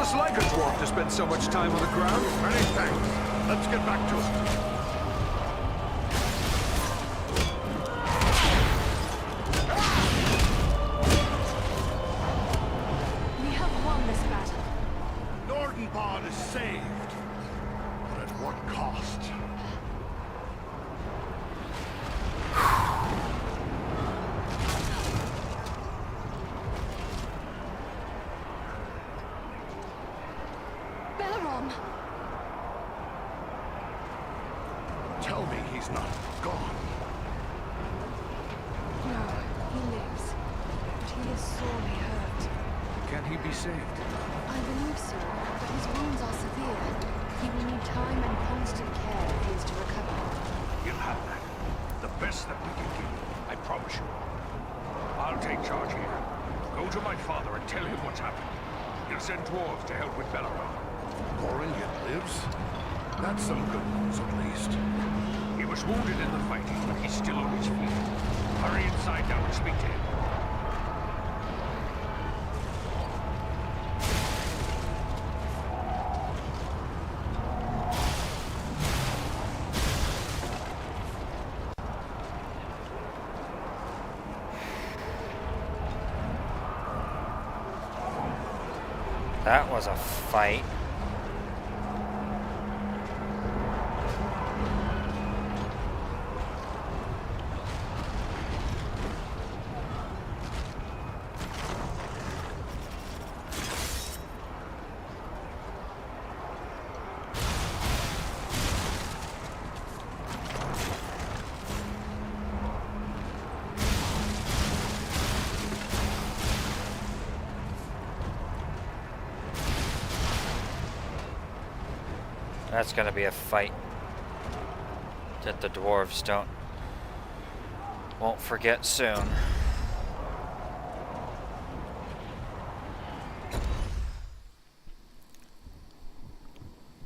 just like a dwarf to spend so much time on the ground. Many thanks. Let's get back to it. We have won this battle. Nordenbad is saved. But at what cost? Bellerom! Tell me he's not gone. No, he lives. But he is sorely hurt. Can he be saved? I believe so, but his wounds are severe. He will need time and constant care if he is to recover. You'll have that. The best that we can give, I promise you. I'll take charge here. Go to my father and tell him what's happened. He'll send dwarves to help with Bellerom. Goran yet lives? That's some good news, at least. He was wounded in the fighting, but he's still on his feet. Hurry inside now and speak to him. That was a fight. That's gonna be a fight that the dwarves won't forget soon.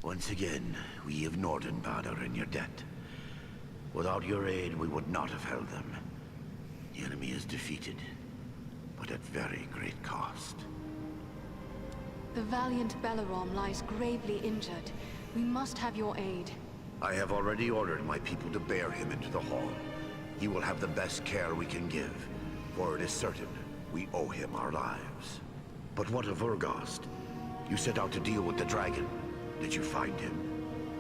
Once again, we of Nordenbad are in your debt. Without your aid, we would not have held them. The enemy is defeated, but at very great cost. The valiant Bellerom lies gravely injured. We must have your aid. I have already ordered my people to bear him into the hall. He will have the best care we can give, for it is certain we owe him our lives. But what of Urgast? You set out to deal with the dragon. Did you find him?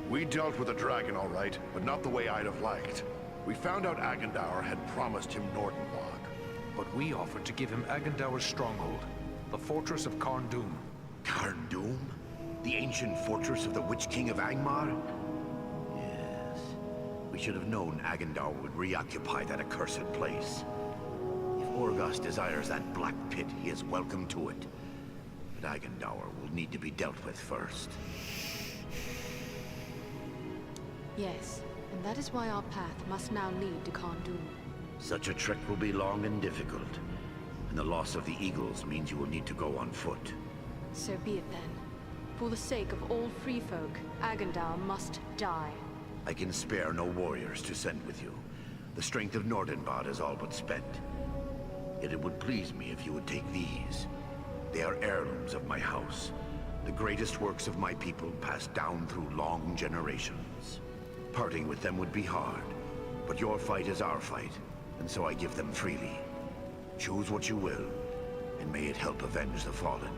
We dealt with the dragon all right, but not the way I'd have liked. We found out Agendour had promised him Nordenbad. But we offered to give him Agendour's stronghold, the fortress of Carn-Dûm. Carn-Dûm? The ancient fortress of the Witch King of Angmar? Yes. We should have known Agendour would reoccupy that accursed place. If Urgast desires that black pit, he is welcome to it. But Agendour will need to be dealt with first. Yes, and that is why our path must now lead to Carn-Dûm. Such a trek will be long and difficult, and the loss of the Eagles means you will need to go on foot. So be it then. For the sake of all free folk, Agendour must die. I can spare no warriors to send with you. The strength of Nordenbad is all but spent. Yet it would please me if you would take these. They are heirlooms of my house, the greatest works of my people passed down through long generations. Parting with them would be hard, but your fight is our fight, and so I give them freely. Choose what you will, and may it help avenge the fallen.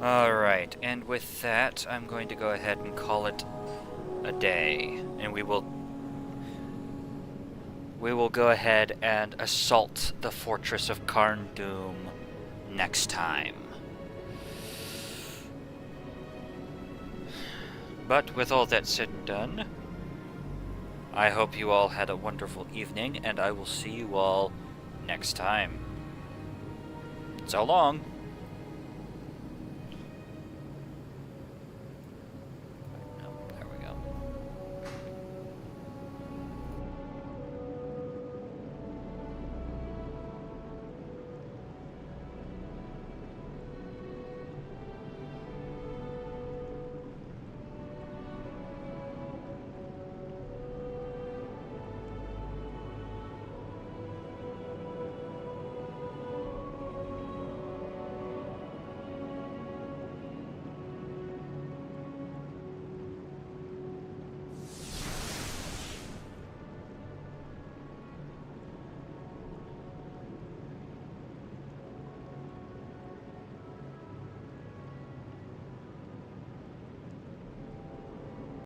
Alright, and with that, I'm going to go ahead and call it a day. And we will go ahead and assault the fortress of Karn Doom next time. But with all that said and done, I hope you all had a wonderful evening, and I will see you all next time. So long!